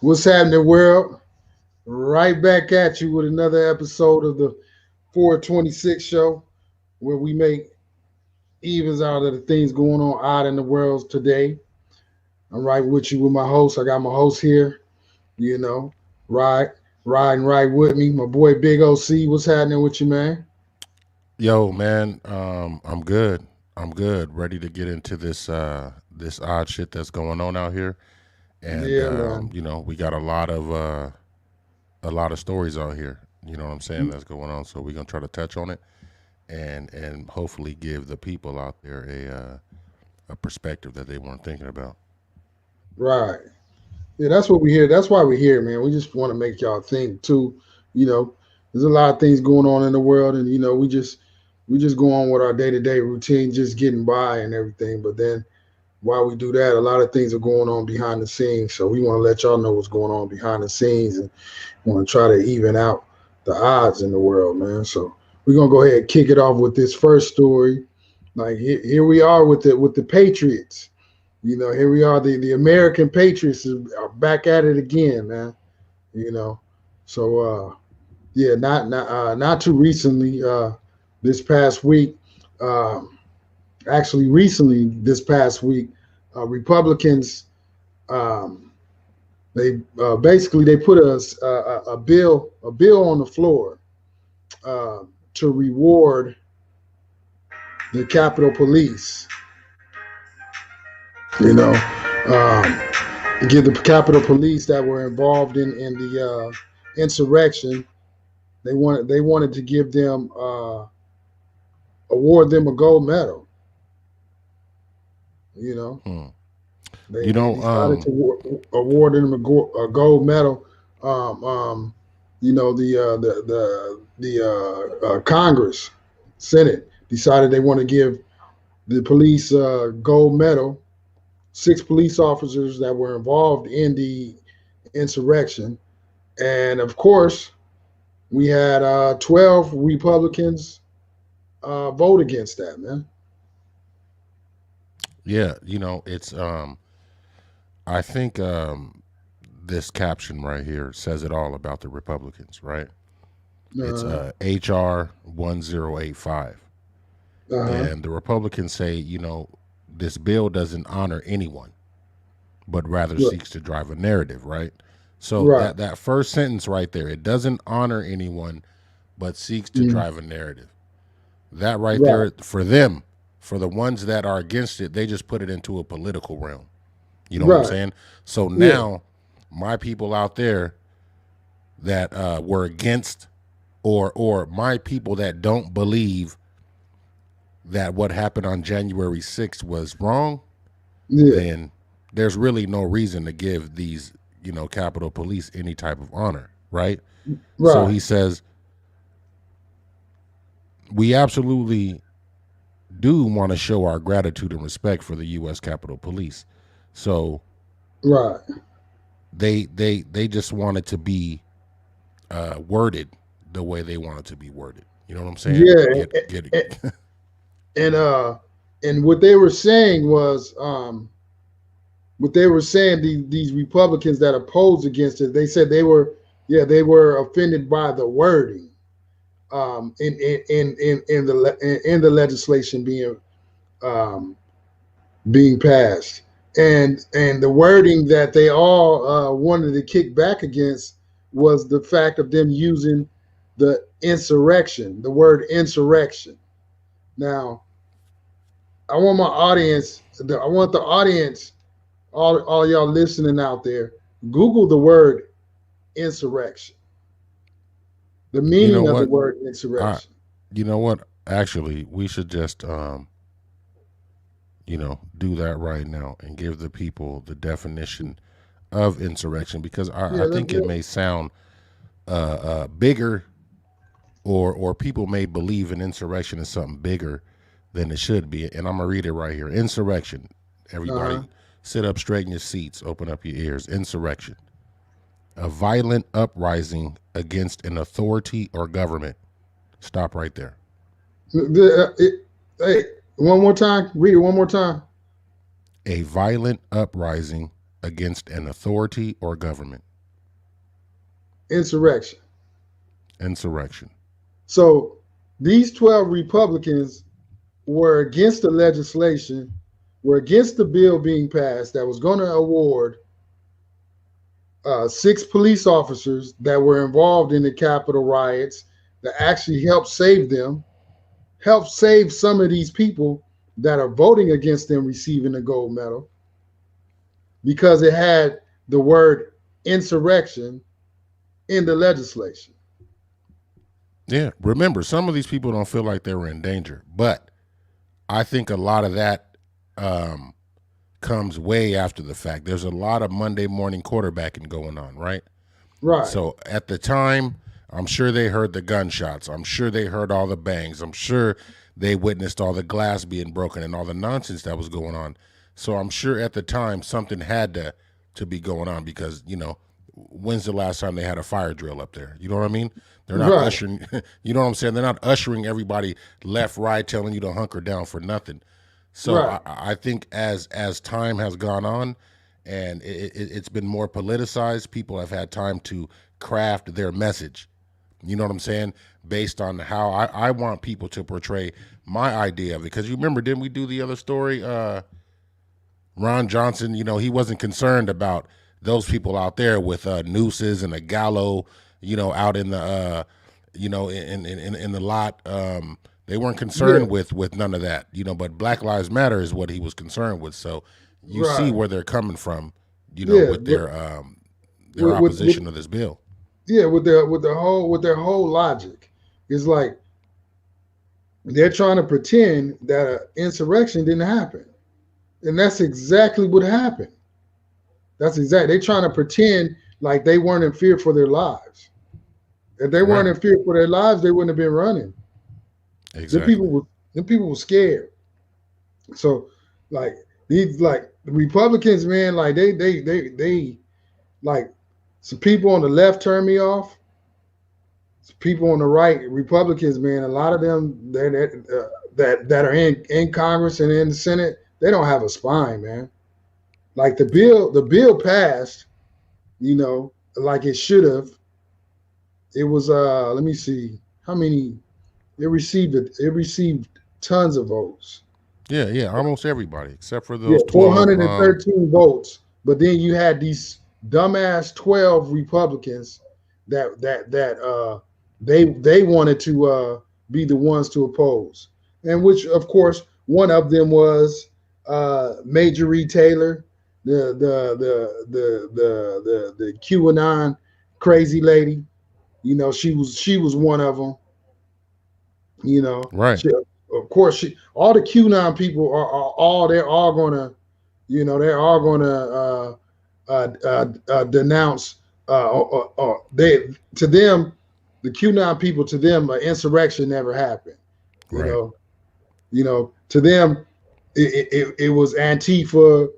What's happening, world? Right back at you with another episode of the 426 show where we make evens out of the things going on out in the world today. I'm right with you with my host. I got my host here, you know, ride, riding right with me. My boy Big OC. What's happening with you, man? Yo, man, I'm good. I'm good. Ready to get into this odd shit that's going on out here, and Yeah, man. we got a lot of stories out here. You know what I'm saying? That's going on. So we're gonna try to touch on it, and hopefully give the people out there a perspective that they weren't thinking about. Right. Yeah, that's what we hear. That's why we're here, man. We just want to make y'all think too. You know, there's a lot of things going on in the world, and we just go on with our day to day routine, just getting by and everything. But then while we do that, a lot of things are going on behind the scenes. So we want to let y'all know what's going on behind the scenes, and want to try to even out the odds in the world, man. So we're gonna go ahead and kick it off with this first story. Like here we are with the Patriots. Here we are. The American Patriots are back at it again, man. You know, so yeah, not too recently. This past week, uh, actually recently this past week, Republicans um, they basically they put a bill on the floor uh, to reward the Capitol Police. You know, give the Capitol Police that were involved in the insurrection. They wanted to give them award them a gold medal. You know, Hmm. they You they know, decided to award them a gold medal. Um, um, the Congress, Senate decided they want to give the police a gold medal. Six police officers that were involved in the insurrection, and of course, we had 12 Republicans vote against that, man. yeah, it's I think this caption right here says it all about the Republicans, right? It's Uh HR 1085. huh. And the Republicans say, this bill doesn't honor anyone, but rather Right. seeks to drive a narrative, right? So Right. that first sentence right there, it doesn't honor anyone, but seeks to Mm, drive a narrative. That right right. there, for them, for the ones that are against it, they just put it into a political realm. You know what I'm Right. saying? So Yeah. now, my people out there that were against, or my people that don't believe that what happened on January 6th was wrong, Yeah. then there's really no reason to give these, Capitol Police any type of honor, right? So Right. he says, we absolutely do want to show our gratitude and respect for the U.S. Capitol Police. So Right. they just want it to be worded the way they want it to be worded. You know what I'm saying? Yeah. Get And, it. and what they were saying was what they were saying, these Republicans that opposed against it, they said they were offended by the wording in the legislation um, being passed, and the wording that they all wanted to kick back against was the fact of them using the word insurrection. Now, I want the audience, all y'all listening out there, Google the word insurrection, the You know meaning of the what? word I insurrection. you know what? Actually, we should just do that right now and give the people the definition of insurrection, because I Yeah, let's think it do may sound bigger, or people may believe an insurrection is something bigger than it should be. And I'm gonna read it right here. Insurrection. it. Uh huh. Everybody, sit up, straighten your seats, open up your ears. Insurrection: a violent uprising against an authority or government. Stop right there. Hey, one more time. Read it one more time. A violent uprising against an authority or government. Insurrection. Insurrection. So these 12 Republicans were against the legislation, were against the bill being passed that was going to award 6 police officers that were involved in the Capitol riots that actually helped save them, helped save some of these people that are voting against them receiving the gold medal because it had the word insurrection in the legislation. Yeah. Remember, some of these people don't feel like they were in danger, but I think a lot of that um, comes way after the fact. There's a lot of Monday morning quarterbacking going on, right? Right, So at the time, I'm sure they heard the gunshots. I'm sure they heard all the bangs. I'm sure they witnessed all the glass being broken and all the nonsense that was going on. So I'm sure at the time something had to be going on because when's the last time they had a fire drill up there? You know what I mean? They're not right, ushering. You know what I'm saying? They're not ushering everybody left, right, telling you to hunker down for nothing. So right, I think as time has gone on, and it's been more politicized, people have had time to craft their message. You know what I'm saying? Based on how I want people to portray my idea of it. Because you remember, didn't we do the other story? Ron Johnson, he wasn't concerned about those people out there with nooses and a gallows, out in the, in the lot. They weren't yeah, concerned with none of that, But Black Lives Matter is what he was concerned with. So you see right, where they're coming from, yeah, with but their with opposition of this bill. yeah, with their whole logic, it's like they're trying to pretend that an insurrection didn't happen, and that's exactly what happened. That's exactly. They're trying to pretend like they weren't in fear for their lives. If they weren't Right. in fear for their lives, they wouldn't have been running. The people Exactly. were the people were scared. So, like these, like the Republicans, man, like they like some people on the left turn me off. Some people on the right, Republicans, man, a lot of them that are in Congress and in the Senate, they don't have a spine, man. Like the bill passed, like it should have. It was let me see how many it received tons of votes. Yeah, yeah, almost everybody except for Yeah, those 12. 413 votes. But then you had these dumbass 12 Republicans that they wanted to be the ones to oppose, and which of course one of them was Major Reed Taylor, the QAnon crazy lady. She was one of them. Right. She, of course, all the QAnon people are all they're all gonna, they're all gonna denounce. They to them, the QAnon people to them, an insurrection never happened. You Right. know, to them, it was Antifa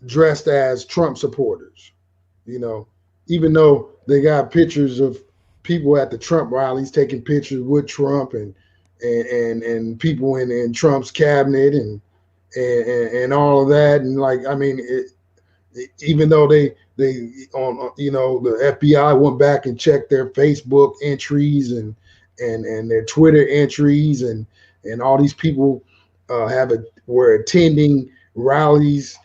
dressed as Trump supporters. You know, even though they got pictures of people at the Trump rallies taking pictures with Trump and people in Trump's cabinet and all of that, and like I mean, even though they on the FBI went back and checked their Facebook entries and their Twitter entries and all these people were attending rallies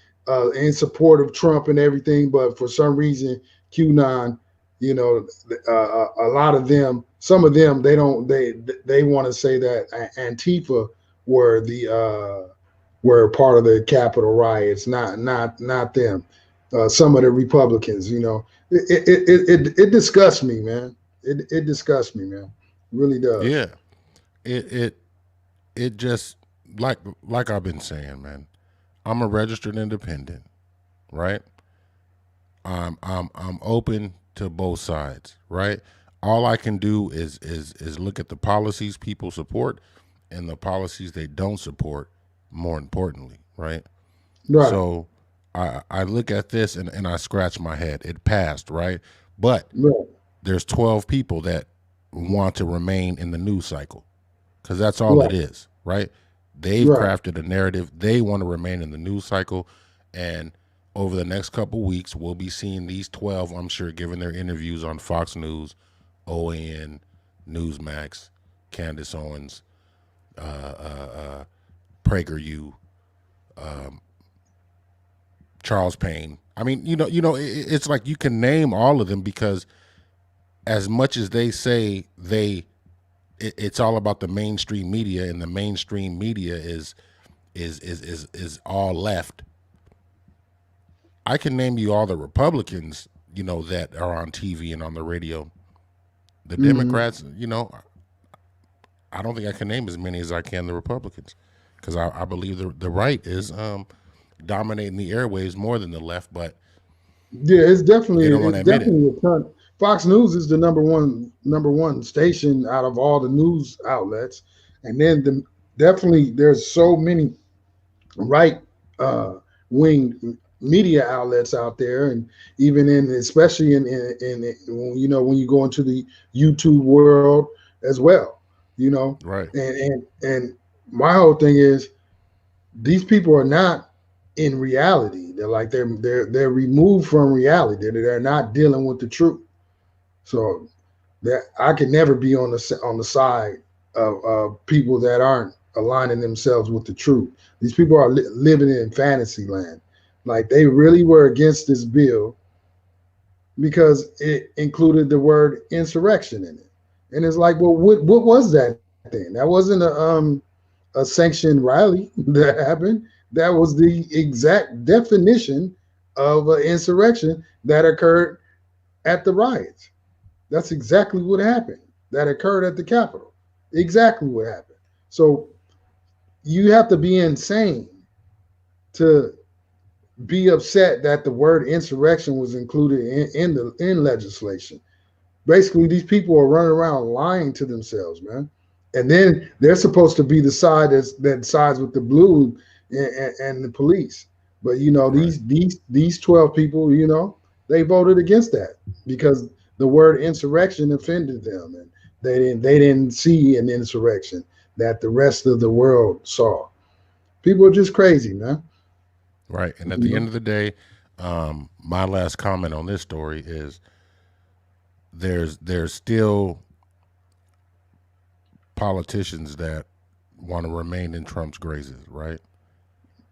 in support of Trump and everything, but for some reason QAnon, a lot of them, some of them, they want to say that Antifa were the were part of the Capitol riots, not them. Some of the Republicans, it disgusts me, man. It disgusts me, man. It really does. Yeah. It it just like I've been saying, man. I'm a registered independent, right? I'm open to both sides, right? All I can do is look at the policies people support and the policies they don't support, more importantly, right? Right, So I look at this and I scratch my head. It passed, right? But right, there's 12 people that want to remain in the news cycle because that's all it right, is, right? They've right, crafted a narrative. They want to remain in the news cycle, and over the next couple weeks, we'll be seeing these 12, I'm sure, giving their interviews on Fox News, OAN, Newsmax, Candace Owens, PragerU, Charles Payne. I mean, it's like you can name all of them because as much as they say it's all about the mainstream media, and the mainstream media is all left. I can name you all the Republicans, that are on TV and on the radio. The Hmm. Democrats, I don't think I can name as many as I can the Republicans, because I believe the right is dominating the airwaves more than the left, but Yeah, they don't want to it's admit it. definitely a ton. Fox News is the number one station out of all the news outlets, and then definitely there's so many right wing media outlets out there, and even in especially when you go into the YouTube world as well, Right, and my whole thing is these people are not in reality. They're like they're removed from reality. They're not dealing with the truth. So that I can never be on the side of people that aren't aligning themselves with the truth. These people are living in fantasy land. Like they really were against this bill because it included the word insurrection in it. And it's like, well, what was that then? That wasn't a sanctioned rally that happened. That was the exact definition of an insurrection that occurred at the riots. That's exactly what happened. That occurred at the Capitol. Exactly what happened. So you have to be insane to be upset that the word insurrection was included in legislation. Basically, these people are running around lying to themselves, man. And then they're supposed to be the side that sides with the blue and the police. But right, these 12 people, they voted against that because the word insurrection offended them, and they didn't see an insurrection that the rest of the world saw. People are just crazy, man. right. And at You the know? end of the day, my last comment on this story is there's still politicians that want to remain in Trump's graces, right?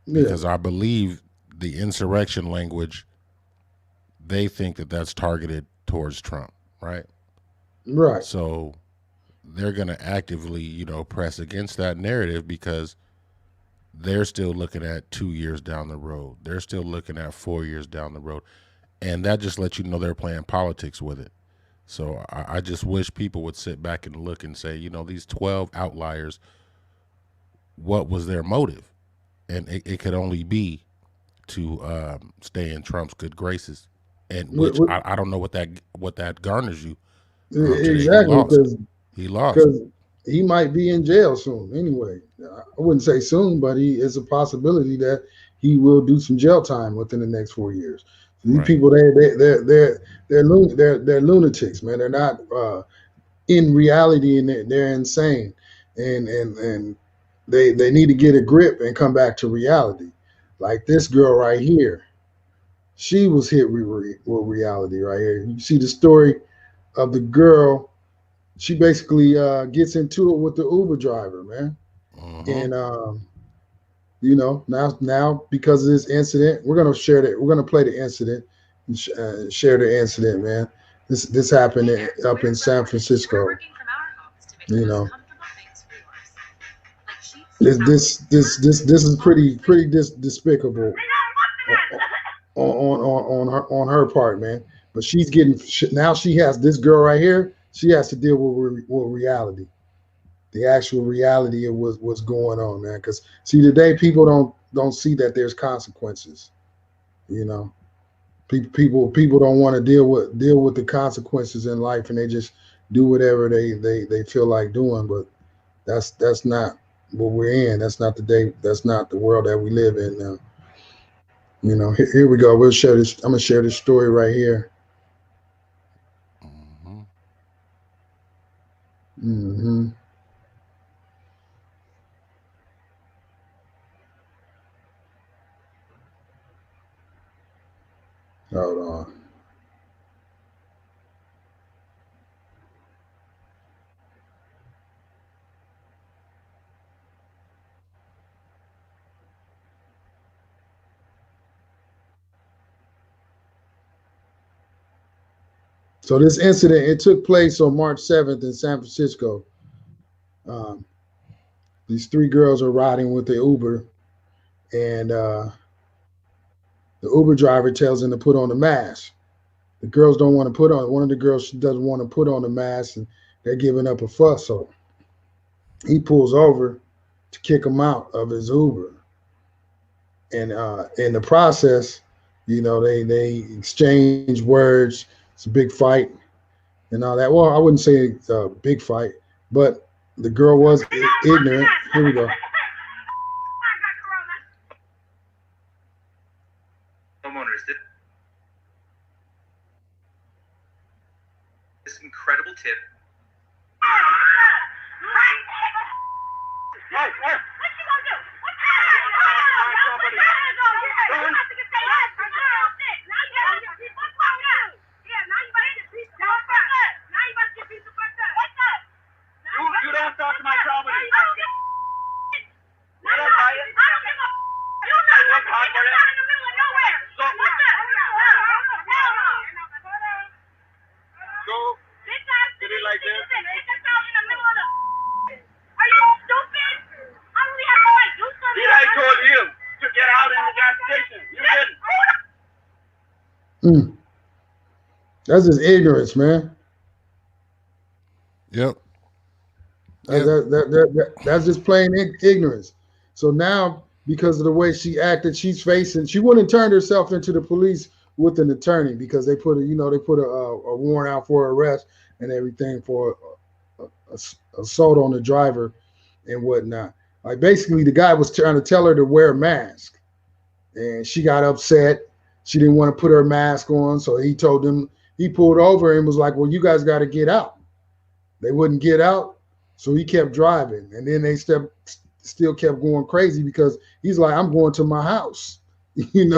Yeah, Because I believe the insurrection language, they think that that's targeted towards Trump, right? right. So they're going to actively, press against that narrative because they're still looking at 2 years down the road. They're still looking at 4 years down the road. And that just lets you know they're playing politics with it. So I just wish people would sit back and look and say, these 12 outliers, what was their motive? And it could only be to stay in Trump's good graces, and which What, I don't know what that garners you. Today he exactly, lost. because He lost. because he might be in jail soon. Anyway, I wouldn't say soon, but he is a possibility that he will do some jail time within the next 4 years. So these Right. people, they're lunatics, man. They're not in reality, and they're insane, and they need to get a grip and come back to reality. Like this girl right here, she was hit with reality right here. You see the story of the girl. She basically gets into it with the Uber driver, man. Mm-hmm. And now because of this incident, we're gonna share that. We're gonna play the incident and share the incident, man. This happened up in San Francisco. You know, this is pretty despicable on her part, man. But she's getting now. She has this girl right here. She has to deal with reality, the actual reality of what's going on, man. Because see, today people don't see that there's consequences. You know, people don't want to deal with the consequences in life, and they just do whatever they feel like doing. But that's not what we're in. That's not the day. That's not the world that we live in now. Here we go. We'll share this. I'm gonna share this story right here. Mm-hmm. Hmm. Hold on. So this incident it took place on March 7th in San Francisco. Um, these three girls are riding with the Uber, and the Uber driver tells them to put on a mask. The girls don't want to put on. One of the girls doesn't want to put on a mask, and they're giving up a fuss. So he pulls over to kick him out of his Uber, and in the process, they exchange words. It's a big fight and all that. Well, I wouldn't say it's a big fight, but the girl was ignorant. Here we go. Homeowners, this incredible tip. You don't talk to my property. You don't buy it. I work hard for it. So, go. Did it like this? Are you stupid? I only have to like do something. Did I told you to get out in the gas station? You didn't. That's just ignorance, man. Yep. That's just plain ignorance. So now, because of the way she acted, she's facing. She wouldn't turn herself into the police with an attorney because they put a warrant out for arrest and everything for assault on the driver and whatnot. Like basically, the guy was trying to tell her to wear a mask, and she got upset. She didn't want to put her mask on, so he told them. He pulled over and was like, "Well, you guys got to get out." They wouldn't get out, so he kept driving, and then they still kept going crazy because he's like, "I'm going to my house," He's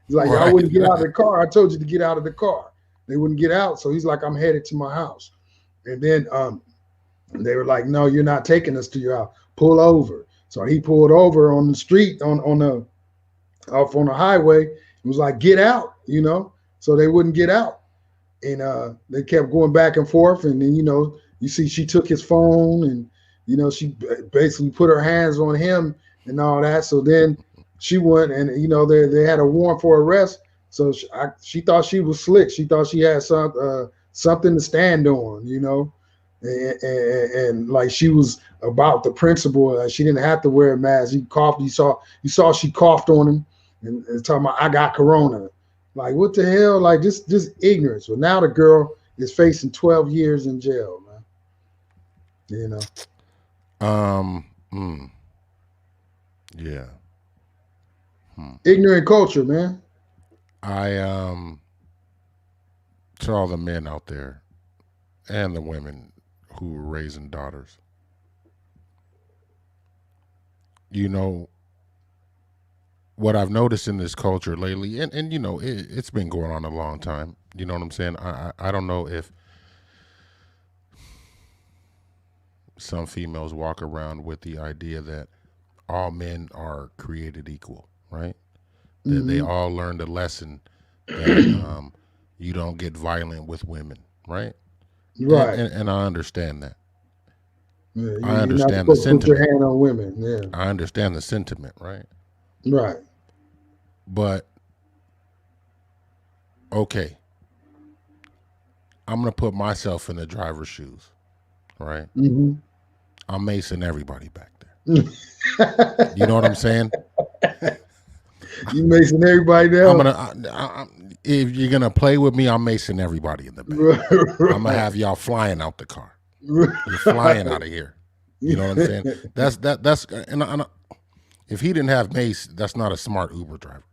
like, "I wouldn't get out of the car. I told you to get out of the car." They wouldn't get out, so he's like, "I'm headed to my house," and then they were like, "No, you're not taking us to your house. Pull over." So he pulled over on the street on the off on the highway. It was like, "Get out," So they wouldn't get out, and they kept going back and forth, and then you see she took his phone, and she basically put her hands on him and all that. So then she went, and they had a warrant for arrest. So she thought she was slick. She thought she had something to stand on, and like she was about the principle. She didn't have to wear a mask. He coughed. You saw she coughed on him and talking about, "I got corona." Like, what the hell? Like, just ignorance. But now the girl is facing 12 years in jail, man. Yeah. Ignorant culture, man. I to all the men out there and the women who are raising daughters. What I've noticed in this culture lately, and it's been going on a long time. You know what I'm saying? I don't know if some females walk around with the idea that all men are created equal, right? That they all learned a lesson that you don't get violent with women, right? Right. And I understand that. Yeah, I you're not understand the supposed to put your sentiment. hand on women. Yeah. I understand the sentiment, right? Right. But okay, I'm gonna put myself in the driver's shoes, right? Mm-hmm. I'm macing everybody back there. You know what I'm saying? You macing everybody I'm down. gonna if you're gonna play with me, I'm macing everybody in the back. Right. I'm gonna have y'all flying out the car. Right. You're flying out of here. You know what I'm saying? That's and if he didn't have mace, that's not a smart Uber driver.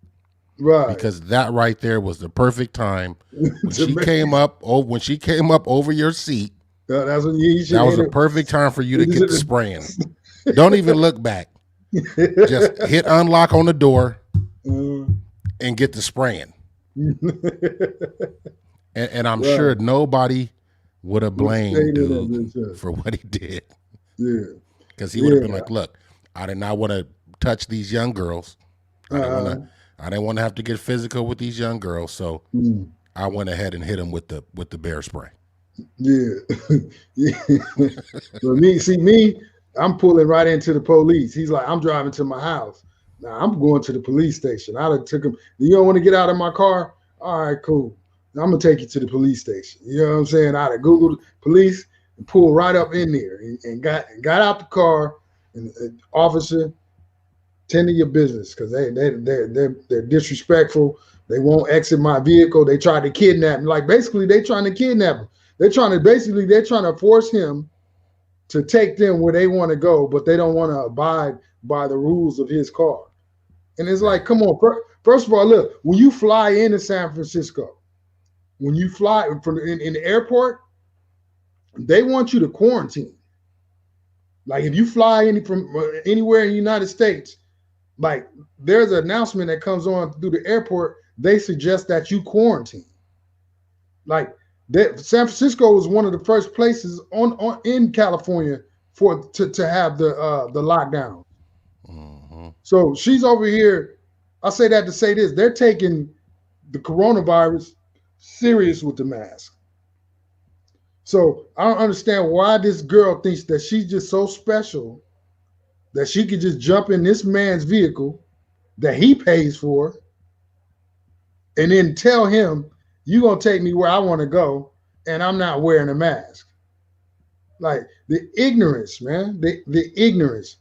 Right. Because that right there was the perfect time when To she mace. came up. Oh, when she came up over your seat, That's when you should that was hit the it. perfect time for you to You get the should- spraying. Don't even look back. Just hit unlock on the door Uh, and get the spraying. And I'm sure Right. nobody would have Would blamed stayed in that dude bitch. for what he did, Yeah. because he would have been Yeah. like, "Look, I did not want to touch these young girls. I didn't want to. Uh, I didn't want to have to get physical with these young girls. So mm, I went ahead and hit him with the bear spray." yeah. Yeah. But me, see me, I'm pulling right into the police. He's like, I'm driving to my house. Now I'm going to the police station. I done took him. You don't want to get out of my car? All right, cool. I'm gonna take you to the police station. You know what I'm saying? I'd have Googled police and pulled right up in there and got out the car and officer, tend to your business because they're disrespectful. They won't exit my vehicle. They tried to kidnap me. Like basically, they trying to kidnap him. They're trying to force him to take them where they want to go, but they don't want to abide by the rules of his car. And it's Right. like, come on. First of all, look, when you fly into San Francisco, when you fly from in the airport, they want you to quarantine. Like if you fly from anywhere in the United States, like there's an announcement that comes on through the airport. They suggest that you quarantine. Like San Francisco was one of the first places on in California to have the lockdown. Hmm. So she's over here. I say that to say this: they're taking the coronavirus serious with the mask. So I don't understand why this girl thinks that she's just so special that she could just jump in this man's vehicle that he pays for and then tell him you gonna take me where I want to go and I'm not wearing a mask. Like the ignorance, man. The ignorance.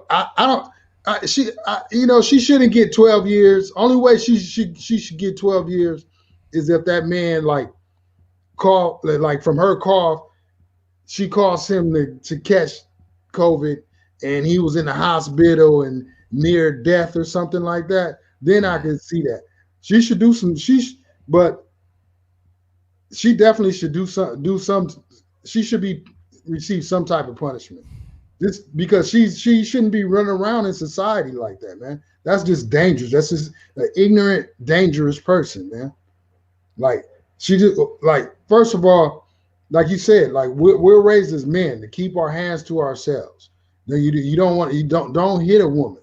I don't. She shouldn't get 12 years. Only way she should get 12 years is if that man call like from her cough, she caused him to catch COVID, and he was in the hospital and near death or something like that. Then I Mm. can see that she should do some. But she definitely should do some. Do some. She should be receive some type of punishment. This because she shouldn't be running around in society like that, man. That's just dangerous. That's just an ignorant, dangerous person, man. Like she just like first of all, like you said, like we're raised as men to keep our hands to ourselves. Then you don't want you don't hit a woman.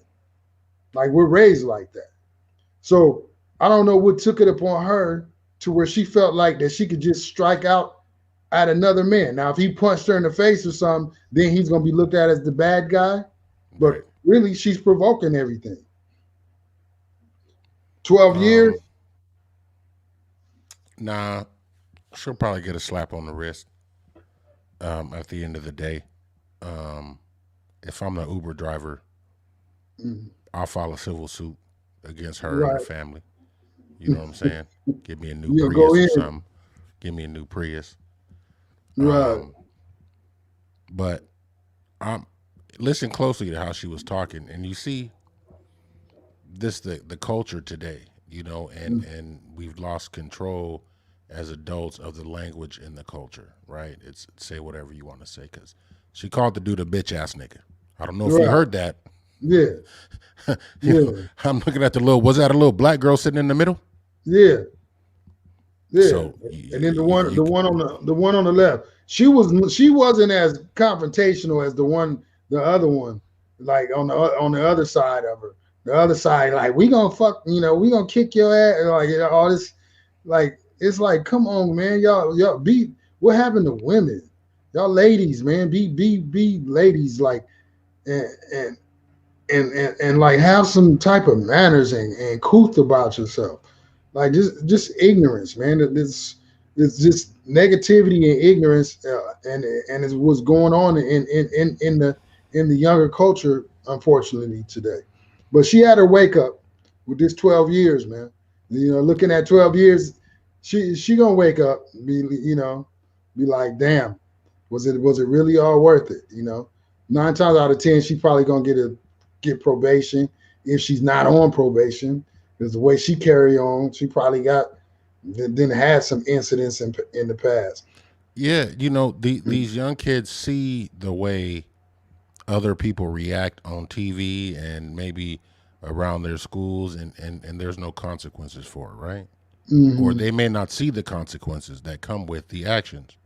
Like we're raised like that. So I don't know what took it upon her to where she felt like that she could just strike out at another man. Now, if he punched her in the face or something, then he's gonna be looked at as the bad guy. Right. But really, she's provoking everything. 12 years. Um. Nah, she'll probably get a slap on the wrist. At the end of the day, um, if I'm the Uber driver, Mm, I'll file a civil suit against her and the right. family. You know what I'm saying? Give me a new You'll go Prius or in. something. Give me a new Prius. Right. Um, but I'm listen closely to how she was talking, and you see this the culture today. You know, Mm, and we've lost control as adults of the language in the culture. Right? It's say whatever you want to say because she called the dude a bitch ass nigga. I don't know if you right. heard that. Yeah. You know, Yeah. I'm looking at the little. Was that a little black girl sitting in the middle? Yeah. Yeah. So And then you the one on the left, she wasn't as confrontational as the other one, like on the other side of her. The other side, like we gonna fuck, we gonna kick your ass, like all this, like it's like, come on, man, y'all be. What happened to women? Y'all ladies, man, be ladies, like and and and like have some type of manners and couth about yourself. Like just ignorance, man. It's just negativity and ignorance, and it's what's going on in the younger culture, unfortunately today. But she had her wake up with this 12 years, man. Looking at 12 years, she gonna wake up, be like, damn, was it really all worth it? 9 times out of 10, she probably gonna get probation if she's not on probation. Because the way she carry on, she probably then had some incidents in the past. yeah, these young kids see the way other people react on TV and maybe around their schools, and there's no consequences for it, right? or Hmm. they may not see the consequences that come with the actions.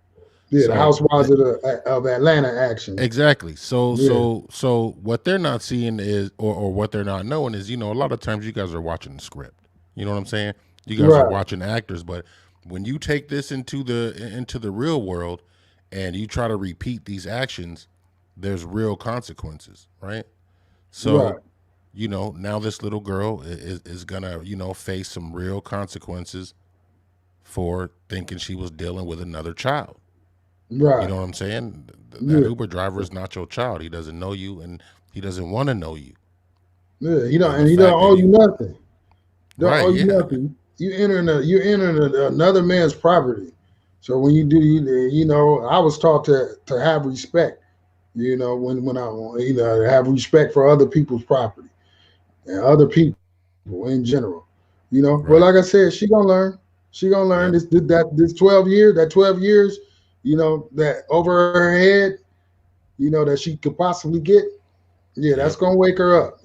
Yeah, the So housewives that, of Atlanta action. exactly. So Yeah, what they're not seeing is, or what they're not knowing is, a lot of times you guys are watching the script. You know what I'm saying? You guys are right, watching actors, but when you take this into the real world and you try to repeat these actions, there's real consequences, right? right. So, now this little girl is gonna, face some real consequences for thinking she was dealing with another child. You Right. know what I'm saying? That Yeah. Uber driver is not your child. He doesn't know you, and he doesn't want to know you. Yeah. And the He don't fact that owe you you, nothing. Don't right, owe you yeah, nothing. You're entering another man's property. So when you do, I was taught to have respect. When I have respect for other people's property and other people in general. But like I right, said, she gonna learn. She gonna learn yep, this 12 years, that 12 years, that over her head, that she could possibly get. Yeah, that's yep, gonna wake her up.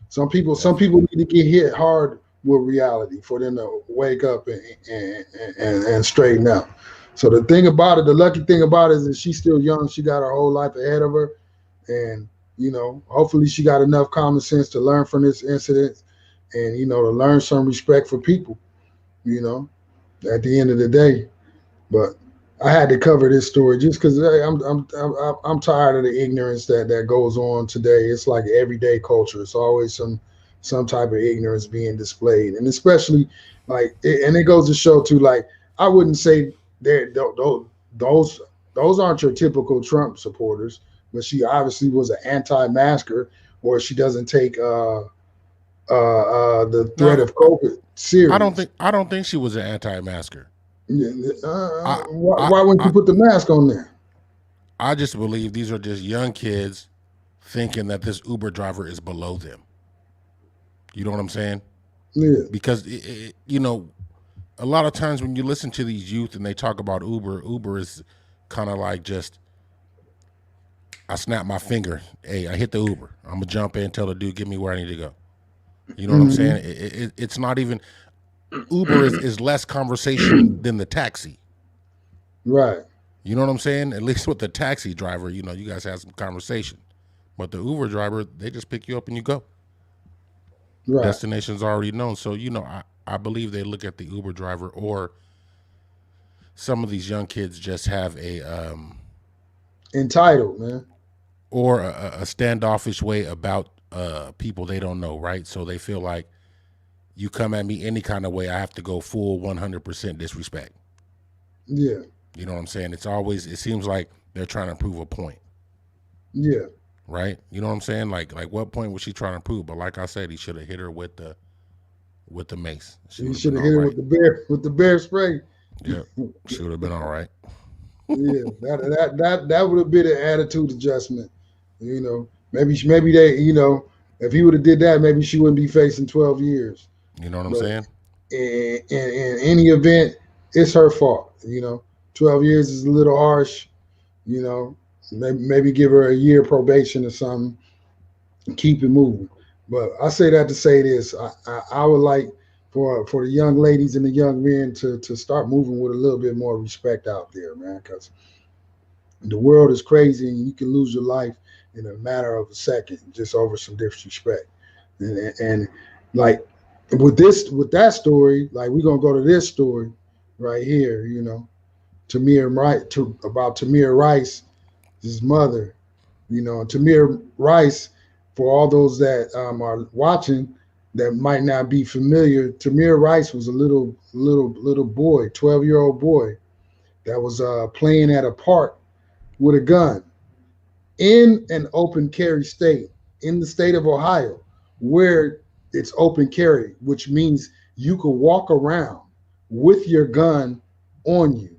Some people definitely, need to get hit hard with reality for them to wake up and straighten out. So the lucky thing about it is that she's still young. She got her whole life ahead of her, and hopefully she got enough common sense to learn from this incident, and to learn some respect for people. You know, at the end of the day, but I had to cover this story just because I'm tired of the ignorance that goes on today. It's like everyday culture. It's always some type of ignorance being displayed, and especially and it goes to show too. Like I wouldn't say those those aren't your typical Trump supporters, but she obviously was an anti-masker, or she doesn't take the threat Now, of COVID serious. I don't think she was an anti-masker. Yeah, I, I, why wouldn't you I, put the mask on there? I just believe these are just young kids thinking that this Uber driver is below them. You know what I'm saying? Yeah. Because a lot of times when you listen to these youth and they talk about Uber, Uber is kind of like just, I snap my finger. Hey, I hit the Uber. I'm gonna jump in, tell the dude, get me where I need to go. You know what I'm Hmm. saying? It's not even Uber is less conversation than the taxi. Right. You know what I'm saying? At least with the taxi driver, you guys have some conversation. But the Uber driver, they just pick you up and you go. Right. Destination's already known. So, I believe they look at the Uber driver, or some of these young kids just have Entitled, man. a standoffish way about people they don't know, right? So they feel like you come at me any kind of way, I have to go full 100% disrespect. Yeah. You know what I'm saying? It seems like they're trying to prove a point, Yeah. right? You know what I'm saying? Like what point was she trying to prove? But like I said, he should have hit her with the mace. She You would have should been have all hit it right. with the bear spray. Yep. She would have been all right. Yeah. That would have been an attitude adjustment. Maybe they, if he would have did that, maybe she wouldn't be facing 12 years. You know what I'm But saying? in any event, it's her fault. 12 years is a little harsh. You know, maybe give her a year probation or something, and keep it moving. But I say that to say this: I would like for the young ladies and the young men to start moving with a little bit more respect out there, man, because the world is crazy and you can lose your life in a matter of a second just over some disrespect. And like with that story, like we're gonna go to this story right here, Tamir Rice about Tamir Rice, his mother. Tamir Rice, for all those that are watching that might not be familiar, Tamir Rice was a little boy, 12-year-old boy that was playing at a park with a gun in an open carry state in the state of Ohio, where it's open carry, which means you can walk around with your gun on you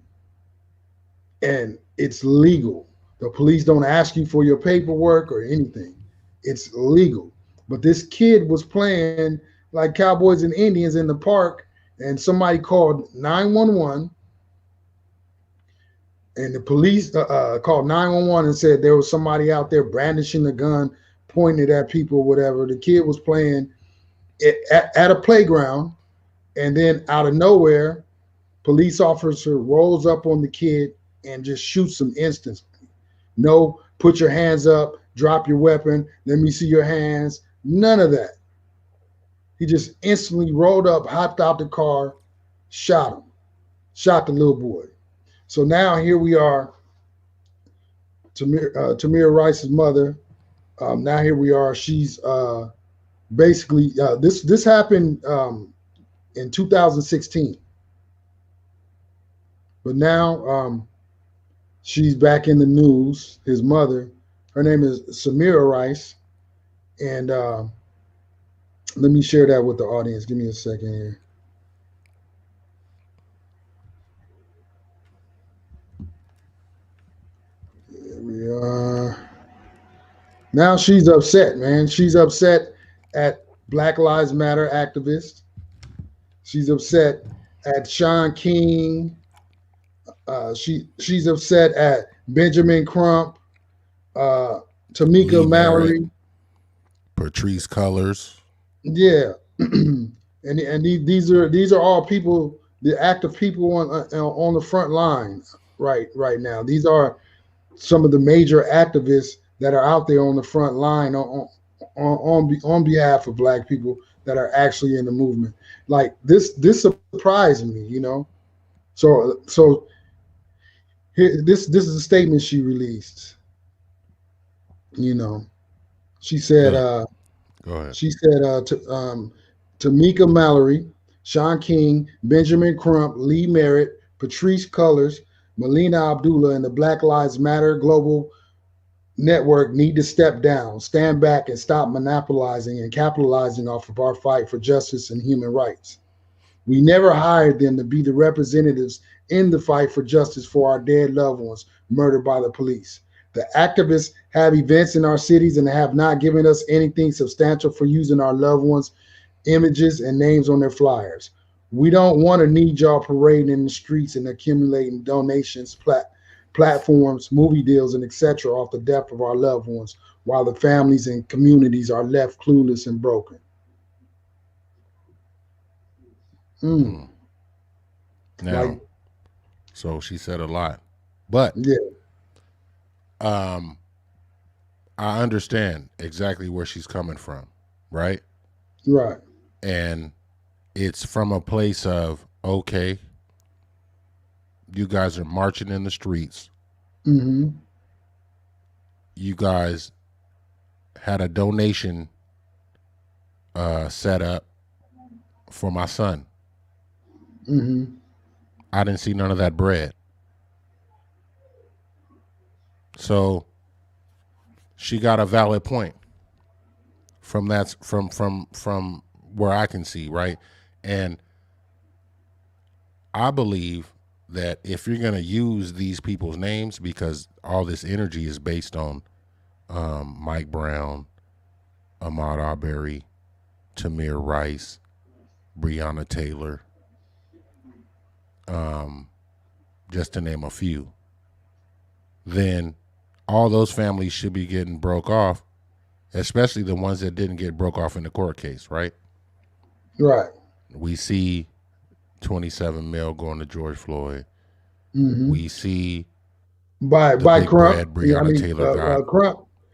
and it's legal. The police don't ask you for your paperwork or anything. It's legal. But this kid was playing like cowboys and Indians in the park, and somebody called 911, and the police called 911 and said there was somebody out there brandishing a gun, pointing it at people, or whatever. The kid was playing at a playground, And then out of nowhere, police officer rolls up on the kid and just shoots him instantly. No, put your hands up, drop your weapon, let me see your hands. None of that. He just instantly rolled up, hopped out the car, shot him, shot the little boy. So now here we are, Tamir Rice's mother. Now here we are. She's basically this happened in 2016, but now she's back in the news. His mother, her name is Samira Rice, and let me share that with the audience. Give me a second here. Here we are. Now she's upset, man. She's upset at Black Lives Matter activists. She's upset at Sean King. She's upset at Benjamin Crump, Lee Tamika Merritt, Mallory. Patrice Cullors. Yeah, and these are all people, the active people on the front line right now. These are some of the major activists that are out there on the front line on behalf of Black people that are actually in the movement. Like this surprised me. So here, this is a statement she released. You know, she said. Good. Go ahead. She said Tamika Mallory, Sean King, Benjamin Crump, Lee Merritt, Patrice Cullors, Melina Abdullah, and the Black Lives Matter Global Network need to step down, stand back, and stop monopolizing and capitalizing off of our fight for justice and human rights. We never hired them to be the representatives in the fight for justice for our dead loved ones murdered by the police. The activists have events in our cities and have not given us anything substantial for using our loved ones' images and names on their flyers. We don't want to need y'all parading in the streets and accumulating donations, platforms, movie deals, and etc. off the death of our loved ones, while the families and communities are left clueless and broken. Mm. Like, Now, so she said a lot, but yeah, um, I understand exactly where she's coming from, right? right, And it's from a place of, okay, you guys are marching in the streets. mm-hmm, You guys had a donation set up for my son. mm-hmm, I didn't see none of that bread. So she got a valid point from that from where I can see, right? And I believe that if you're going to use these people's names, because all this energy is based on Mike Brown, Ahmaud Arbery, Tamir Rice, Breonna Taylor, just to name a few, then all those families should be getting broke off, especially the ones that didn't get broke off in the court case, right? right, We see 27 mil going to George Floyd. mm-hmm. We see By the by big Crump, bread Breonna Taylor got.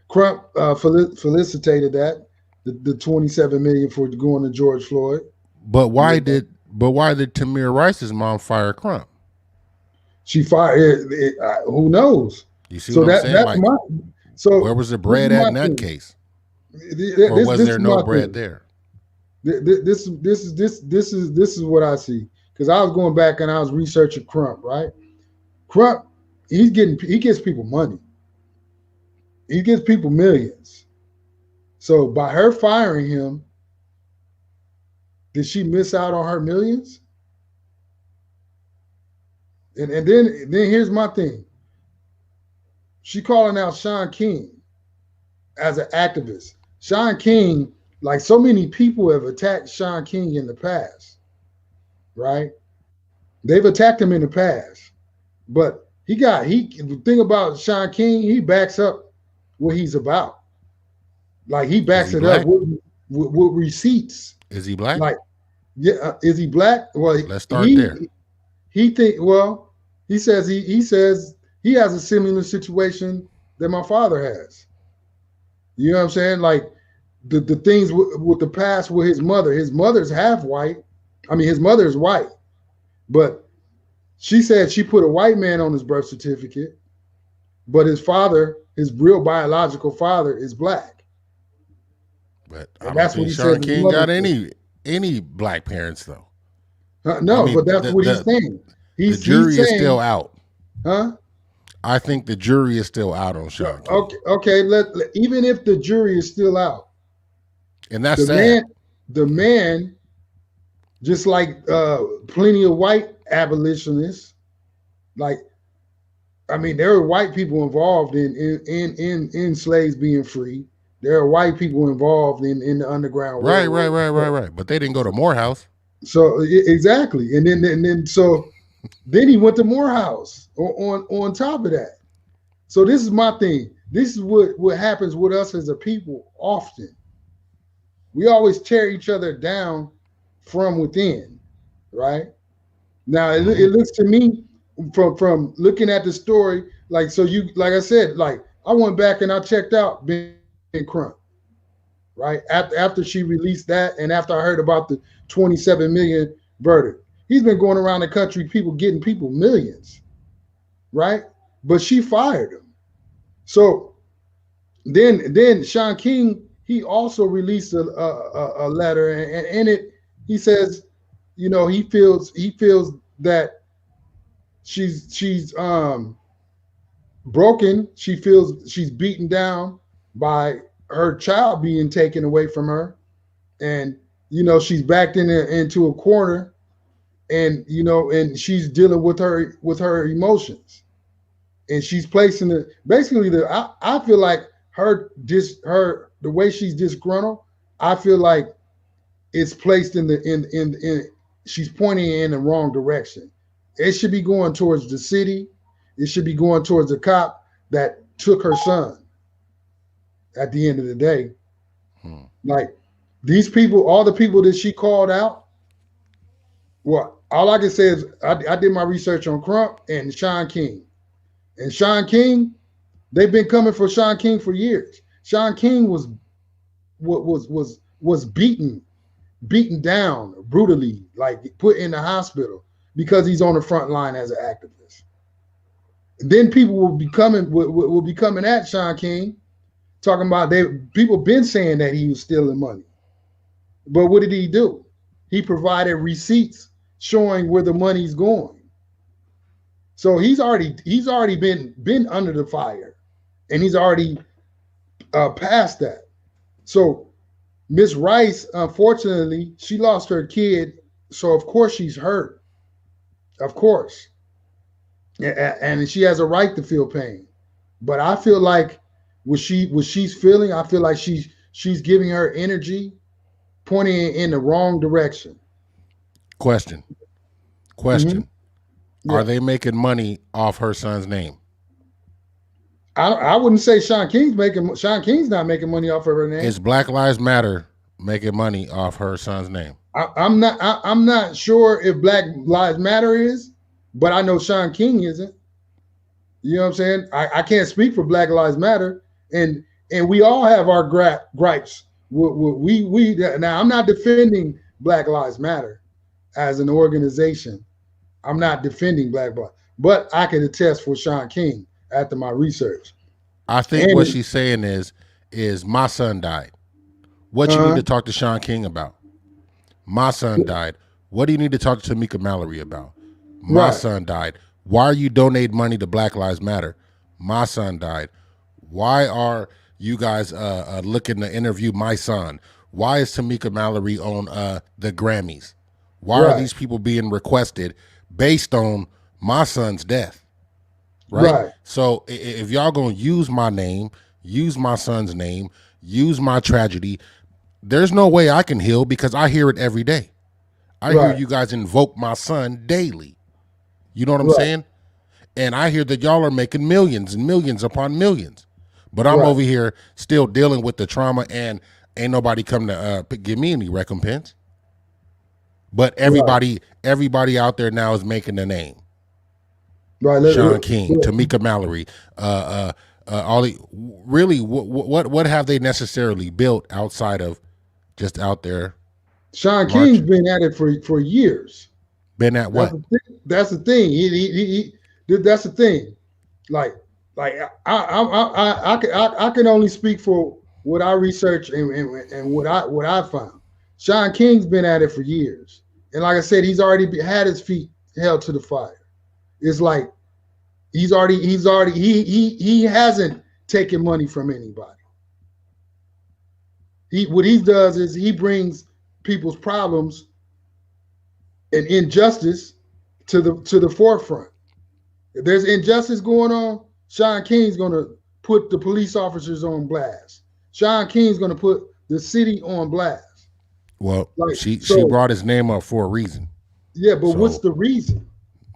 Crump felicitated that the 27 million for going to George Floyd. But Yeah. why did Tamir Rice's mom fire Crump? She fired. Who knows? You see So what I'm saying? that's Like, my. So where was the this bread is at my in that thing. case? This, Or was this there is no my bread thing. there? This is what I see, because I was going back and I was researching Crump. Right, Crump, he gets people money. He gives people millions. So by her firing him, did she miss out on her millions? And then here's my thing. She calling out Sean King as an activist. Sean King, like so many people have attacked Sean King in the past, right? They've attacked him in the past, but the thing about Sean King, he backs up what he's about. Like he Is backs he it up black? with receipts. Is he black? Like Yeah, is he black? Well, Let's start there. he think well. He says he has a similar situation that my father has. You know what I'm saying? Like the things with the past with his mother. His mother's half white. I mean, his mother is white, but she said she put a white man on his birth certificate, but his father, his real biological father, is black, But I and don't that's what think he says Sean his King mother got said. any black parents though. I No, mean, but that's what he's saying. the He's jury is still saying, out. huh? I think the jury is still out on Sean King, Okay, okay. Even if the jury is still out, and that's the sad. man, the man, just like plenty of white abolitionists, like I mean, there are white people involved in slaves being free. There are white people involved in the Underground Railroad. Right. But they didn't go to Morehouse. So exactly, and then so then he went to Morehouse on top of that. So this is my thing. This is what happens with us as a people often. We always tear each other down from within, right? Now Hmm. it looks to me from looking at the story, like so you like I said, like I went back and I checked out Ben Crump, right? After she released that, and after I heard about the 27 million verdict, he's been going around the country, people getting people millions, right? But she fired him. So then Sean King he also released a letter, and in it he says, you know, he feels that she's broken. She feels she's beaten down by her child being taken away from her, and you know she's backed into a corner, and you know, and she's dealing with her emotions, and she's placing the basically the I feel like her the way she's disgruntled. I feel like it's placed in she's pointing in the wrong direction. It should be going towards the city. It should be going towards the cop that took her son at the end of the day. Hmm. Like these people, all the people that she called out, well, all I can say is I did my research on Crump and Sean King. And Sean King, they've been coming for Sean King for years. Sean King was beaten down brutally, like put in the hospital because he's on the front line as an activist. Then people will be coming at Sean King, talking about they people been saying that he was stealing money. But what did he do? He provided receipts showing where the money's going. So he's already been under the fire, and he's already past that. So Miss Rice, unfortunately, she lost her kid, so of course she's hurt. Of course, and she has a right to feel pain. But I feel like what she's feeling, I feel like she's giving her energy pointing in the wrong direction. Question. Hmm. Question. Are Yeah, they making money off her son's name? I wouldn't say Sean King's not making money off of her name. Is Black Lives Matter making money off her son's name? I'm not sure if Black Lives Matter is, but I know Sean King isn't. You know what I'm saying? I can't speak for Black Lives Matter, and we all have our gripes. We now I'm not defending Black Lives Matter as an organization. I'm not defending Black Lives, but I can attest for Sean King after my research. I think what And she's saying is my son died. What you need uh, to talk to Sean King about? My son died. What do you need to talk to Tamika Mallory about? My right, son died. Why are you donating money to Black Lives Matter? My son died. Why are you guys looking to interview my son? Why is Tamika Mallory on the Grammys? Why are right, these people being requested based on my son's death? Right? right, So if y'all gonna use my name, use my son's name, use my tragedy, there's no way I can heal because I hear it every day. I hear right, you guys invoke my son daily. You know what I'm right, saying? And I hear that y'all are making millions and millions upon millions. But I'm right. over here still dealing with the trauma and ain't nobody come to give me any recompense. But Right. everybody out there now is making the name. Right. Sean King, Tamika Mallory, all the really what have they necessarily built outside of just out there Sean King's marching? been at it for years. Been at That's what? the thing. That's the thing. That's the thing. Like like I can only speak for what I research and what I found. Sean King's been at it for years, and like I said, he's already had his feet held to the fire. It's like he hasn't taken money from anybody. He does is he brings people's problems and injustice to the forefront. If there's injustice going on, Sean King's going to put the police officers on blast. Sean King's going to put the city on blast. Well, Like she so, brought his name up for a reason. yeah. But what's So the reason?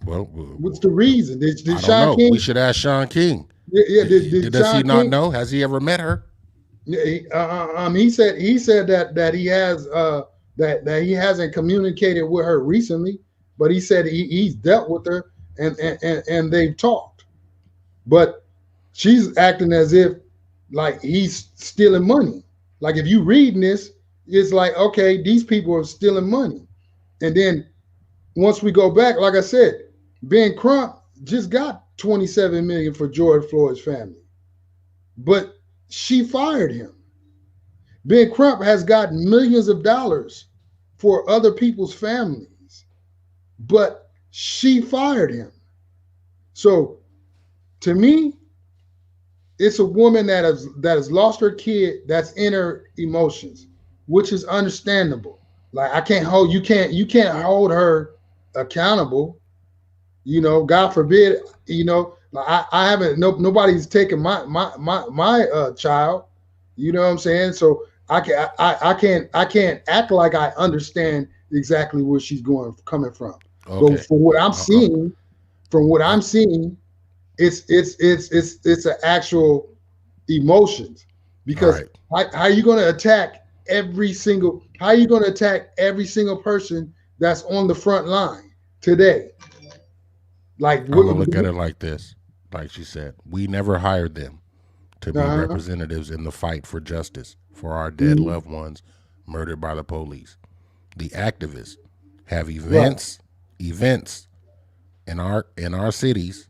well, What's the reason? Did I don't Sean know. We King? should ask Sean King. Yeah. Did Does he Sean not King? know? Has he ever met her? Yeah, he said that he has that he hasn't communicated with her recently, but he said he's dealt with her and they've talked. But she's acting as if like he's stealing money. Like if you reading this, it's like okay, these people are stealing money. And then once we go back, like I said, Ben Crump just got 27 million for George Floyd's family, but she fired him. Ben Crump has gotten millions of dollars for other people's families, but she fired him. So to me, it's a woman that has lost her kid that's in her emotions, which is understandable. Like I can't hold you can't hold her accountable. God forbid. Like I haven't nobody's taken my child. You know what I'm saying? So I can't act like I understand exactly where she's coming from. But Okay. from what I'm Uh, uh, seeing, from what uh, I'm seeing, it's an actual emotions all because right. how are you going to attack every single person that's on the front line today? Like I'm gonna look at it like this. Like she said, we never hired them to be uh-huh, representatives in the fight for justice for our dead mhm, loved ones murdered by the police. The activists have right. events in our cities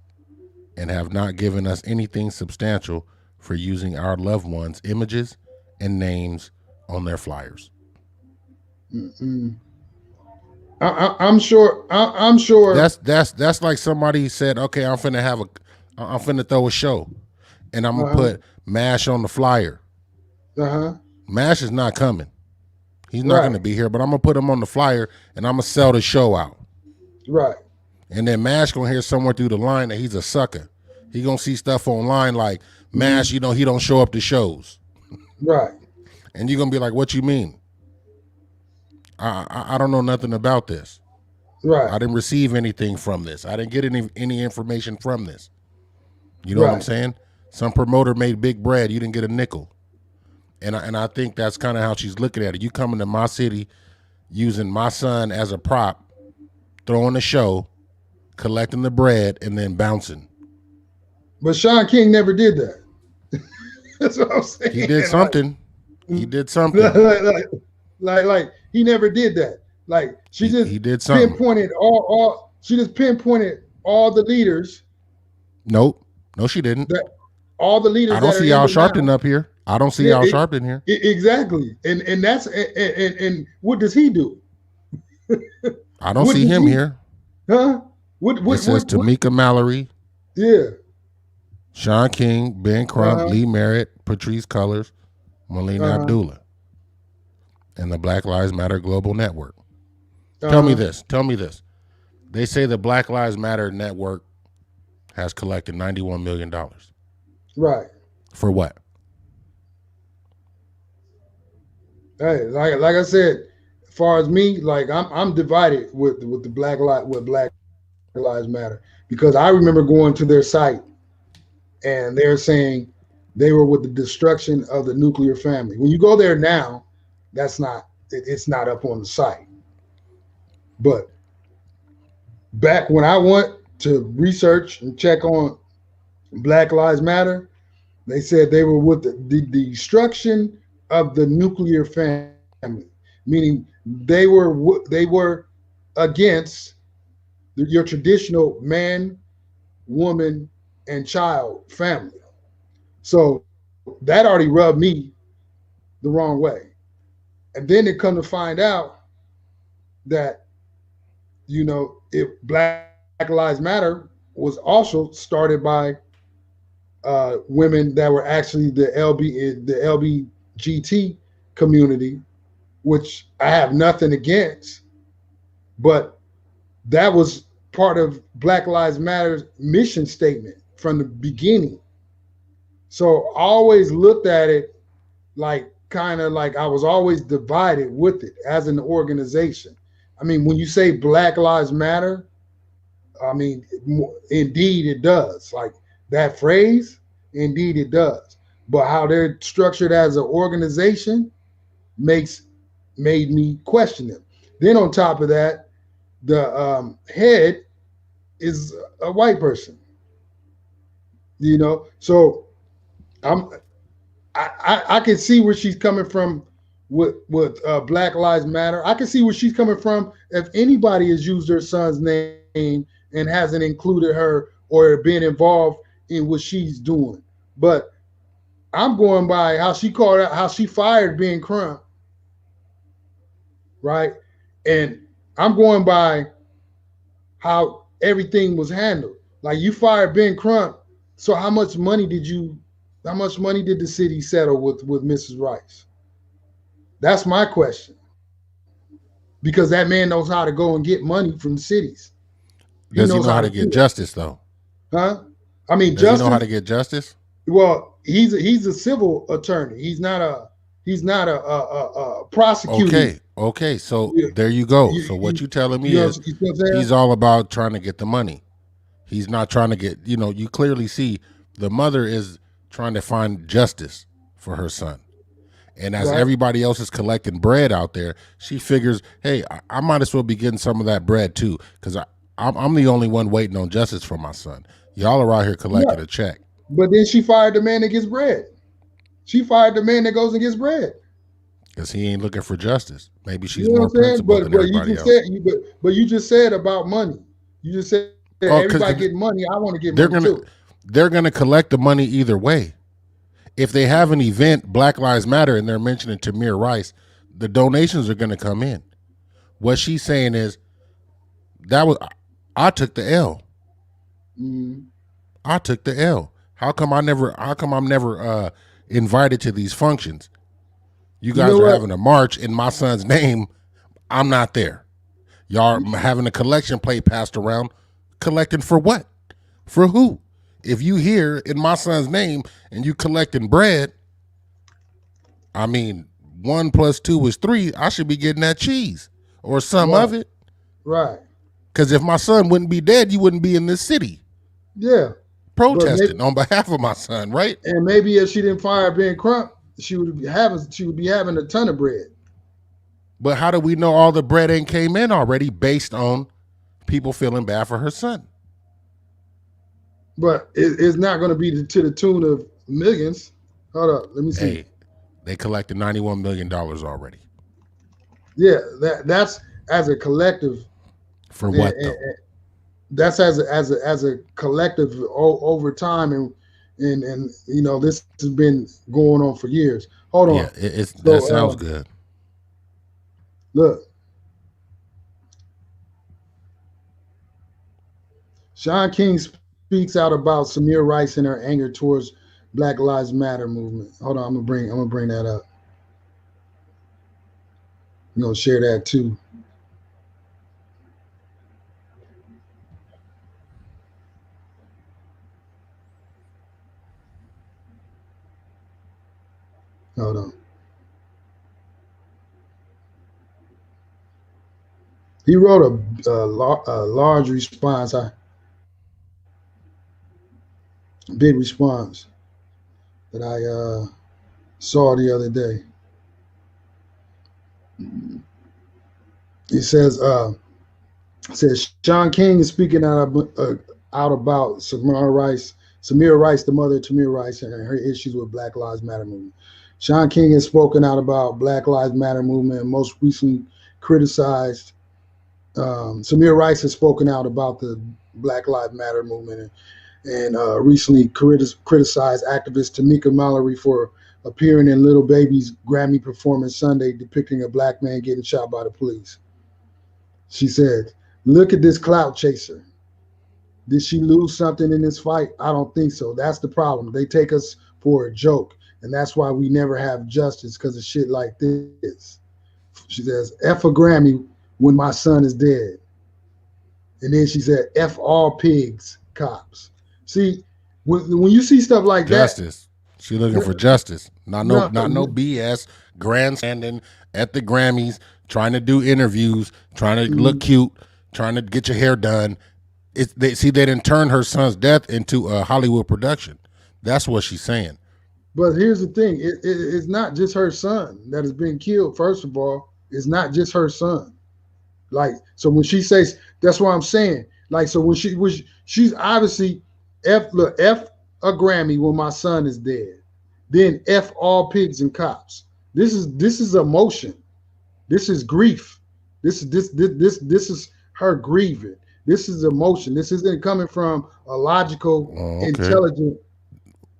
and have not given us anything substantial for using our loved ones' images and names on their flyers. Mm-mm. I'm sure. I'm sure. That's like somebody said, okay, I'm finna throw a show, and I'm gonna Uh-huh, put Mash on the flyer. uh-huh, Mash is not coming. He's not right, gonna be here, but I'm gonna put him on the flyer, and I'm gonna sell the show out. right, And then Mash gonna hear somewhere through the line that he's a sucker. He gonna see stuff online like mhm, Mash, he don't show up to shows, right, and you're gonna be like, what you mean? I don't know nothing about this. right, I didn't receive anything from this. I didn't get any information from this. You know what I'm right. saying? Some promoter made big bread. You didn't get a nickel. And I think that's kind of how she's looking at it. You coming to my city using my son as a prop, throwing a show, collecting the bread, and then bouncing. But Sean King never did that. That's what I'm He saying. did Like, something. He did something. like he never did that. Like she just He did something. pinpointed all the leaders Nope. No, she didn't. that all the I leaders don't that are see in Al the Sharpton now. up here. I don't see Yeah, Al Sharpton here. exactly. And that's and what does he do? I don't What see does him he? here. Huh? It says What? Tamika Mallory, Yeah. Sean King, Ben Uh Crump, huh. Lee Merritt, Patrice Cullors, Melina Uh huh. Abdullah, and the Black Lives Matter Global Network. Uh Tell me huh. this. Tell me this. They say the Black Lives Matter network has collected $91 million. Right. For what? Hey, like I said, as far as me, like I'm divided with the Black Lives Matter because I remember going to their site and they're saying they were with the destruction of the nuclear family. When you go there now, that's not it's not up on the site. But back when I went to research and check on Black Lives Matter, they said they were with the destruction of the nuclear family, meaning they were against your traditional man, woman, and child family. So that already rubbed me the wrong way. And then it come to find out that if Black Lives Matter was also started by women that were actually the LBGT community, which I have nothing against, but that was part of Black Lives Matter's mission statement from the beginning. So I always looked at it like kind of like I was always divided with it as an organization. I mean, when you say Black Lives Matter, I mean, indeed it does. Like that phrase, indeed it does. But how they're structured as an organization makes made me question them. Then on top of that, the head is a white person. So I'm I can see where she's coming from with Black Lives Matter. I can see where she's coming from if anybody has used her son's name and hasn't included her or been involved in what she's doing. But I'm going by how she called out, how she fired Ben Crump, right? And I'm going by how everything was handled. Like you fired Ben Crump, so how much money did the city settle with Mrs. Rice? That's my question. Because that man knows how to go and get money from the cities. He knows Does how he to know how do to it. get justice though? Huh? I mean, Does he know how justice. to get justice? Well, he's a civil attorney. He's not a prosecuting. Okay. So You, there you go. So what you, you telling me you know is what I'm saying? he's all about trying to get the money. He's not trying to get. You clearly see the mother is trying to find justice for her son. And as Right. everybody else is collecting bread out there, she figures, hey, I might as well be getting some of that bread too, because I'm the only one waiting on justice for my son. Y'all are out here collecting Yeah. a check But then she fired the man that gets bread. She fired the man that goes and gets bread. because he ain't looking for justice. Maybe You she's know what more I'm saying? principled But than but you everybody just else. said you just said about money. You just said everybody Oh, getting because money. I want to get money they're too. gonna they're gonna collect the money either way. If they have an event, Black Lives Matter, and they're mentioning Tamir Rice, the donations are gonna come in. What she's saying is that was I took the L. Mm. I took the L. How come I'm never invited to these functions? You You know guys are what? having a march in my son's name. I'm not there. Y'all are having a collection plate passed around. Collecting for what? For who? If you here in my son's name and you collecting bread, I mean, 1 plus 2 is 3. I should be getting that cheese or some Right, of it. right. Because if my son wouldn't be dead, you wouldn't be in this city Yeah. But maybe protesting on behalf of my son, right? and maybe if she didn't fire Ben Crump, she would be having a ton of bread. But how do we know all the bread ain't came in already based on people feeling bad for her son? But it's not going to be to the tune of millions. Hold up, let me see. Hey, they collected $91 million already. Yeah, that's as a collective, For what and though? that's as a collective over time, and this has been going on for years. Hold on. Yeah, it's that So sounds good. look, Sean King speaks out about Samir Rice and her anger towards Black Lives Matter movement. Hold on, I'm gonna bring that up. I'm gonna share that too. Hold on. He wrote a large response, big response that I saw the other day. He says, It says Sean King is speaking out about Samira Rice, the mother of Tamir Rice, and her issues with Black Lives Matter movement. Sean King has spoken out about Black Lives Matter movement and most recently criticized. Samir Rice has spoken out about the Black Lives Matter movement and recently criticized activist Tamika Mallory for appearing in Little Baby's Grammy performance Sunday depicting a black man getting shot by the police. She said, "Look at this clout chaser. Did she lose something in this fight? I don't think so. That's the problem. They take us for a joke, and that's why we never have justice because of shit like this." She says, "F a Grammy when my son is dead." And then she said, "F all pigs, cops." See, when you see stuff like that, Justice. She looking for justice. no, Not no BS. Grandstanding at the Grammys, trying to do interviews, trying to look cute, trying to get your hair done. They didn't turn her son's death into a Hollywood production. That's what she's saying. but here's the thing: it's not just her son that has been killed. First of all, it's not just her son. Like, so when she says, that's what I'm saying. Like, so when she's obviously F a Grammy when my son is dead, then F all pigs and cops. This is emotion. This is grief. This is her grieving. This is emotion. This isn't coming from a logical, Oh, okay. intelligent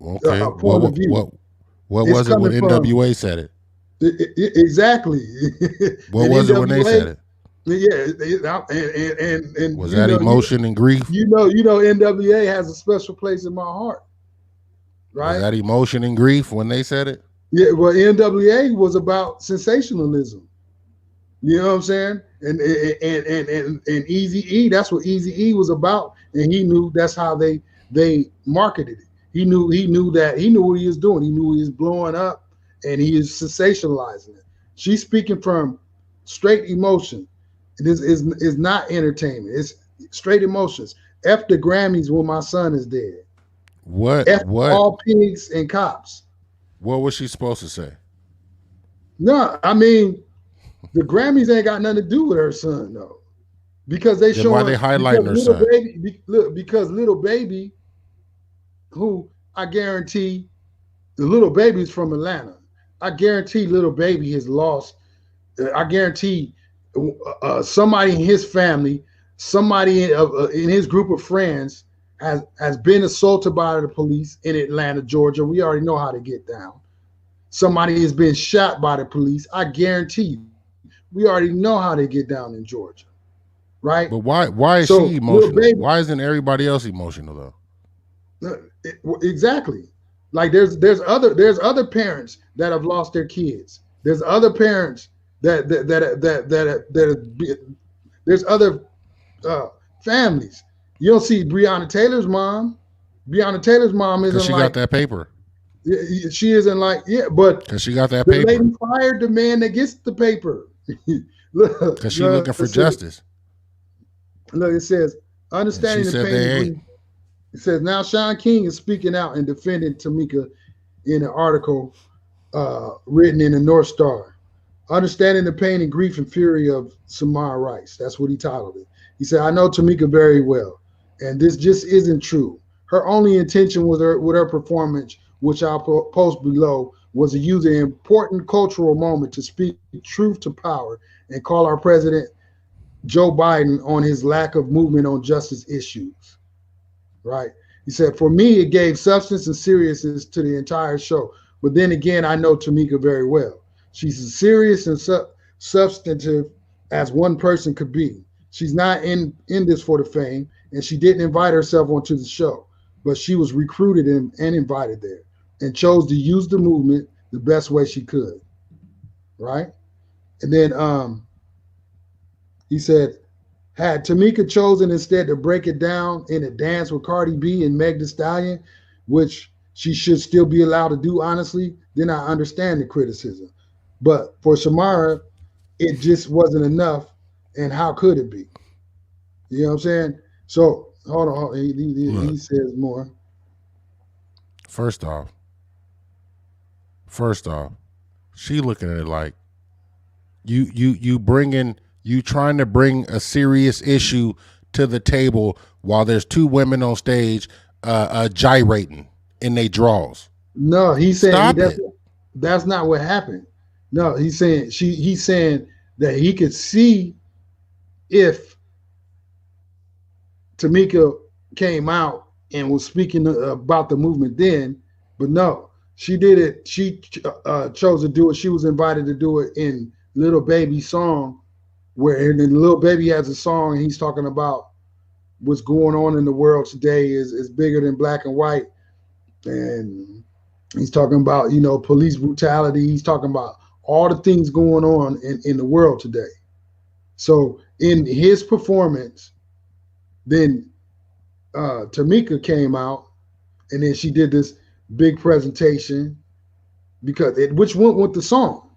Okay. point of view. What It's was it when coming from NWA said it? exactly. What And was it when they said it? yeah, and Was that emotion and grief? NWA has a special place in my heart, Was right? that emotion and grief when they said it? Yeah, well, NWA was about sensationalism. You know what I'm saying? And Easy E, that's what Easy E was about, and he knew that's how they marketed it. He knew what he was doing. He knew he was blowing up, and he is sensationalizing it. She's speaking from straight emotion. This is not entertainment. It's straight emotions. F the Grammys when my son is dead. What F what all pigs and cops. what was she supposed to say? No, I mean the Grammys ain't got nothing to do with her son though, because they Then why showing they highlighting because her little son? baby look because little baby who I guarantee the little baby's from Atlanta. I guarantee little baby has lost. I guarantee somebody in his family, somebody in his group of friends has been assaulted by the police in Atlanta, Georgia. We already know how to get down. Somebody has been shot by the police. I guarantee you, we already know how they get down in Georgia, right? But why is So she little emotional? baby, Why isn't everybody else emotional though? exactly. Like there's other parents that have lost their kids. There's other parents there's other uh, families. You don't see Breonna Taylor's mom. Breonna Taylor's mom Because isn't she got like that paper. she isn't like but Because she got that the paper. lady fired the man that gets the paper. look, Because she looking for justice. look, it says And she understanding the said pain they and ain't. grief. It says now Sean King is speaking out and defending Tamika in an article written in the North Star. Understanding the pain and grief and fury of Samara Rice. That's what he titled it. He said, I know Tamika very well, and this just isn't true. Her only intention with her performance, which I'll post below, was to use an important cultural moment to speak truth to power and call our president Joe Biden on his lack of movement on justice issues. Right? He said, for me, it gave substance and seriousness to the entire show. But then again, I know Tamika very well. She's as serious and substantive as one person could be. She's not in this for the fame, and she didn't invite herself onto the show, but she was recruited and invited there and chose to use the movement the best way she could. Right? And then he said, had Tamika chosen instead to break it down in a dance with Cardi B and Meg Thee Stallion, which she should still be allowed to do, honestly, then I understand the criticism. But for Shamara, it just wasn't enough. And how could it be? You know what I'm saying? So hold on. He Look, says more. first off, first off, she looking at it like you bringing You trying to bring a serious issue to the table while there's two women on stage gyrating in their draws. No, he's saying Stop it. that's not what happened. No, he's saying that he could see if Tamika came out and was speaking about the movement then, but no, she did it. She chose to do it. She was invited to do it in Little Baby's song, where and then Little Baby has a song and he's talking about what's going on in the world today is bigger than black and white, and he's talking about police brutality. He's talking about all the things going on in the world today. So in his performance, then Tamika came out and then she did this big presentation because which went with the song,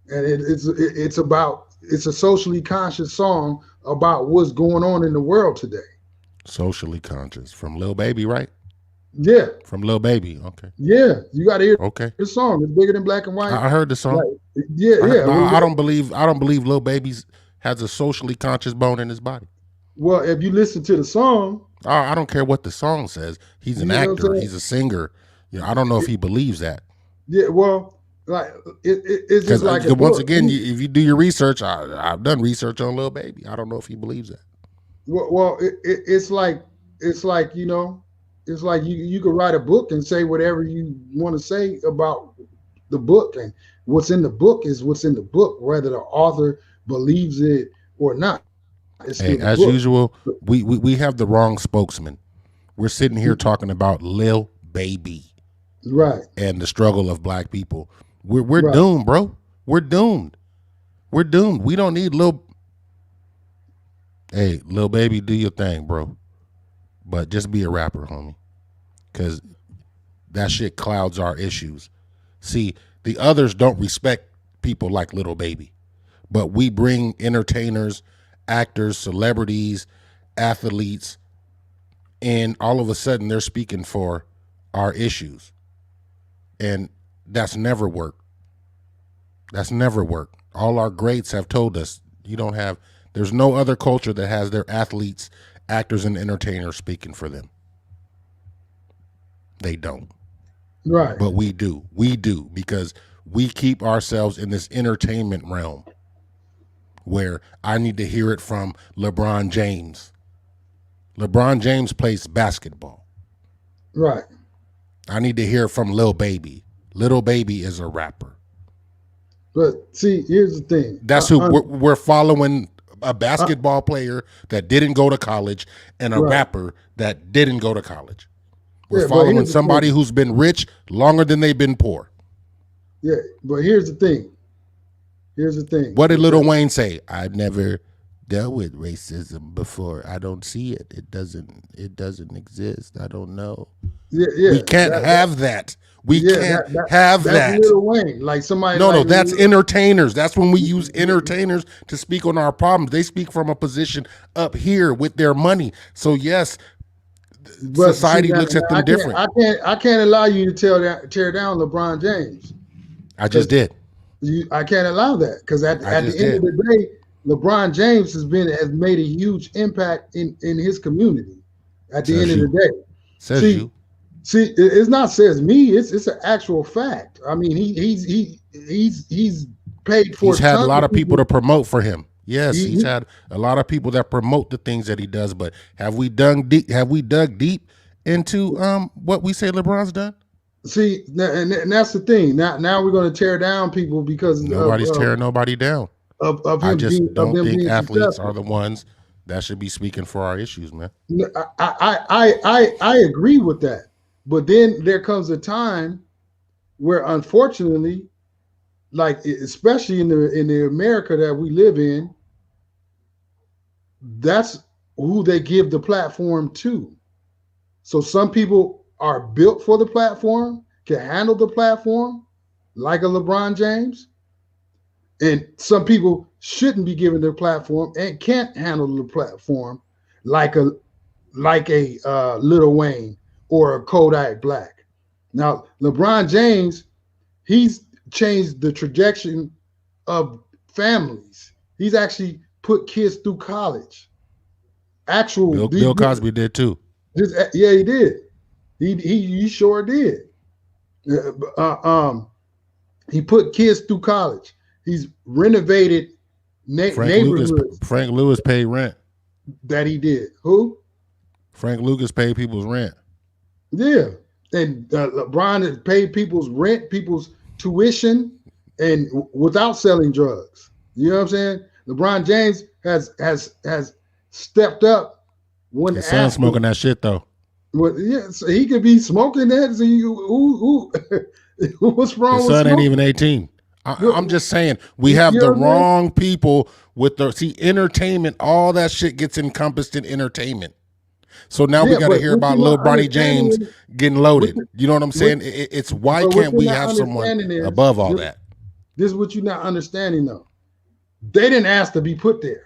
and it's a socially conscious song about what's going on in the world today. Socially conscious from Lil Baby, right? Yeah, From Lil Baby. Okay. yeah, you got to hear Okay. this song. It's bigger than black and white. I heard the song. Like, yeah, yeah. I don't believe Lil Baby's has a socially conscious bone in his body. Well, if you listen to the song, I don't care what the song says. He's you an know what I'm actor. saying? He's a singer. I don't know if he believes that. Yeah, well, like it's just Because like a once book. again, if you do your research, I've done research on Lil Baby. I don't know if he believes that. Well, it's like it's like you could write a book and say whatever you want to say about the book, and what's in the book is what's in the book, whether the author believes it or not. It's still Hey, the as book. usual, we have the wrong spokesman. We're sitting here talking about Lil Baby Right, and the struggle of black people. We're right. doomed, bro. We're doomed. We're doomed. We don't need Lil. Hey, Lil Baby, do your thing, bro. But just be a rapper, homie. Because that shit clouds our issues. See, the others don't respect people like Little Baby. But we bring entertainers, actors, celebrities, athletes, and all of a sudden they're speaking for our issues. And that's never worked. That's never worked. All our greats have told us there's no other culture that has their athletes, actors, and entertainers speaking for them. They don't. Right. But we do. We do because we keep ourselves in this entertainment realm where I need to hear it from LeBron James. LeBron James plays basketball. Right. I need to hear it from Lil Baby. Lil Baby is a rapper. But see, here's the thing. That's who we're following, a basketball player that didn't go to college and a Right. rapper that didn't go to college. We're Yeah, but following here's the somebody thing. who's been rich longer than they've been poor. Yeah, but here's the thing. Here's the thing. What did Lil Wayne say? I've never dealt with racism before. I don't see it. It doesn't exist. I don't know. Yeah, yeah. We can't have that. We yeah, can't have that's that. Lil Wayne. Like somebody. No, like that's Lil- entertainers. That's when we use entertainers to speak on our problems. They speak from a position up here with their money. So yes, but society see, now- looks at now them different. I can't allow you to tear down LeBron James. I just did. I can't allow that because at the end of the day, LeBron James has made a huge impact in his community. At the end of the day, Says see, you. See, it's not says me. It's an actual fact. I mean, he's paid for. He's had a tons lot of people to promote for him. Yes, He- he's had a lot of people that promote the things that he does. But have we dug deep? Have we dug deep into what we say LeBron's done? See, and that's the thing. Now we're going to tear down people because Nobody's tearing nobody down. of him I just being, of don't them think being athletes successful. are the ones that should be speaking for our issues, man. I agree with that, but then there comes a time where, unfortunately, like especially in the America that we live in, that's who they give the platform to. So some people are built for the platform, can handle the platform, like a LeBron James, and some people shouldn't be given their platform and can't handle the platform, like a Lil Wayne or a Kodak Black. Now LeBron James, he's changed the trajectory of families. He's actually put kids through college. Actual these, Bill Cosby did too. yeah, he did. He sure did. Uh, he put kids through college. He's renovated neighborhoods Frank Lewis paid rent. that he did. Who? Frank Lucas paid people's rent. Yeah, and LeBron has paid people's rent, people's tuition, and without selling drugs. You know what I'm saying? LeBron James has stepped up when His son's asked. smoking that shit though. Well, yeah, so he could be smoking that. So what's wrong His with son ain't smoking? even 18. I'm just saying we You have know the what I'm saying? wrong people with the entertainment. All that shit gets encompassed in entertainment. So now we Yeah, got to but hear what about you're Lil not Bronny James understanding, getting what, loaded. You know what I'm saying? It's why but what can't you're we not have someone understanding is above all that? this is what you're not understanding though. They didn't ask to be put there.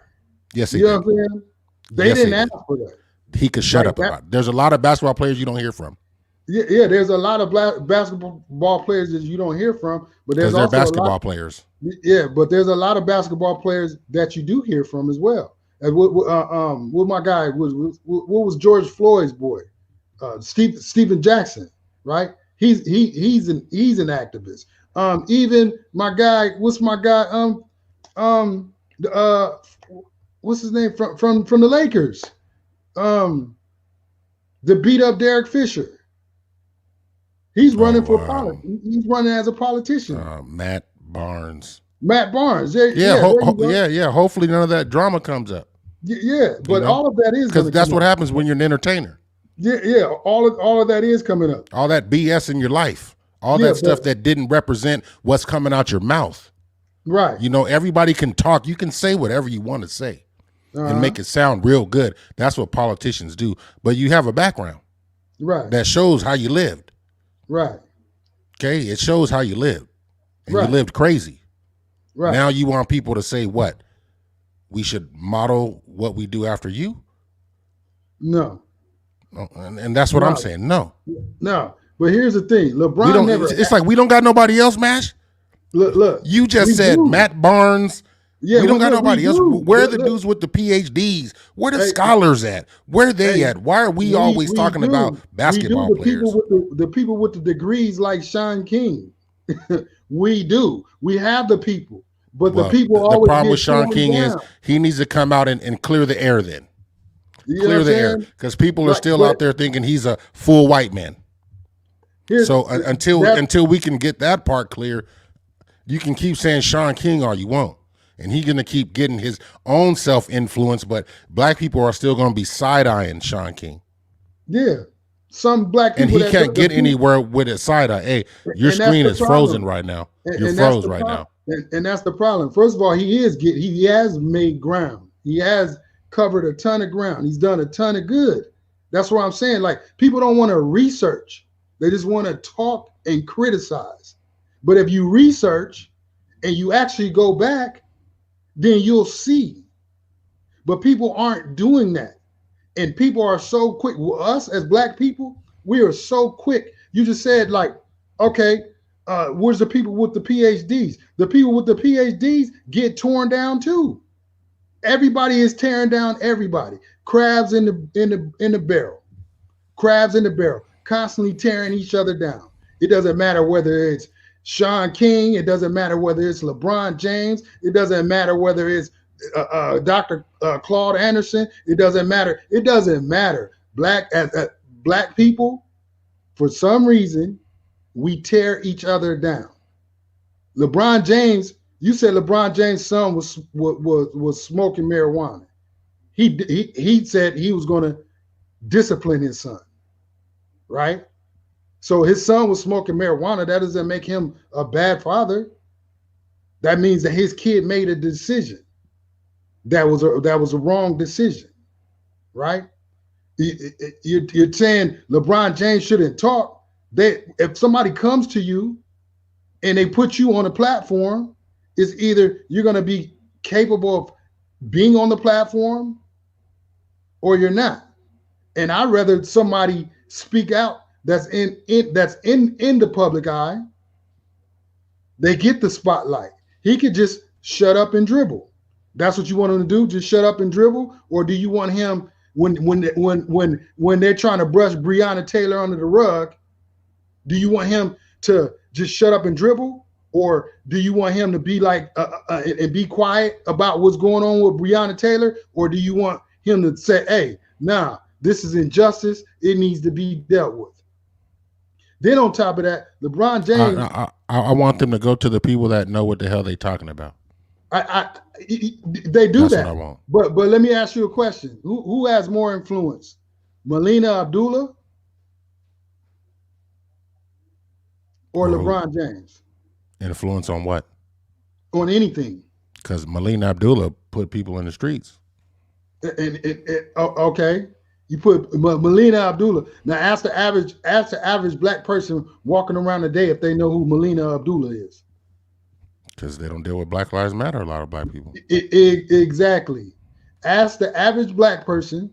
Yes, he You know did. what I'm saying? They Yes, he didn't ask did. for that. He could shut Like up that. about it. There's a lot of basketball players you don't hear from Yeah, there's a lot of basketball players that you don't hear from, but because there's they're also a basketball lot. players. Yeah, but there's a lot of basketball players that you do hear from as well. And what my guy what was George Floyd's boy, Stephen Jackson, right? He's an activist. Even my guy, what's my guy? Um, uh, what's his name from the Lakers? Um, the beat up Derek Fisher. He's running for Oh, He's running as a politician. Matt Barnes. Matt Barnes. Yeah, Yeah, there you go. yeah. Hopefully none of that drama comes up. Yeah, You but know, all of that is going because to that's come what up. happens when you're an entertainer. Yeah, all of that is coming up. All that BS in your life, all Yeah, that stuff but that didn't represent what's coming out your mouth. right. You know, everybody can talk. You can say whatever you want to say and Uh-huh. make it sound real good. That's what politicians do. But you have a background Right. that shows how you lived. Right. Okay, it shows how you lived, and Right. you lived crazy. Right. Now you want people to say what? We should model what we do after you? No. No, and that's what I'm No. saying. No, No. But here's the thing. we LeBron don't. never It's like we don't got nobody else, Mash. look. You just We said do. Matt Barnes. Yeah, we don't got look, we nobody else. do. Where are the Look. dudes with the PhDs? Where the Hey, scholars at? Where they hey, at? Why are we always talking do. about We do basketball the players? people with the people with the degrees like Sean King. We do. We have the people. But the Well, people the always problem get with Sean torn King down. is he needs to come out and clear the air then. You know Clear what I'm the air. saying? Because people are Right, still but out there thinking he's a full white man. here's So until that we can get that part clear, you can keep saying Sean King all you want. And he's gonna keep getting his own self-influence, but black people are still gonna be side-eyeing Sean King. yeah. Some black And people he that can't the get people- anywhere with a side eye. Hey, your and that's screen the is frozen problem. right now. And, You're and that's froze the right problem. now. And that's the problem. First of all, he has made ground. He has covered a ton of ground. He's done a ton of good. That's what I'm saying. Like people don't want to research. They just want to talk and criticize. But if you research and you actually go back, then you'll see. But people aren't doing that. And people are so quick. Us as black people, we are so quick. You just said like, okay, where's the people with the PhDs? The people with the PhDs get torn down too. Everybody is tearing down everybody. Crabs in the barrel. Crabs in the barrel, constantly tearing each other down. It doesn't matter whether it's Sean King. It doesn't matter whether it's LeBron James. It doesn't matter whether it's Dr. Claude Anderson. It doesn't matter. It doesn't matter. Black people, for some reason, we tear each other down. LeBron James, you said LeBron James' son was smoking marijuana. He said he was going to discipline his son, right? So his son was smoking marijuana. That doesn't make him a bad father. That means that his kid made a decision. That was a wrong decision, right? You're saying LeBron James shouldn't talk. If somebody comes to you and they put you on a platform, it's either you're going to be capable of being on the platform or you're not. And I'd rather somebody speak out that's in the public eye. They get the spotlight. He could just shut up and dribble. That's what you want him to do? Just shut up and dribble, or do you want him when they're trying to brush Breonna Taylor under the rug? Do you want him to just shut up and dribble, or do you want him to be like and be quiet about what's going on with Breonna Taylor, or do you want him to say, "Hey, nah, this is injustice. It needs to be dealt with." Then on top of that, LeBron James, I want them to go to the people that know what the hell they talking about. They do That's that. what I want. But let me ask you a question: Who has more influence, Melina Abdullah or Or who? LeBron James Influence on what? on anything? Because Melina Abdullah put people in the streets. Okay, you put Melina Abdullah. Now ask the average black person walking around today if they know who Melina Abdullah is. Because they don't deal with Black Lives Matter, a lot of black people. Exactly. Ask the average black person.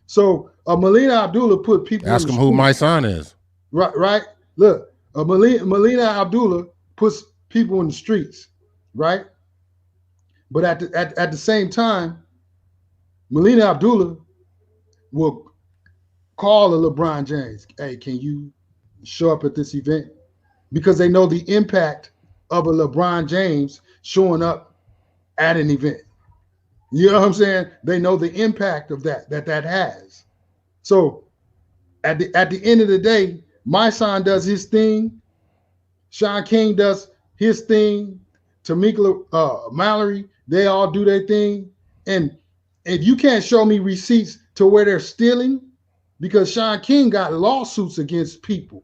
So Melina Abdullah put people. Ask them who my son is. Right. Look, Melina Abdullah puts people in the streets, right? But at the same time, Melina Abdullah will call a LeBron James. Hey, can you show up at this event? Because they know the impact of a LeBron James showing up at an event. You know what I'm saying? They know the impact of that has. So at the end of the day, my son does his thing. Sean King does his thing. Tamika Mallory, they all do their thing. And if you can't show me receipts to where they're stealing, because Sean King got lawsuits against people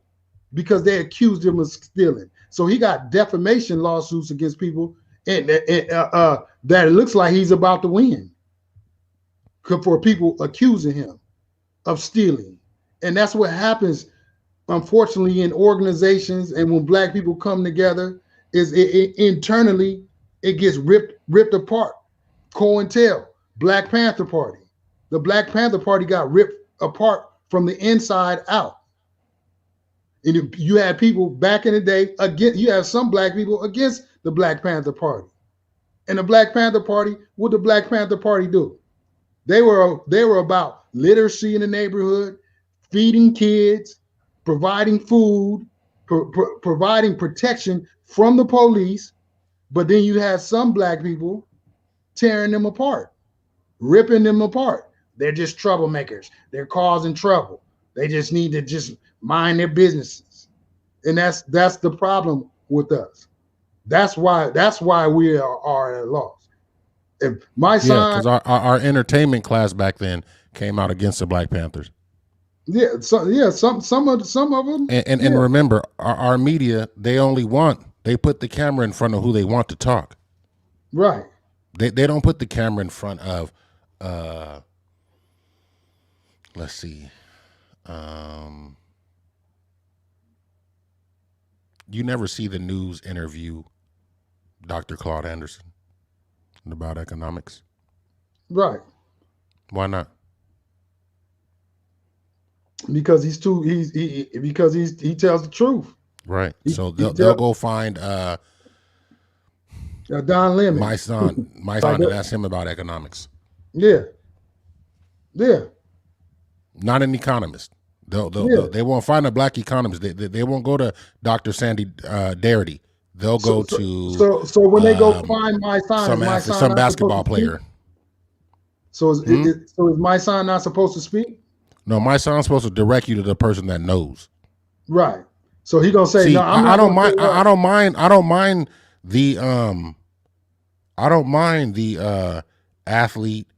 because they accused him of stealing. So he got defamation lawsuits against people, and that it looks like he's about to win for people accusing him of stealing. And that's what happens, unfortunately, in organizations and when black people come together, is internally it gets ripped apart. COINTEL, Black Panther Party. The Black Panther Party got ripped apart from the inside out. And you had people back in the day, you have some black people against the Black Panther Party. And the Black Panther Party, what did the Black Panther Party do? They were about literacy in the neighborhood, feeding kids, providing food, providing protection from the police. But then you have some black people tearing them apart, ripping them apart. They're just troublemakers. They're causing trouble. They just need to just mind their businesses. And that's the problem with us. That's why we are at a loss. If my son, because our entertainment class back then came out against the Black Panthers. Some of them. And remember, our media, they put the camera in front of who they want to talk. Right. They don't put the camera in front of let's see. You never see the news interview Dr. Claude Anderson about economics. Right. Why not? Because he tells the truth. Right. So they'll go find Don Lemon. my son and ask him about economics. Yeah. Not an economist. They won't find a black economist. They won't go to Dr. Sandy Darity. They'll go to when they go find my son, some basketball player. So is my son not supposed to speak? No, my son's supposed to direct you to the person that knows. Right. So he gonna say, See, no, I don't mind the athlete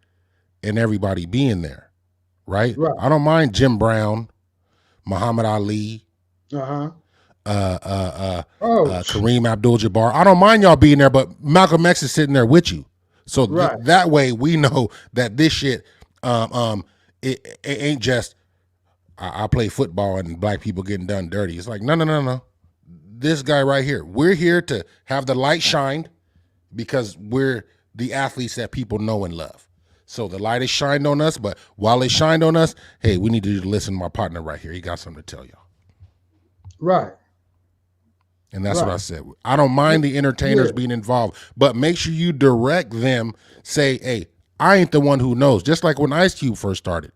and everybody being there, right? I don't mind Jim Brown, Muhammad Ali, Kareem Abdul-Jabbar. I don't mind y'all being there, but Malcolm X is sitting there with you. So that way we know that this shit it ain't just I play football and black people getting done dirty. It's like, no. This guy right here, we're here to have the light shined because we're the athletes that people know and love. So the light is shined on us, but while it shined on us, hey, we need to listen to my partner right here. He got something to tell y'all. Right. And that's what I Right. said. I don't Yeah. mind the entertainers Yeah. being involved, but make sure you direct them. Say, hey, I ain't the one who knows. Just like when Ice Cube first started.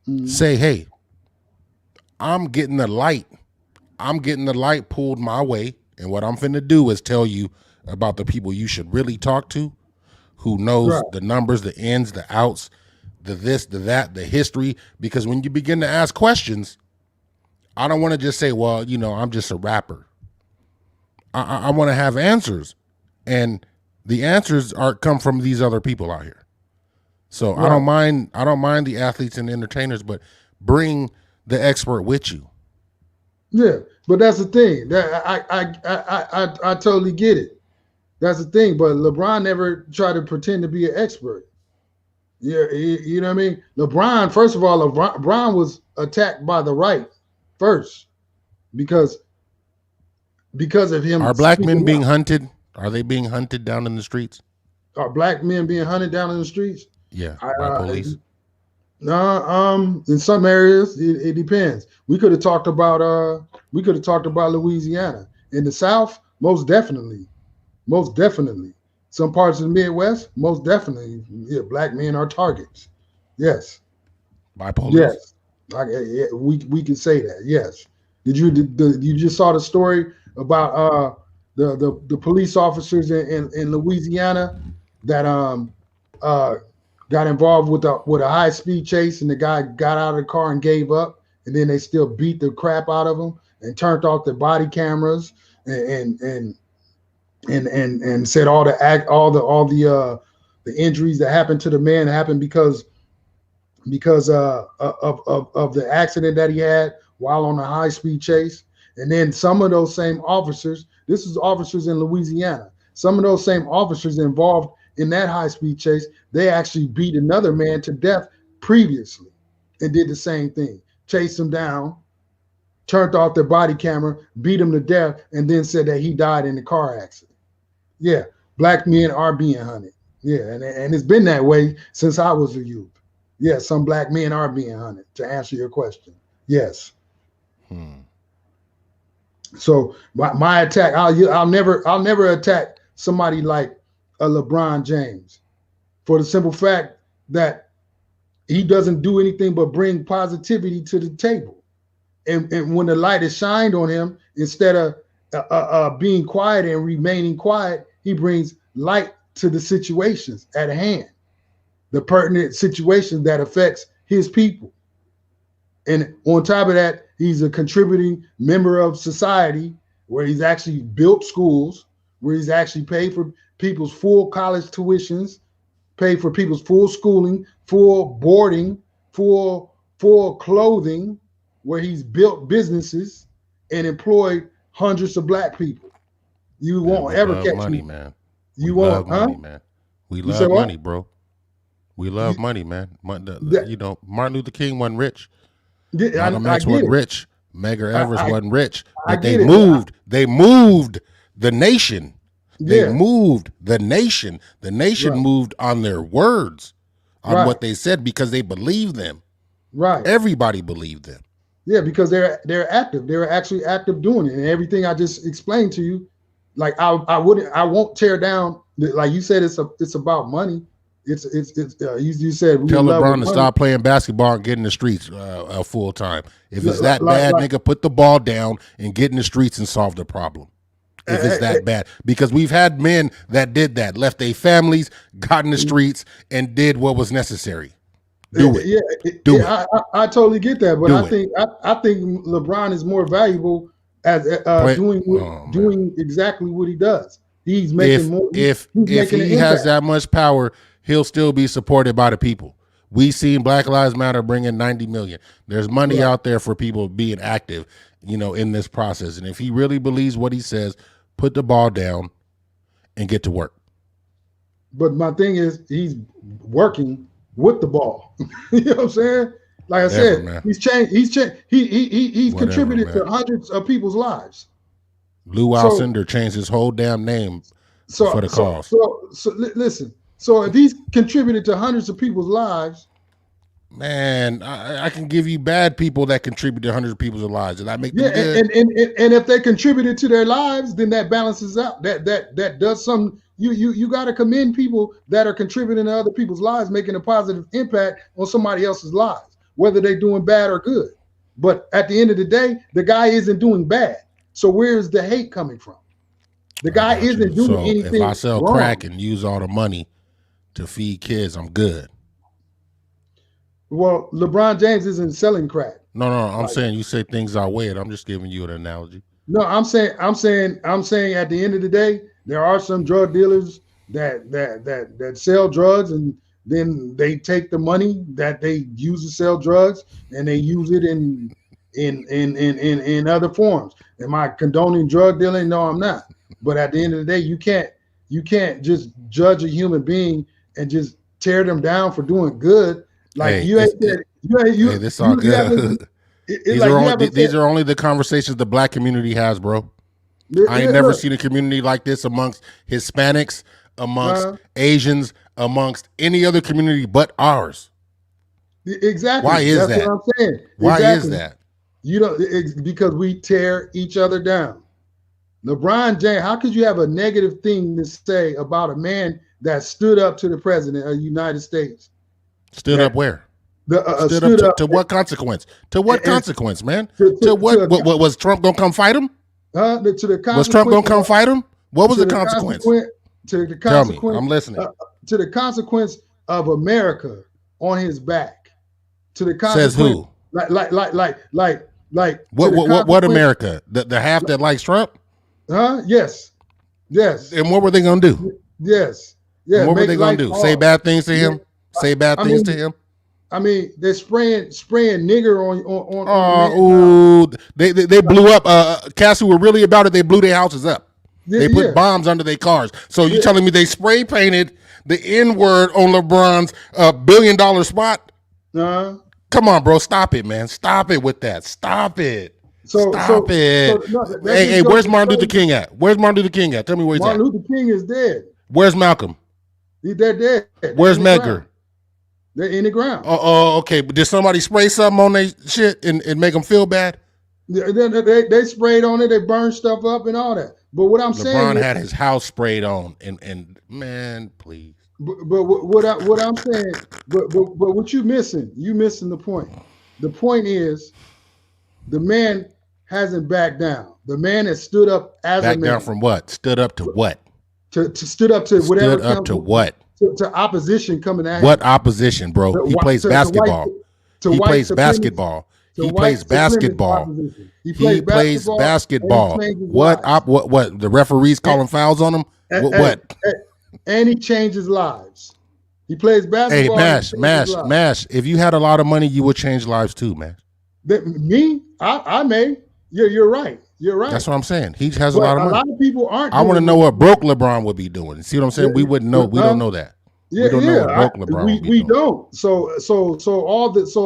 Mhm. Say, hey, I'm getting the light. I'm getting the light pulled my way. And what I'm finna do is tell you about the people you should really talk to, who knows Right. the numbers, the ins, the outs, the this, the that, the history. Because when you begin to ask questions, I don't want to just say, well, I'm just a rapper. I want to have answers, and the answers are come from these other people out here. So I don't Right. mind. I don't mind the athletes and the entertainers, but bring the expert with you. Yeah. But that's the thing. That I totally get it. That's the thing. But LeBron never tried to pretend to be an expert. Yeah, you know what I mean. LeBron, first of all, LeBron was attacked by the right first because of him Are black men speaking being out. hunted? Are they being hunted down in the streets? Are black men being hunted down in the streets? Yeah, I, by police. no, in some areas it depends. We could have talked about Louisiana. In the South, most definitely, most definitely. Some parts of the Midwest, most definitely, yeah, black men are targets. Yes, By police. yes, yeah, we can say that. Yes. You just saw the story about the police officers in Louisiana that uh got involved with a high speed chase, and the guy got out of the car and gave up, and then they still beat the crap out of him and turned off their body cameras and and and said all the injuries that happened to the man happened because of the accident that he had while on a high speed chase. And then some of those same officers, this is officers in Louisiana, some of those same officers involved in that high speed chase, they actually beat another man to death previously and did the same thing, chased him down, turned off their body camera, beat him to death, and then said that he died in the car accident. Yeah, black men are being hunted. Yeah, and it's been that way since I was a youth. Yes, some black men are being hunted. To answer your question, yes. Hmm. So my attack, I'll never attack somebody like a LeBron James for the simple fact that he doesn't do anything but bring positivity to the table. And when the light is shined on him, instead of being quiet and remaining quiet, he brings light to the situations at hand, the pertinent situations that affects his people. And on top of that, he's a contributing member of society where he's actually built schools, where he's actually paid for people's full college tuitions, paid for people's full schooling, full boarding, full clothing, where he's built businesses and employed hundreds of black people. You Man, won't we ever love catch money, me. man. We You love won't, huh? money, man. We You say love what? money, bro. We love You, money, man. that, Martin Luther King wasn't rich. yeah, Malcolm I X get wasn't it. rich. Medgar I, Evers I wasn't rich. I But they get it. moved. They moved the nation. They Yeah, moved the nation. The nation right, moved on their words, on right, what they said because they believed them. right. Everybody believed them. Yeah, because they're active. They're actually active doing it, and everything I just explained to you, like I won't tear down. Like you said, it's about money. You said we Tell in love with LeBron to money. stop playing basketball and get in the streets full time. If it's Like that bad, like nigga, put the ball down and get in the streets and solve the problem. If it's eh, that bad, because we've had men that did that, left their families, got in the eh, streets, and did what was necessary. Do it. yeah, Do it. I totally get that, but Do it. I think LeBron is more valuable as Play. Oh man. doing exactly what he does. He's making If more. if He's if making an he has impact. that much power, he'll still be supported by the people. We seen Black Lives Matter bring in 90 million. There's money Right. out there for people being active, in this process. And if he really believes what he says, put the ball down and get to work. But my thing is, he's working with the ball. You know what I'm saying? Like I Whatever, said, man. he's changed. He's Whatever, contributed to man. hundreds of people's lives. Lou So Alcindor changed his whole damn name for so the so cause. so so listen. So if he's contributed to hundreds of people's lives, Man, I can give you bad people that contribute to hundreds of people's lives. Did I make Yeah, them good? and if they contributed to their lives, then that balances out. That does some. You got to commend people that are contributing to other people's lives, making a positive impact on somebody else's lives, whether they're doing bad or good. But at the end of the day, the guy isn't doing bad. So where's the hate coming from? The I guy got you. isn't doing So if I anything sell crack wrong. and use all the money to feed kids, I'm good. Well, LeBron James isn't selling crack. No. I'm Like, saying you say things are weird. I'm just giving you an analogy. no, I'm saying at the end of the day, there are some drug dealers that sell drugs, and then they take the money that they use to sell drugs and they use it in other forms. Am I condoning drug dealing? No, I'm not. But at the end of the day, you can't just judge a human being and just tear them down for doing good. Like Hey, you ain't said you ain't hey, this all you haven't good. it's like you haven't said These are only the conversations the black community has, bro. I ain't never look, seen a community like this amongst Hispanics, amongst uh, Asians, amongst any other community but ours. Why exactly. is That's what that? I'm saying. Why is Exactly. that? You don't because we tear each other down. LeBron James, how could you have a negative thing to say about a man that stood up to the president of the United States? Stood up That where? the Stood up stood up to what consequence? To what and consequence, man? to, To to, to, what was Trump gonna come fight him? to the Was Trump gonna consequence come fight him? What was to the the consequence? consequence to the Tell me. consequence I'm listening. uh, to the consequence of America on his back. To the Says consequence, who? to the What consequence. America? The half that likes Trump? Huh? Yes. Yes. And what were they gonna do? Yes. And Yeah. what were Make they gonna life do? Say hard. bad things to Yeah. him? Say bad I things to mean, him? they're spraying nigger on the man's house. Oh, they blew up. Cats who were really about it, they blew their houses up. Yeah. They put Yeah. bombs under their cars. So you Yeah. telling me they spray painted the N word on LeBron's $1 billion spot? Uh, Come on, bro. Stop it, man. Stop it with that. Stop it. so Stop so so it. no, that Hey, just goes where's to Martin show Luther you King at? Where's Martin Luther King at? Tell me where he's Martin at. Luther King is dead. Where's Malcolm? They're dead. They're Where's in the ground. Medgar? They're in the ground. Oh, okay. But did somebody spray something on their shit and make them feel bad? They sprayed on it. They burned stuff up and all that. But what I'm saying LeBron is, had his house sprayed on, and man, please. but what I'm saying, but what you missing? You missing the point. The point is, the man hasn't backed down. The man has stood up as a Back down man from what? Stood up to what? to stood up to whatever Stood up comes to what? to opposition coming at What him. opposition, bro? He plays basketball. To He white plays supremacy, basketball. to He white plays supremacist basketball. opposition. He He plays plays basketball basketball. and he changes lives. What? The referees And, calling fouls on him? and, What? and, and he changes lives. He plays Hey, basketball and he changes lives. Mash. If you had a lot of money, you would change lives too, man. Me, I may. You're right. You're right. That's what I'm saying. He has a But lot of a money. lot of people aren't. I want to doing know what what broke LeBron would be doing. See what I'm saying? Yeah, We wouldn't know. We don't know that. We don't know what broke LeBron would be we doing. don't. So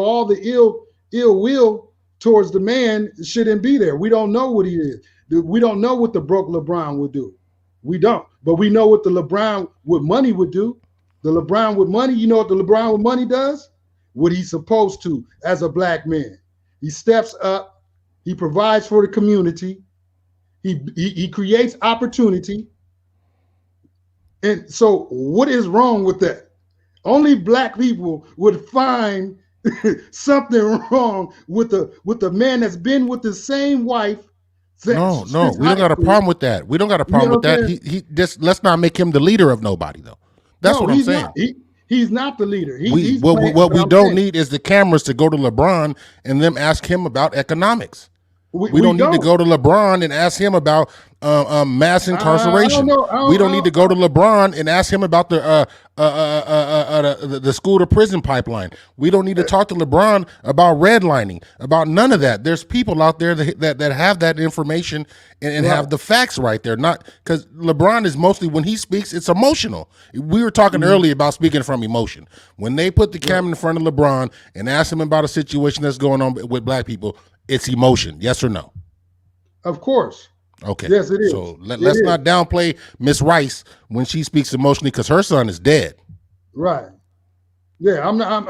all the ill will towards the man shouldn't be there. We don't know what he is. We don't know what the broke LeBron would do. We don't. But we know what the LeBron with money would do. The LeBron with money, you know what the LeBron with money does? What he's supposed to as a black man. He steps up. He provides for the community. He creates opportunity. And so what is wrong with that? Only black people would find something wrong with the man that's been with the same wife No, since we don't high got a school. problem with that. We don't got a You know problem with what I'm that. He just let's not make him the leader of nobody though. That's No, what I'm he's saying. not. He's not the leader. He's What playing, what but we I'm don't saying, need is the cameras to go to LeBron and them ask him about economics. We we don't need to don't. go to LeBron and ask him about mass I don't incarceration. know. We don't need to go to LeBron and ask him about the school to prison pipeline. We don't need to talk to LeBron about redlining, about none of that. There's people out there that have that information and Right. have the facts right there. Not because LeBron is mostly when he speaks, it's emotional. We were talking earlier about speaking from emotion. When they put the camera in front of LeBron and ask him about a situation that's going on with black people, it's emotion. Yes or no? Of course. Okay. Yes, it is. So It let's is. not downplay Miss Rice when she speaks emotionally because her son is dead. Right. Yeah, I'm not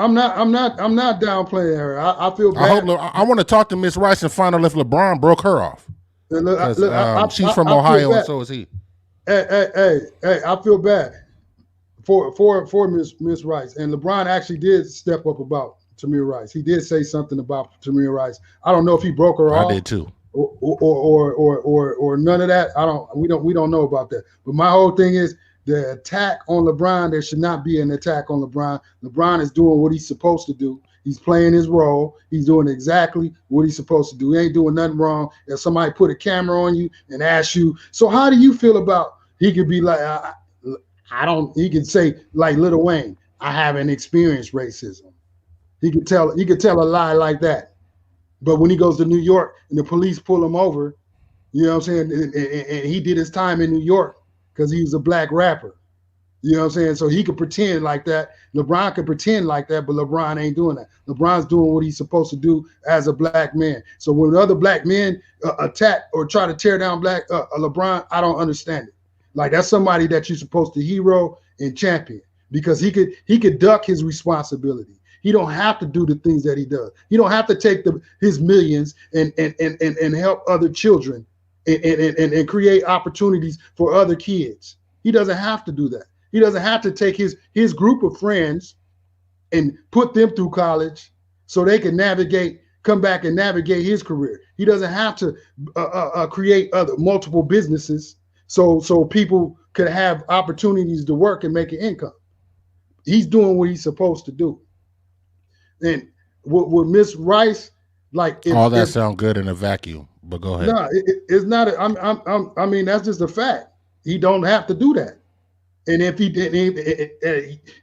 downplaying her. I feel I hope bad. I want to talk to Miss Rice and find out if LeBron broke her off And look, because look, she's from I feel Ohio and bad. so is he. Hey, I feel bad for Miss Rice. And LeBron actually did step up about Tamir Rice. He did say something about Tamir Rice. I don't know if he broke her I did off too. or none of that. We don't know about that. But my whole thing is the attack on LeBron. There should not be an attack on LeBron. LeBron is doing what he's supposed to do. He's playing his role. He's doing exactly what he's supposed to do. He ain't doing nothing wrong. If somebody put a camera on you and ask you, so how do you feel about? He could be like, I don't. He could say like Lil Wayne, I haven't experienced racism. He could tell a lie like that. But when he goes to New York and the police pull him over, you know what I'm saying? And he did his time in New York because he was a black rapper. You know what I'm saying? So he could pretend like that. LeBron could pretend like that, but LeBron ain't doing that. LeBron's doing what he's supposed to do as a black man. So when other black men attack or try to tear down black LeBron, I don't understand it. Like that's somebody that you're supposed to hero and champion because he could duck his responsibility. He don't have to do the things that he does. He don't have to take his millions and help other children and create opportunities for other kids. He doesn't have to do that. He doesn't have to take his group of friends and put them through college so they can come back and navigate his career. He doesn't have to create other multiple businesses so people could have opportunities to work and make an income. He's doing what he's supposed to do. And with Miss Rice, like All that if sound good in a vacuum, but go ahead. no, it's not. I mean, that's just a fact. He don't have to do that. And if he did,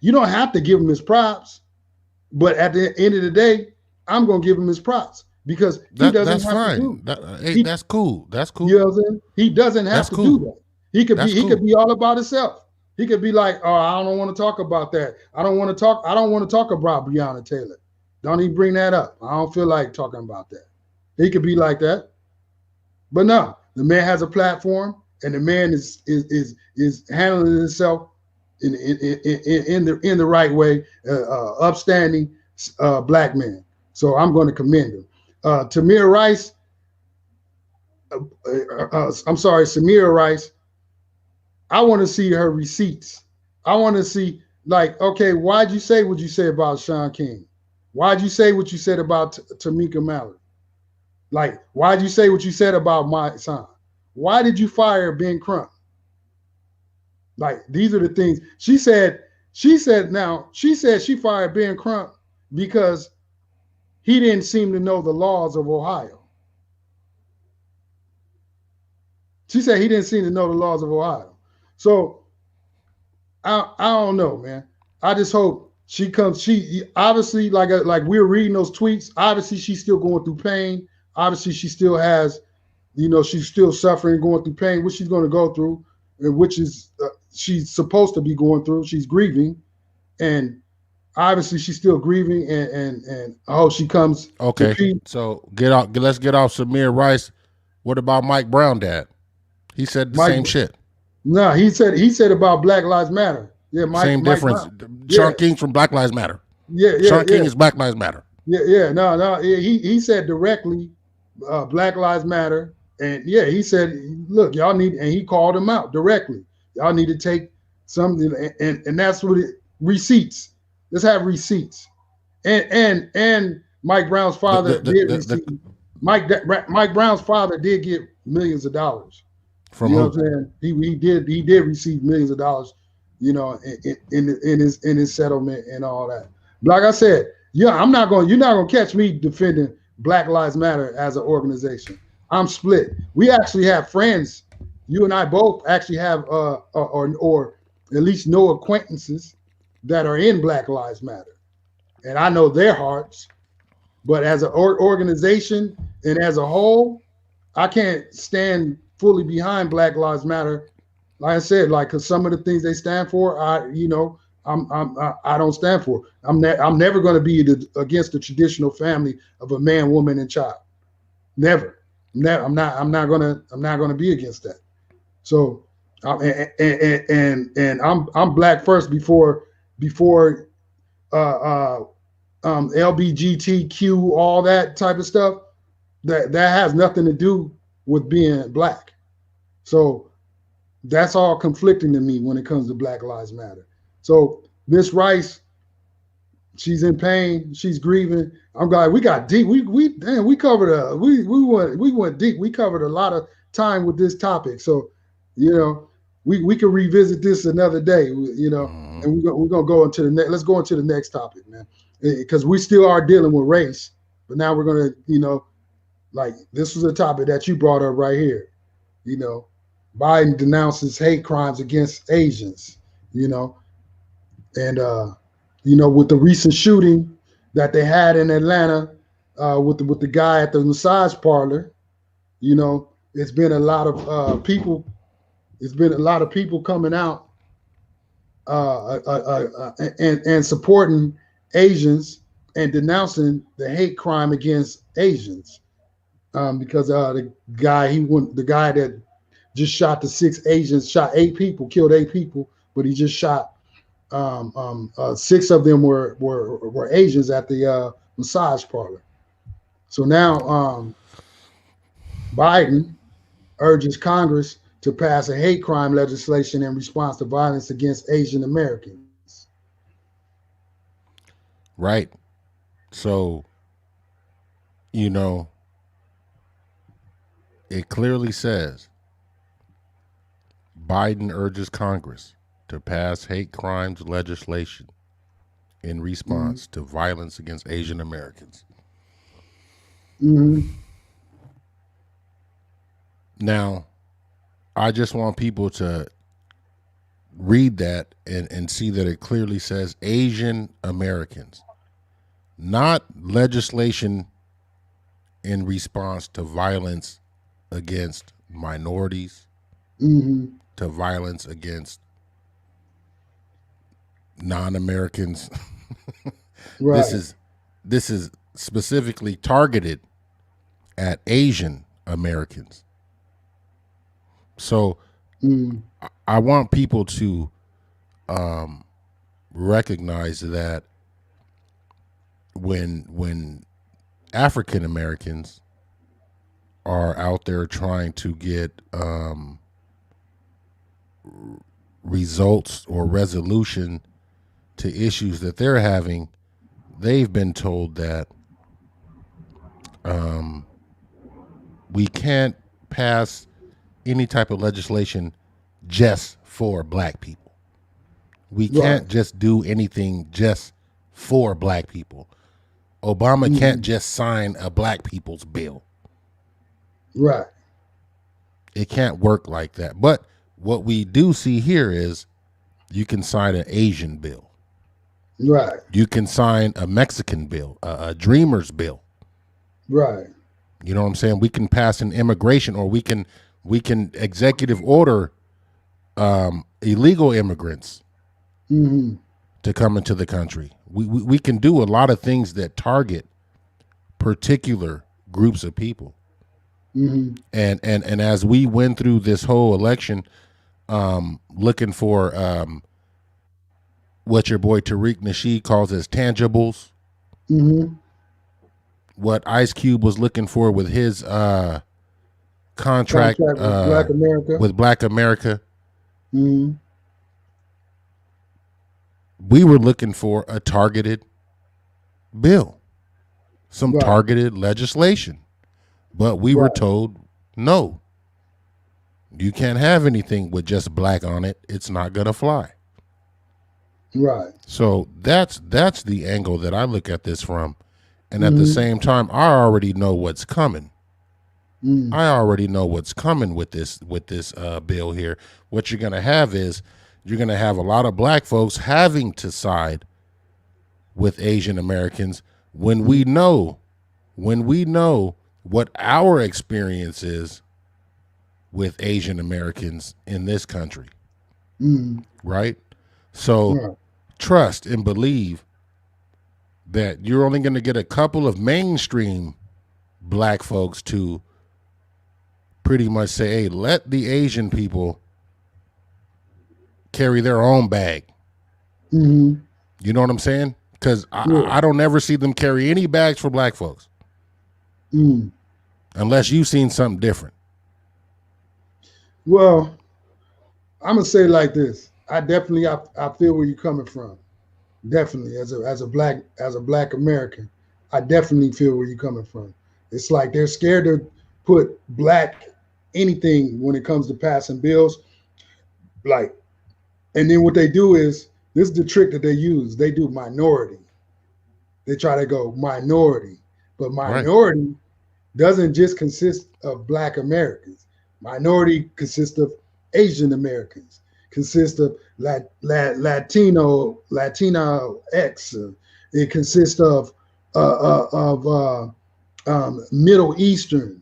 you don't have to give him his props. But at the end of the day, I'm gonna give him his props because he doesn't That's have to fine. do. Hey, He, that's cool. That's you know cool. what I'm saying? He doesn't have That's to do cool. that. That's He could cool. be all about himself. He could be like, oh, I don't want to talk about that. I don't want to talk about Breonna Taylor. Don't even bring that up. I don't feel like talking about that. He could be like that. But no, the man has a platform, and the man is handling himself in the right way, upstanding black man. So I'm going to commend him. Tamir Rice, I'm sorry, Samira Rice. I want to see her receipts. I want to see like, okay, why'd you say what you said about Sean King? Why'd you say what you said about Tamika Mallory? Like, why'd you say what you said about my son? Why did you fire Ben Crump? Like, these are the things she said. She said she fired Ben Crump because he didn't seem to know the laws of Ohio. She said he didn't seem to know the laws of Ohio. So I don't know, man. I just hope she comes. She obviously like we're reading those tweets. Obviously, she's still going through pain. Obviously, she still has, she's still suffering, going through pain, which she's going to go through, and which is she's supposed to be going through. She's grieving, and obviously she's still grieving, and I hope she comes to Okay. peace. So get off. Let's get off Samir Rice. What about Mike Brown, Dad? He said the Mike, same shit. no, he said about Black Lives Matter. Yeah, Same Mike difference. Brown. Yeah, Sean King's from Black Lives Matter. yeah, Sean King yeah. is Black Lives Matter. Yeah. No. Yeah, he said directly, Black Lives Matter, and yeah, he said, look, y'all need, and he called them out directly. Y'all need to take something, and that's what receipts. Let's have receipts, and Mike Brown's father did The receive. Mike Brown's father did get millions of dollars. from You know who? what I'm saying? He did receive millions of dollars, in his settlement and all that. Like I said, yeah, you're not gonna catch me defending Black Lives Matter as an organization. I'm split. We actually have friends. You and I both actually have or at least know acquaintances that are in Black Lives Matter, and I know their hearts. But as an organization and as a whole, I can't stand fully behind Black Lives Matter. Like I said, like because some of the things they stand for, I don't stand for. I'm never going to be against the traditional family of a man, woman, and child. Never. I'm not gonna be against that. So, and I'm black first before LBGTQ, all that type of stuff, that has nothing to do with being black. So that's all conflicting to me when it comes to Black Lives Matter. So Miss Rice, she's in pain, she's grieving. I'm glad we got deep. We covered we went deep. We covered a lot of time with this topic. So, you know, we can revisit this another day. Mhm. And we're gonna go into the next. Let's go into the next topic, man, because we still are dealing with race, but now we're gonna, like this was a topic that you brought up right here. You know, Biden denounces hate crimes against Asians. You know, and with the recent shooting that they had in Atlanta, with the guy at the massage parlor, it's been a lot of people. It's been a lot of people coming out and supporting Asians and denouncing the hate crime against Asians, because the guy that just shot the six Asians, shot 8 people, killed 8 people, but he just shot, six of them were Asians at the massage parlor. So now, Biden urges Congress to pass a hate crime legislation in response to violence against Asian Americans. Right. So, you know, it clearly says Biden urges Congress to pass hate crimes legislation in Mm-hmm. response to violence against Asian Americans. Mm-hmm. Now, I just want people to read that and see that it clearly says Asian Americans, not legislation in response to violence against minorities, Mm-hmm. to violence against non-Americans. this Right. is this is specifically targeted at Asian Americans. So Mm-hmm. I want people to um, recognize that when African Americans are out there trying to get results or resolution to issues that they're having, they've been told that um, we can't pass any type of legislation just for black people. We Right. can't just do anything just for black people. Obama can't Mm-hmm. just sign a black people's bill. Right. It can't work like that. But what we do see here is you can sign an Asian bill. Right. You can sign a Mexican bill, a Dreamers bill. Right. You know what I'm saying? We can pass an immigration, or we can executive order illegal immigrants Mm-hmm. to come into the country. We can do a lot of things that target particular groups of people. Mm-hmm. And as we went through this whole election, looking for what your boy Tariq Nasheed calls as tangibles, Mm-hmm. what Ice Cube was looking for with his contract Contract with Black America. with Black America, Mm-hmm. we were looking for a targeted bill, some Right. targeted legislation. But we were Right. told, no, you can't have anything with just black on it. It's not going to fly. Right. So that's the angle that I look at this from. And at the Mm-hmm. same time, I already know what's coming. Mm-hmm. I already know what's coming with this bill here. What you're going to have is you're going to have a lot of black folks having to side with Asian Americans when we know what our experience is with Asian Americans in this country, Mm-hmm. right? So Right. trust and believe that you're only going to get a couple of mainstream black folks to pretty much say, hey, let the Asian people carry their own bag. Mm-hmm. You know what I'm saying? because Yeah. I don't ever see them carry any bags for black folks Mm. unless you've seen something different. Well, I'm gonna say it like this. I feel where you're coming from. Definitely, as a black American, I definitely feel where you're coming from. It's like they're scared to put black anything when it comes to passing bills. Like, and then what they do is this is the trick that they use. They do minority. They try to go minority, but Right. minority doesn't just consist of black Americans. Minority consists of Asian Americans, consists of Latina X. It consists of Middle Eastern.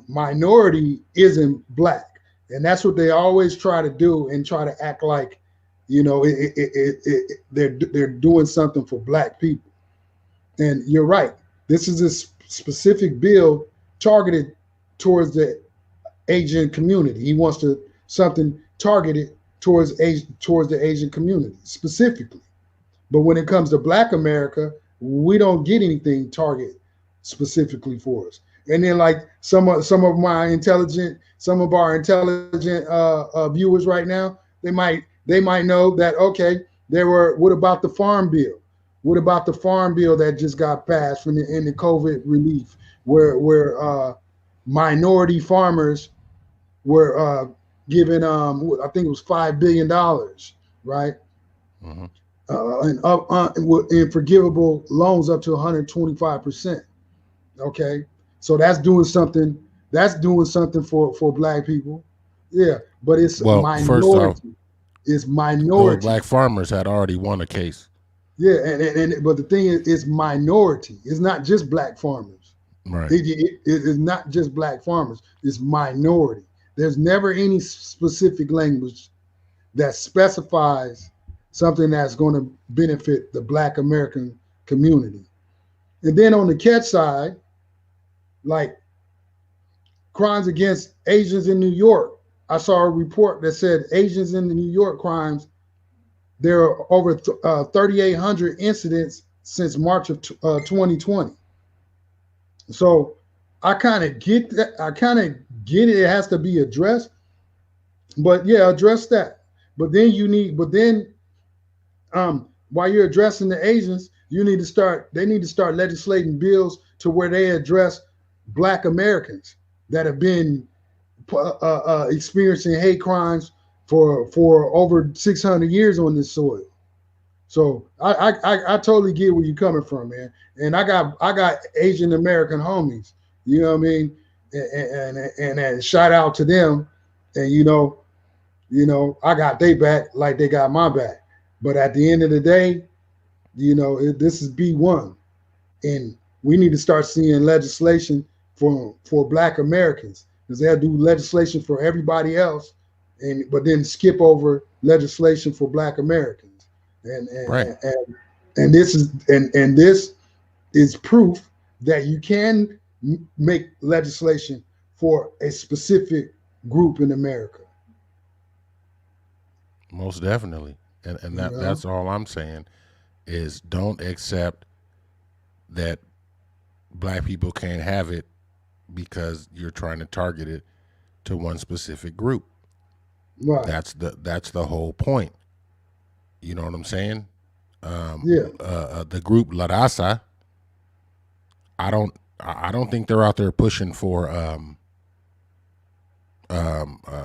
Minority isn't black, and that's what they always try to do and try to act like, they're doing something for black people. And you're right. This is a specific bill targeted towards the Asian community. He wants to something targeted towards the Asian community specifically. But when it comes to Black America, we don't get anything target specifically for us. And then like some of our intelligent viewers right now, they might know that okay, what about the farm bill? What about the farm bill that just got passed in the COVID relief, where minority farmers were given I think it was $5 billion, right? Mm-hmm. And forgivable loans up to 125%. Okay, so that's doing something. That's doing something for black people. Yeah, but it's Well, first off, minority. It's those minority. black farmers had already won a case. Yeah, and but the thing is, it's minority. It's not just black farmers. Right. It is not just black farmers. It's minority. There's never any specific language that specifies something that's going to benefit the Black American community. And then on the catch side, like crimes against Asians in New York, I saw a report that said Asians in the New York crimes, there are over 3,800 incidents since March of 2020. So I kind of get that. I kind of get it. It has to be addressed. But yeah, address that. But then while you're addressing the Asians, they need to start legislating bills to where they address Black Americans that have been experiencing hate crimes for over 600 years on this soil. So I totally get where you're coming from, man. And I got Asian American homies, you know what I mean, and shout out to them, and I got they back like they got my back. But at the end of the day, this is B1, and we need to start seeing legislation for Black Americans, because they'll do legislation for everybody else, but then skip over legislation for Black Americans. And Right. and and, and this is proof that you can make legislation for a specific group in America. Most definitely. And You that's know, all I'm saying is don't accept that black people can't have it because you're trying to target it to one specific group. right? That's the whole point. You know what I'm saying? Yeah, The group La Raza, I don't think they're out there pushing for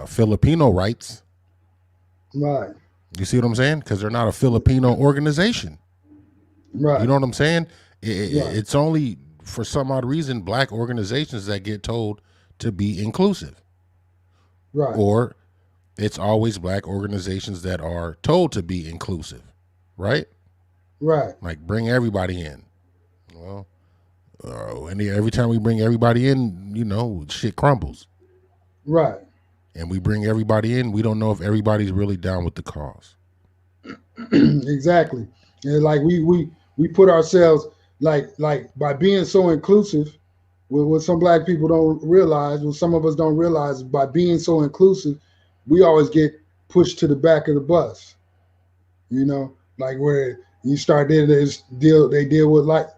Filipino rights. right, You see what I'm saying? Because they're not a Filipino organization. You right, know what I'm saying? right, It's only for some odd reason black organizations that get told to be inclusive, right, or it's always black organizations that are told to be inclusive, right? right, Like bring everybody in. Well, and every time we bring everybody in, shit crumbles. right. And we bring everybody in, we don't know if everybody's really down with the cause. Exactly. And like we put ourselves like by being so inclusive, what some black people don't realize, what some of us don't realize, by being so inclusive, we always get pushed to the back of the bus. Like where You start there, they deal with like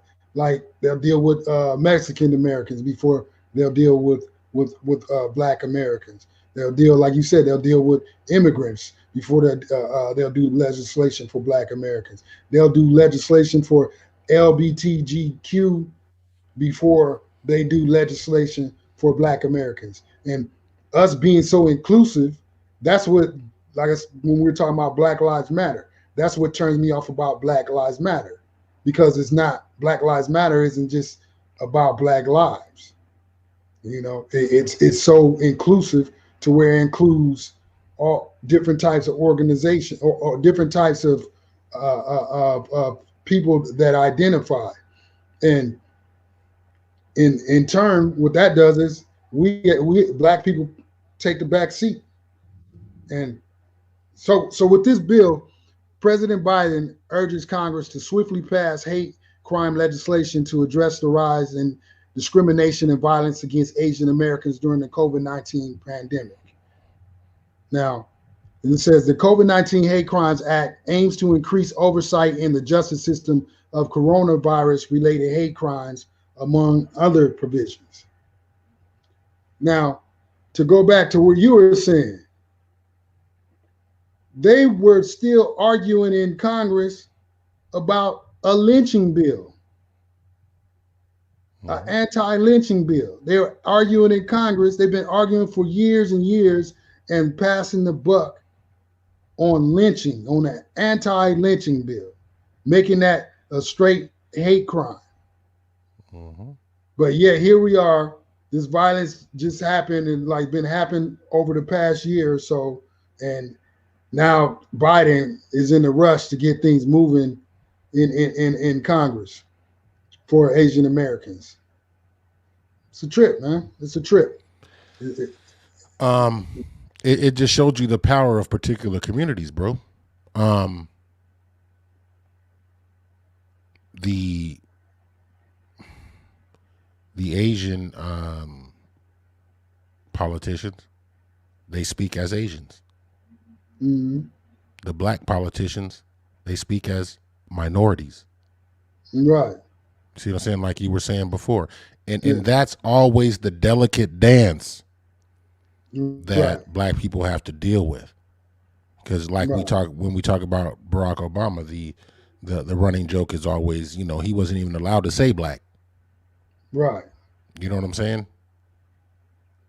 they'll deal with Mexican Americans before they'll deal with Black Americans. They'll deal, like you said, they'll deal with immigrants before they'll do legislation for Black Americans. They'll do legislation for LBTGQ before they do legislation for Black Americans. And us being so inclusive, that's what, when we're talking about Black Lives Matter, that's what turns me off about Black Lives Matter, because it's not, Black Lives Matter isn't just about Black lives. It's so inclusive to where it includes all different types of organization, or different types of people that identify. And in turn, what that does is we Black people take the back seat. And so with this bill, President Biden urges Congress to swiftly pass hate crime legislation to address the rise in discrimination and violence against Asian Americans during the COVID-19 pandemic. Now, it says the COVID-19 Hate Crimes Act aims to increase oversight in the justice system of coronavirus-related hate crimes, among other provisions. Now, to go back to what you were saying, they were still arguing in Congress about a lynching bill, an anti-lynching bill. They were arguing in Congress. They've been arguing for years and years and passing the buck on lynching, on an anti-lynching bill, making that a straight hate crime. Mm-hmm. But yeah, here we are. This violence just happened and been happening over the past year or so, and now Biden is in a rush to get things moving in Congress for Asian Americans. It's a trip, man. It's a trip. It just showed you the power of particular communities, bro. The Asian politicians, they speak as Asians. Mm-hmm. The Black politicians, they speak as minorities. Right. See what I'm saying? Like you were saying before. And that's always the delicate dance that Black people have to deal with. Because when we talk about Barack Obama, the running joke is always, he wasn't even allowed to say Black. Right. You know what I'm saying?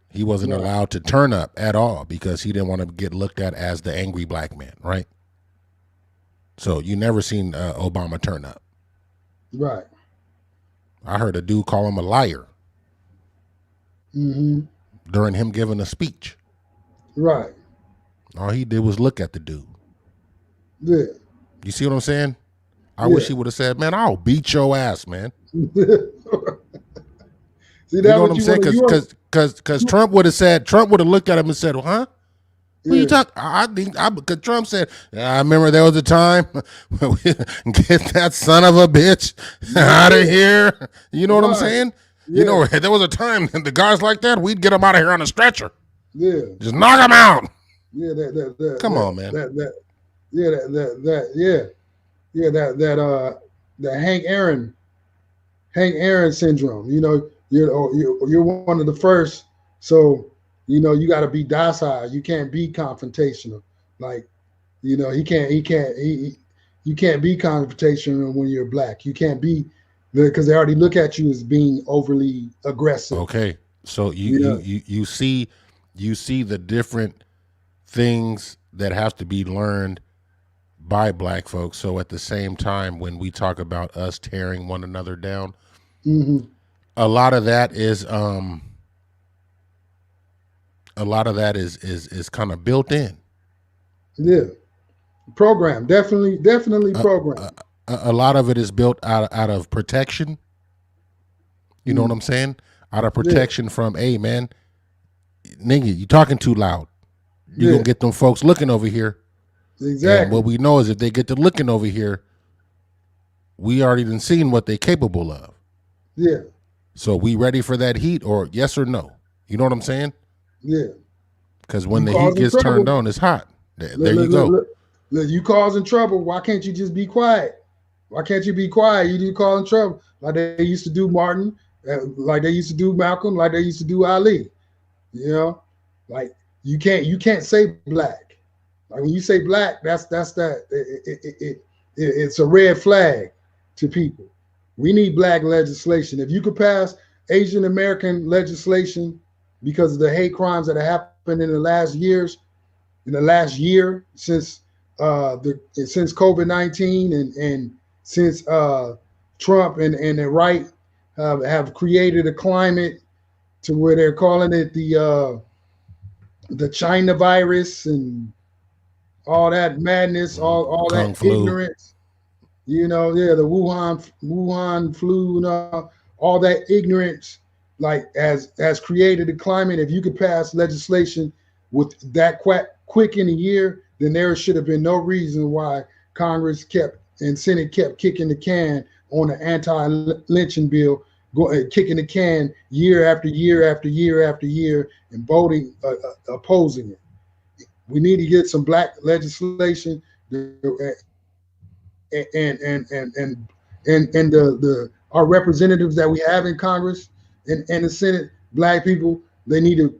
He wasn't allowed to turn up at all because he didn't want to get looked at as the angry Black man, right? So you never seen Obama turn up. Right. I heard a dude call him a liar during him giving a speech. Right. All he did was look at the dude. Yeah. You see what I'm saying? I wish he would have said, "Man, I'll beat your ass, man." See, you know what I'm saying? Because Trump would have looked at him and said, well, "Huh? What are you talking?" Because Trump said, "I remember there was a time when we get that son of a bitch out of here." You know what I'm saying? Yeah. There was a time the guys like that, we'd get them out of here on a stretcher. Yeah. Just knock them out. Yeah. Come on, man. The Hank Aaron syndrome. You're one of the first, so you got to be docile. You can't be confrontational. You can't be confrontational when you're Black. You can't be, because they already look at you as being overly aggressive. Okay, so you see the different things that have to be learned by Black folks. So at the same time, when we talk about us tearing one another down, a lot of that is kind of built in. Yeah, program, definitely program. A lot of it is built out of protection. You know what I'm saying? Out of protection from, hey man, nigga, you talking too loud. You're gonna get them folks looking over here. Exactly. And what we know is if they get to looking over here, we already done seen what they're capable of. Yeah. So we ready for that heat, or yes or no? You know what I'm saying? Yeah. Because when the heat gets turned on, it's hot. There you go. Look, you causing trouble. Why can't you just be quiet? Why can't you be quiet? You do calling trouble like they used to do Martin, like they used to do Malcolm, like they used to do Ali. You know, like you can't say black. Like when you say black, that's that it's a red flag to people. We need black legislation. If you could pass Asian American legislation because of the hate crimes that have happened in the last years, in the last year since COVID-19 and since Trump and the right have created a climate to where they're calling it the China virus and all that madness, all that Kung flu. ignorance. Yeah, the Wuhan flu and all that ignorance, like has created a climate. If you could pass legislation with that quick in a year, then there should have been no reason why Congress kept and Senate kept kicking the can on the anti-lynching bill, kicking the can year after year after year after year, and voting opposing it. We need to get some black legislation and the our representatives that we have in Congress and the Senate, black people, they need to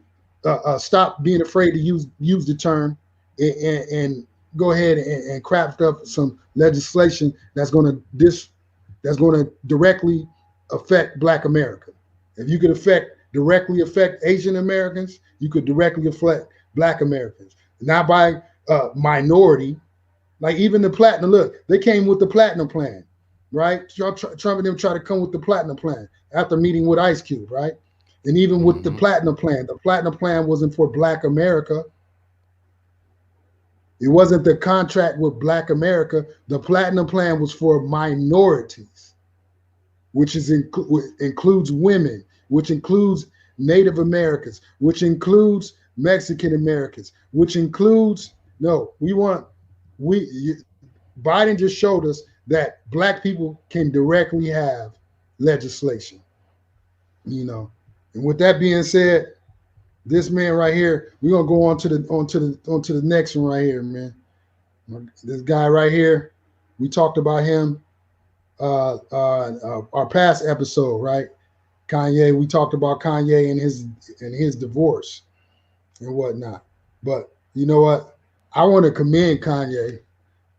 stop being afraid to use the term and go ahead and craft up some legislation that's going to directly affect Black America. If you could directly affect Asian Americans, you could directly affect Black Americans, not by minority. Like even the platinum, look, they came with the platinum plan, right? Trump and them try to come with the platinum plan after meeting with Ice Cube, right? And even with Hmm. the platinum plan wasn't for Black America. It wasn't the contract with Black America. The platinum plan was for minorities, which includes women, which includes Native Americans, which includes Mexican Americans, which includes no, we Biden just showed us that black people can directly have legislation, you know. And with that being said, this man right here, we're gonna go on to the next one right here, man. This guy right here, we talked about him our past episode, right? Kanye, we talked about Kanye and his divorce and whatnot. But you know what? I want to commend Kanye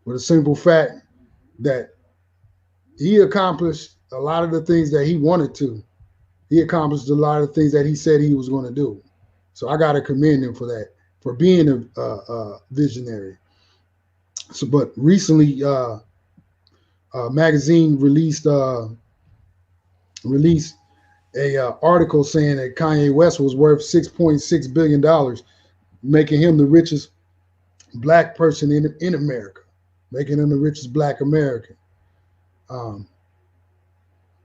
with a simple fact that he accomplished a lot of the things that he wanted to. He accomplished a lot of things that he said he was going to do. So I got to commend him for that, for being a visionary. So, but recently, magazine released a article saying that Kanye West was worth $6.6 billion, making him the richest black person in America, making him the richest black American. Um,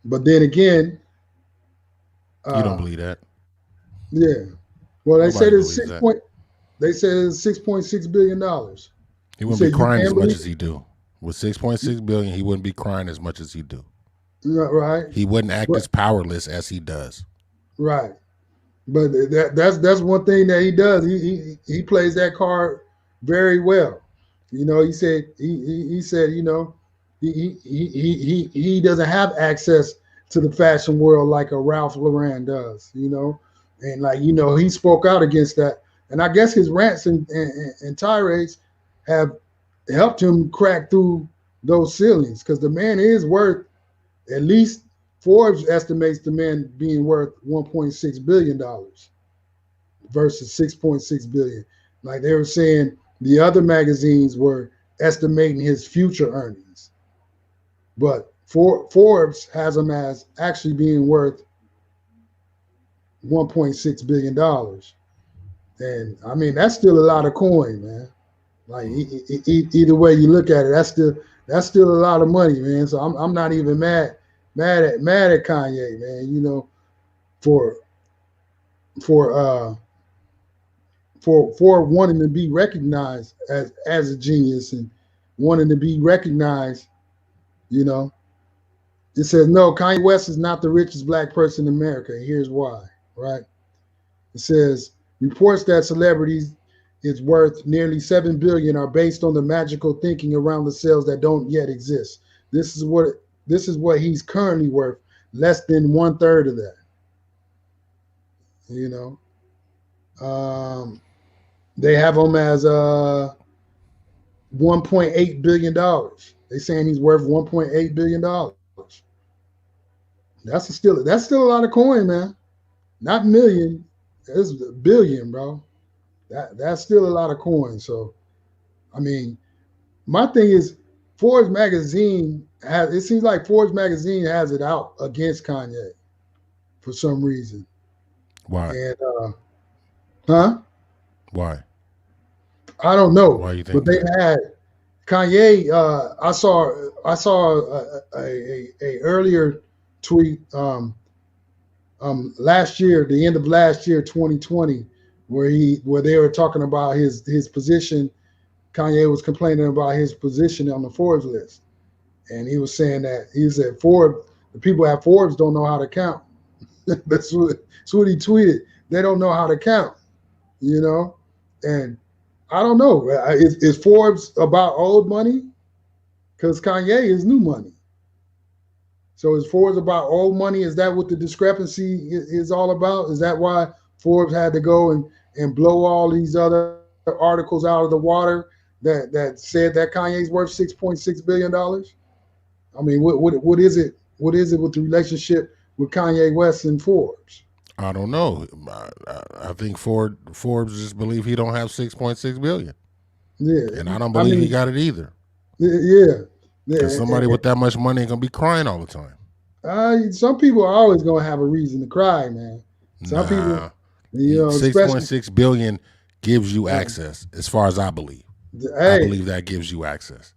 but then again, You don't uh, believe that? yeah. Well, they Nobody said it's believes six that. point. They said it's $6.6 billion. He You wouldn't be said you crying as can't much believe as he do. With 6.6 billion, he wouldn't be crying as much as he do. it, right? He wouldn't act But as powerless as he does. right. But that's one thing that he does. He plays that card very well. He said he doesn't have access to the fashion world like a Ralph Lauren does. And like he spoke out against that. And I guess his rants and tirades have helped him crack through those ceilings because the man is worth at least Forbes estimates the man being worth $1.6 billion versus 6.6 billion. Like they were saying, the other magazines were estimating his future earnings, but Forbes has him as actually being worth $1.6 billion. And I mean that's still a lot of coin, man. Like either way you look at it, that's still a lot of money, man. So I'm not even mad at Kanye, man. For for uh for wanting to be recognized as a genius and wanting to be recognized. You know, it says no. Kanye West is not the richest black person in America. And here's why. Right? It says reports that celebrities is worth nearly $7 billion are based on the magical thinking around the sales that don't yet exist. This is what he's currently worth, less than one third of that. You know, they have him as 1.8 billion dollars. They saying he's worth 1.8 billion dollars. That's still a lot of coin, man. Not million, it's a billion, bro. That's still a lot of coin. So I mean, my thing is Forbes magazine has. It seems like Forbes magazine has it out against Kanye for some reason. Why? And huh? Why? I don't know, Why you but think they that? had Kanye. I saw a earlier tweet last year, the end of last year, 2020, where they were talking about his position. Kanye was complaining about his position on the Forbes list, and he was saying that he said Forbes, the people at Forbes don't know how to count. That's what he tweeted. They don't know how to count, you know, and I don't know. Is Forbes about old money? Because Kanye is new money. So is Forbes about old money? Is that what the discrepancy is all about? Is that why Forbes had to go and blow all these other articles out of the water that said that Kanye's worth $6.6 billion? I mean, what is it? What is it with the relationship with Kanye West and Forbes? I don't know. I think Forbes just believe he don't have 6.6 billion, Yeah, and I don't I believe he mean, got it either. yeah, Because yeah. somebody with that much money ain't gonna be crying all the time. Some people are always gonna have a reason to cry, man. Some people, Nah, six point especially. six billion gives you access. As far as I Hey, believe that gives you access.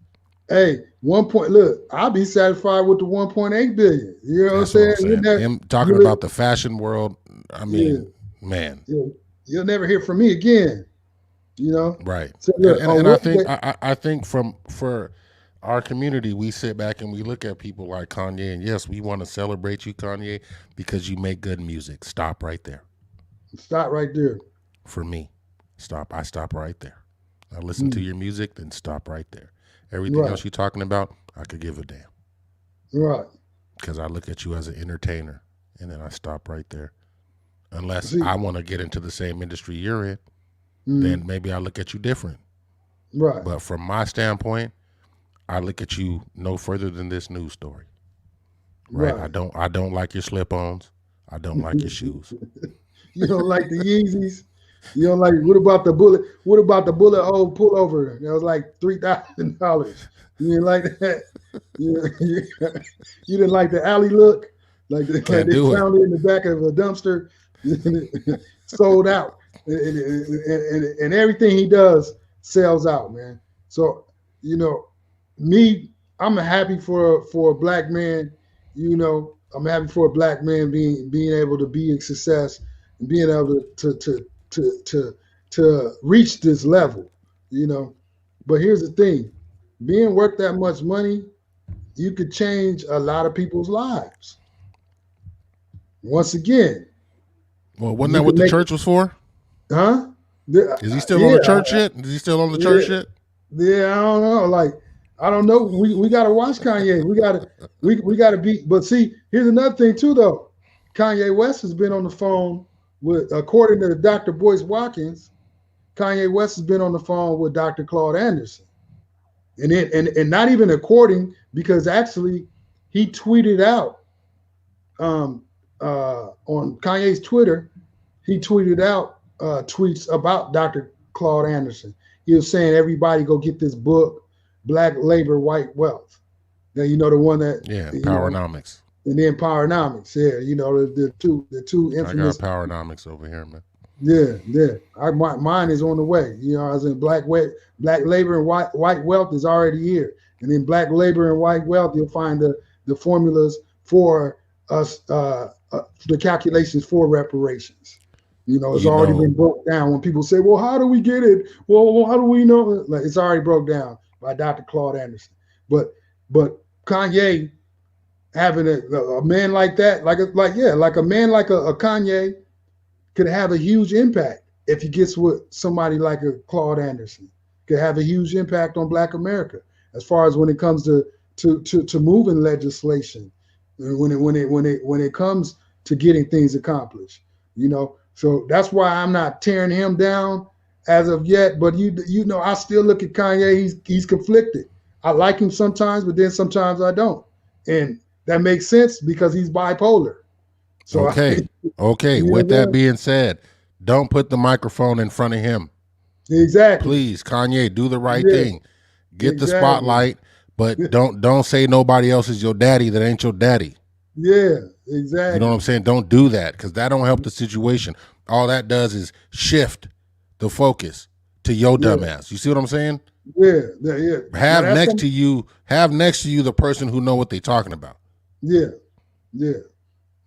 hey, 1 point. Look, I'll be satisfied with the 1.8 billion. You know what I'm That's what saying? I'm saying. Him You talking about the fashion world. I yeah, mean, man, you'll never hear from me again. You know. right? So And look, and, on and I Wednesday, think I think for our community, we sit back and we look at people like Kanye, and yes, we want to celebrate you, Kanye, because you make good music. Stop right there. stop right there. For me, stop. I stop right there. I listen to Mm, your music, then stop right there. Everything right, else you're talking about, I could give a damn right. because I look at you as an entertainer, and then I stop right there. Unless See, I want to get into the same industry you're in, mm, then maybe I look at you different. right, But from my standpoint, I look at you no further than this news story. Right? right. I don't like your slip-ons. I don't like your shoes. You don't like the Yeezys. You don't like. What about the bullet? What about the bullet hole pullover? That was like $3,000. You didn't like that. You didn't like the alley look, like Can't they do it. found it in the back of a dumpster, sold out, and everything he does sells out, man. So you know, me, I'm happy for a black man. I'm happy for a black man being able to be a success and being able to reach this level. You know, but here's the thing: being worth that much money, you could change a lot of people's lives. Once again, Well, wasn't you that what can the make, church was for? huh? Is he still on Yeah, the church shit? Is he still on the yeah, church shit? yeah. I don't know. Like, I don't know. We gotta watch Kanye. We gotta be. But see, here's another thing too, though. Kanye West has been on the phone with, according to Dr. Boyce Watkins, Kanye West has been on the phone with Dr. Claude Anderson, and not even according, because actually he tweeted out on Kanye's Twitter, he tweeted out tweets about Dr. Claude Anderson. He was saying, everybody go get this book, Black Labor, White Wealth. Now, the one that, Yeah, Powernomics. and then Powernomics. Yeah, the two I got infamous. Powernomics over here, man. Yeah, yeah. Mine is on the way. As in black labor and white wealth is already here. And in black labor and white wealth, you'll find the formulas for us, the calculations for reparations. It's You already know, been broke down. When people say, "Well, how do we get it?" Well, how do we know? Like, it's already broke down by Dr. Claude Anderson. But Kanye, having a man like that, like a man like a Kanye, could have a huge impact if he gets with somebody like a Claude Anderson. Could have a huge impact on Black America as far as when it comes to move in legislation when it comes to getting things accomplished. So that's why I'm not tearing him down as of yet. But I still look at Kanye. He's conflicted. I like him sometimes, but then sometimes I don't, and that makes sense because he's bipolar. So Okay. Okay. With that being said, don't put the microphone in front of him. Exactly. Please, Kanye, do the right Yeah, thing. Get the exactly. spotlight, but don't say nobody else is your daddy that ain't your daddy. Yeah, exactly. You know what I'm saying? Don't do that because that don't help the situation. All that does is shift the focus to your dumbass. You see what I'm saying? Yeah. Have next to you the person who know what they're talking about. Yeah.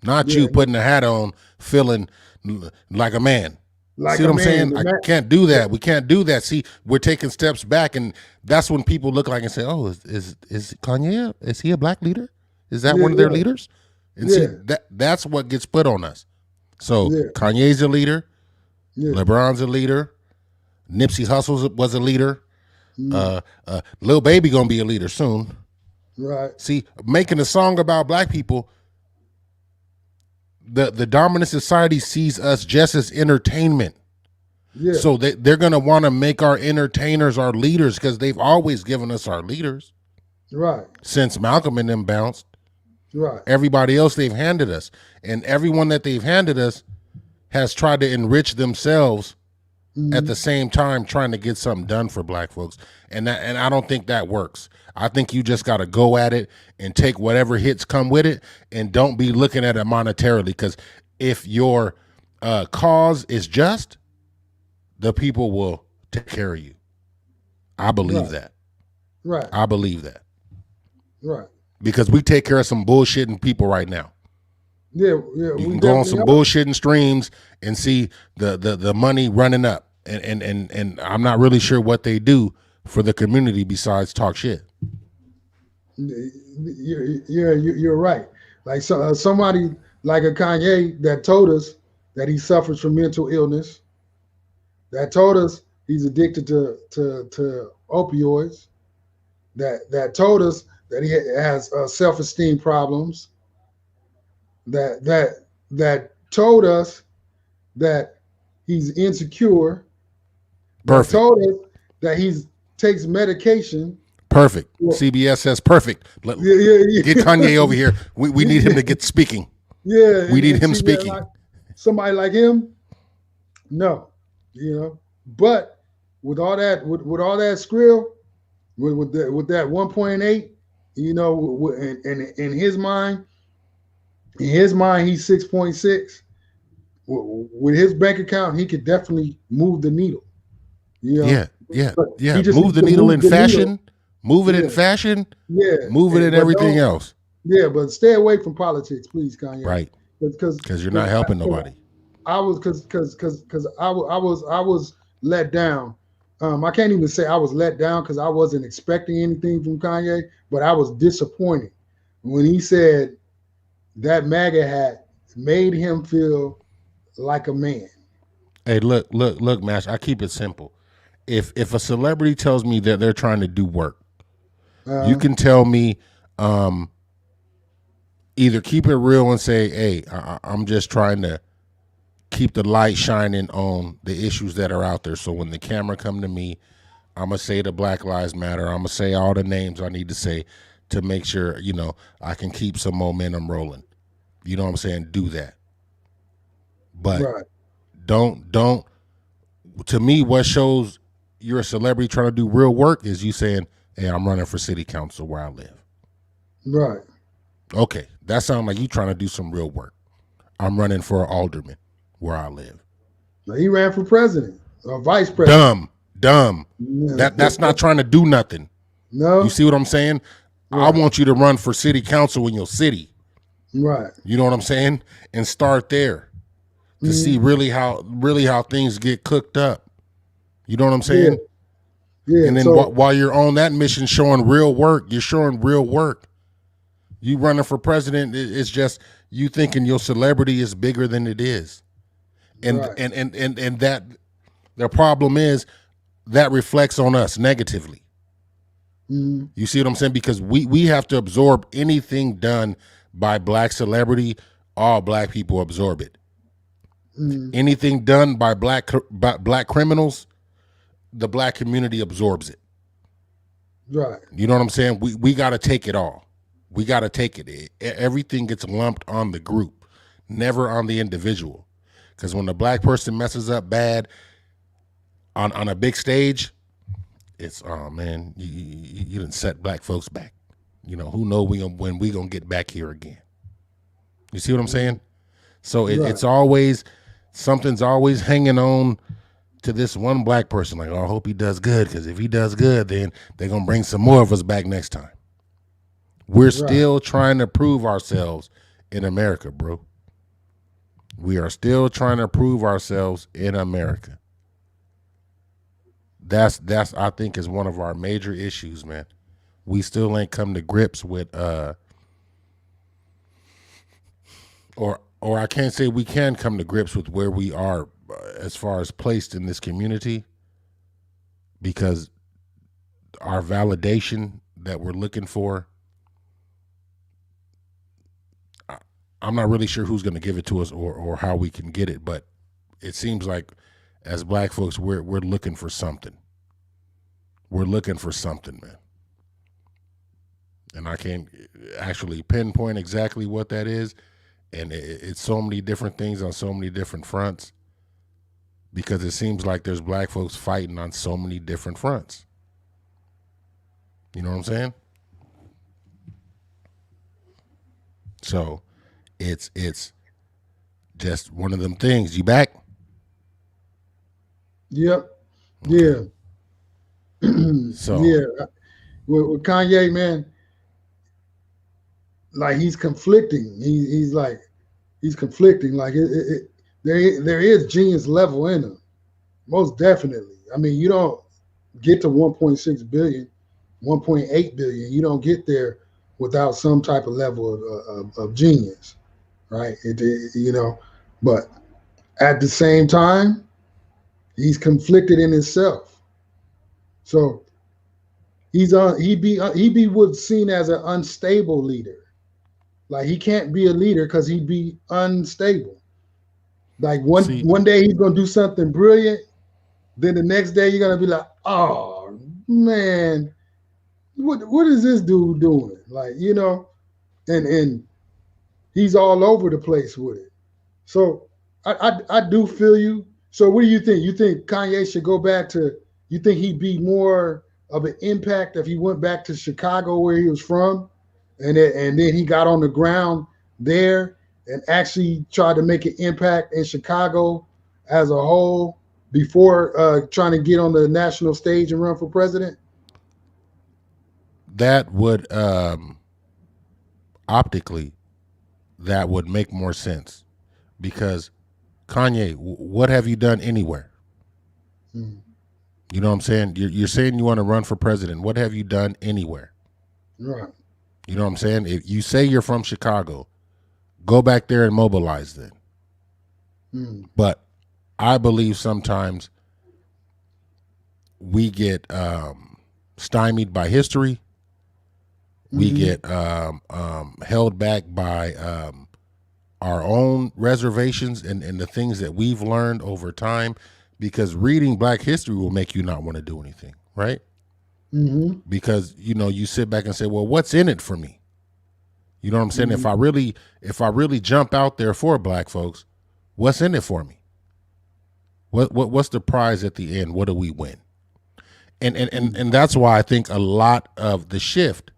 Not you putting a hat on, feeling like a man. See what I'm saying? I can't do that. We can't do that. See, we're taking steps back, and that's when people look like and say, "Oh, is Kanye? Is he a black leader? Is that one of their leaders?" And see, that's what gets put on us. So Kanye's a leader. LeBron's a leader. Nipsey Hussle was a leader. Lil Baby gonna be a leader soon. Right. See, making a song about black people. The dominant society sees us just as entertainment. Yeah. So they're going to want to make our entertainers our leaders because they've always given us our leaders. Right. Since Malcolm and them bounced. Right. Everybody else they've handed us. And everyone that they've handed us has tried to enrich themselves at the same time trying to get something done for black folks. And I don't think that works. I think you just got to go at it and take whatever hits come with it and don't be looking at it monetarily, because if your cause is just, the people will take care of you. I believe that. Right. I believe that. Right. Because we take care of some bullshitting people right now. Yeah. You can go on some bullshitting streams and see the money running up. And I'm not really sure what they do for the community besides talk shit. You're right. Like somebody like a Kanye that told us that he suffers from mental illness, that told us he's addicted to opioids, that told us that he has self-esteem problems, that told us that he's insecure, Perfect. that told us that he takes medication. Perfect. CBS says perfect. Get Kanye over here. We need him to get speaking. Yeah. We need him speaking. Like, somebody like him, no. But with all that, with all that skrill, with that 1.8, in his mind, he's 6.6. With his bank account, he could definitely move the needle. Yeah. Move the needle in fashion. Move it in fashion. Yeah. Move it in everything else. Yeah, but stay away from politics, please, Kanye. Right. Because you're not helping nobody. I was let down. I can't even say I was let down because I wasn't expecting anything from Kanye, but I was disappointed when he said that MAGA hat made him feel like a man. Hey, look, Mash, I keep it simple. If a celebrity tells me that they're trying to do work, you can tell me either keep it real and say, hey, I'm just trying to keep the light shining on the issues that are out there. So when the camera come to me, I'm going to say the Black Lives Matter. I'm going to say all the names I need to say to make sure, I can keep some momentum rolling. You know what I'm saying? Do that. But don't, to me, what shows you're a celebrity trying to do real work is you saying, hey, I'm running for city council where I live. Right. Okay. That sounds like you trying to do some real work. I'm running for an alderman where I live. He ran for president or vice president. Dumb. Yeah. That's not trying to do nothing. No. You see what I'm saying? Right. I want you to run for city council in your city. Right. You know what I'm saying? And start there to see really how things get cooked up. You know what I'm saying? Yeah. And then while you're on that mission showing real work, you're showing real work. You running for president, it's just you thinking your celebrity is bigger than it is. And and that the problem is that reflects on us negatively. Mm-hmm. You see what I'm saying? Because we have to absorb anything done by black celebrity. All black people absorb it. Mm-hmm. Anything done by black criminals, the black community absorbs it. Right. You know what I'm saying? We got to take it all. We got to take it. Everything gets lumped on the group, never on the individual. Because when a black person messes up bad on a big stage, it's oh man, you didn't set black folks back. You know who know when we gonna get back here again. You see what I'm saying? So Right. it's always something's always hanging on to this one black person. Like, oh, I hope he does good because if he does good, then they're gonna bring some more of us back next time. We're Right. still trying to prove ourselves in America, bro. We are still trying to prove ourselves in America. That's I think is one of our major issues, man. We still ain't come to grips with or I can't say we can come to grips with where we are as far as placed in this community because our validation that we're looking for, I'm not really sure who's going to give it to us or how we can get it, but it seems like as black folks we're looking for something. We're looking for something, man. And I can't actually pinpoint exactly what that is. And it's so many different things on so many different fronts because it seems like there's black folks fighting on so many different fronts. You know what I'm saying? So it's just one of them things. You back? Yep. Okay. Yeah. So Yeah. With Kanye, man, like he's conflicting. He's like he's conflicting. Like there is genius level in him, most definitely. I mean, you don't get to 1.6 billion, 1.8 billion. You don't get there without some type of level of genius, right? You know, but at the same time, he's conflicted in himself. So he be what's seen as an unstable leader. Like he can't be a leader because he'd be unstable. Like one see one day he's gonna do something brilliant, then the next day you're gonna be like, oh man, what is this dude doing? Like, and he's all over the place with it. So I do feel you. So what do you think? You think Kanye should go back to? You think he'd be more of an impact if he went back to Chicago where he was from, and then he got on the ground there and actually tried to make an impact in Chicago as a whole before trying to get on the national stage and run for president? that would optically that would make more sense because Kanye, what have you done anywhere? Mm, You know what I'm saying? You're saying you want to run for president. What have you done anywhere? right. You know what I'm saying? If you say you're from Chicago, go back there and mobilize then. Mm, But I believe sometimes we get stymied by history. We mm-hmm. get held back by our own reservations and the things that we've learned over time because reading black history will make you not want to do anything, right? Mm-hmm. Because you sit back and say, well, what's in it for me? You know what I'm saying? Mm-hmm. If I really jump out there for black folks, what's in it for me? What's the prize at the end? What do we win? And that's why I think a lot of the shift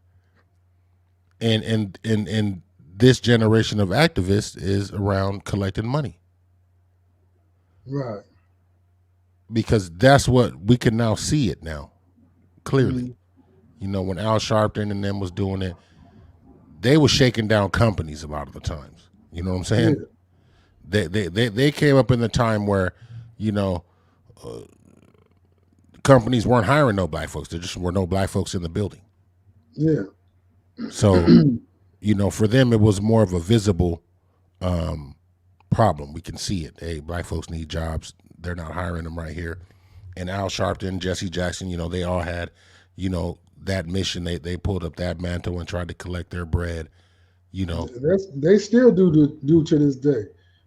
in this generation of activists is around collecting money Right. because that's what we can now see it now clearly. Mm-hmm. When Al Sharpton and them was doing it, they were shaking down companies a lot of the times. You know what I'm saying? Yeah. They came up in the time where, you know, companies weren't hiring no black folks. There just were no black folks in the building. Yeah. So, for them it was more of a visible problem. We can see it. Hey, black folks need jobs. They're not hiring them right here. And Al Sharpton, Jesse Jackson, they all had, that mission. They pulled up that mantle and tried to collect their bread. You know, They still do to this day.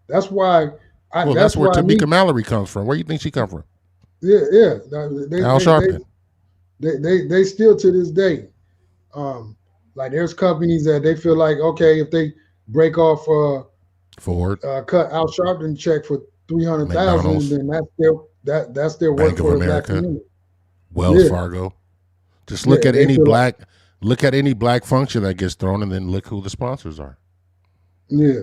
That's why I. well, that's That's where why Tamika me. Mallory comes from. Where you think she come from? Yeah, yeah. They Al they they Sharpton. they still to this day. Um, like there's companies that they feel like okay if they break off Ford, cut Al Sharpton check for 300,000, McDonald's, then that's their work Bank of for the black America, community. Wells Yeah, Fargo. Just yeah. They feel like look at any black function that gets thrown, and then look who the sponsors are. yeah,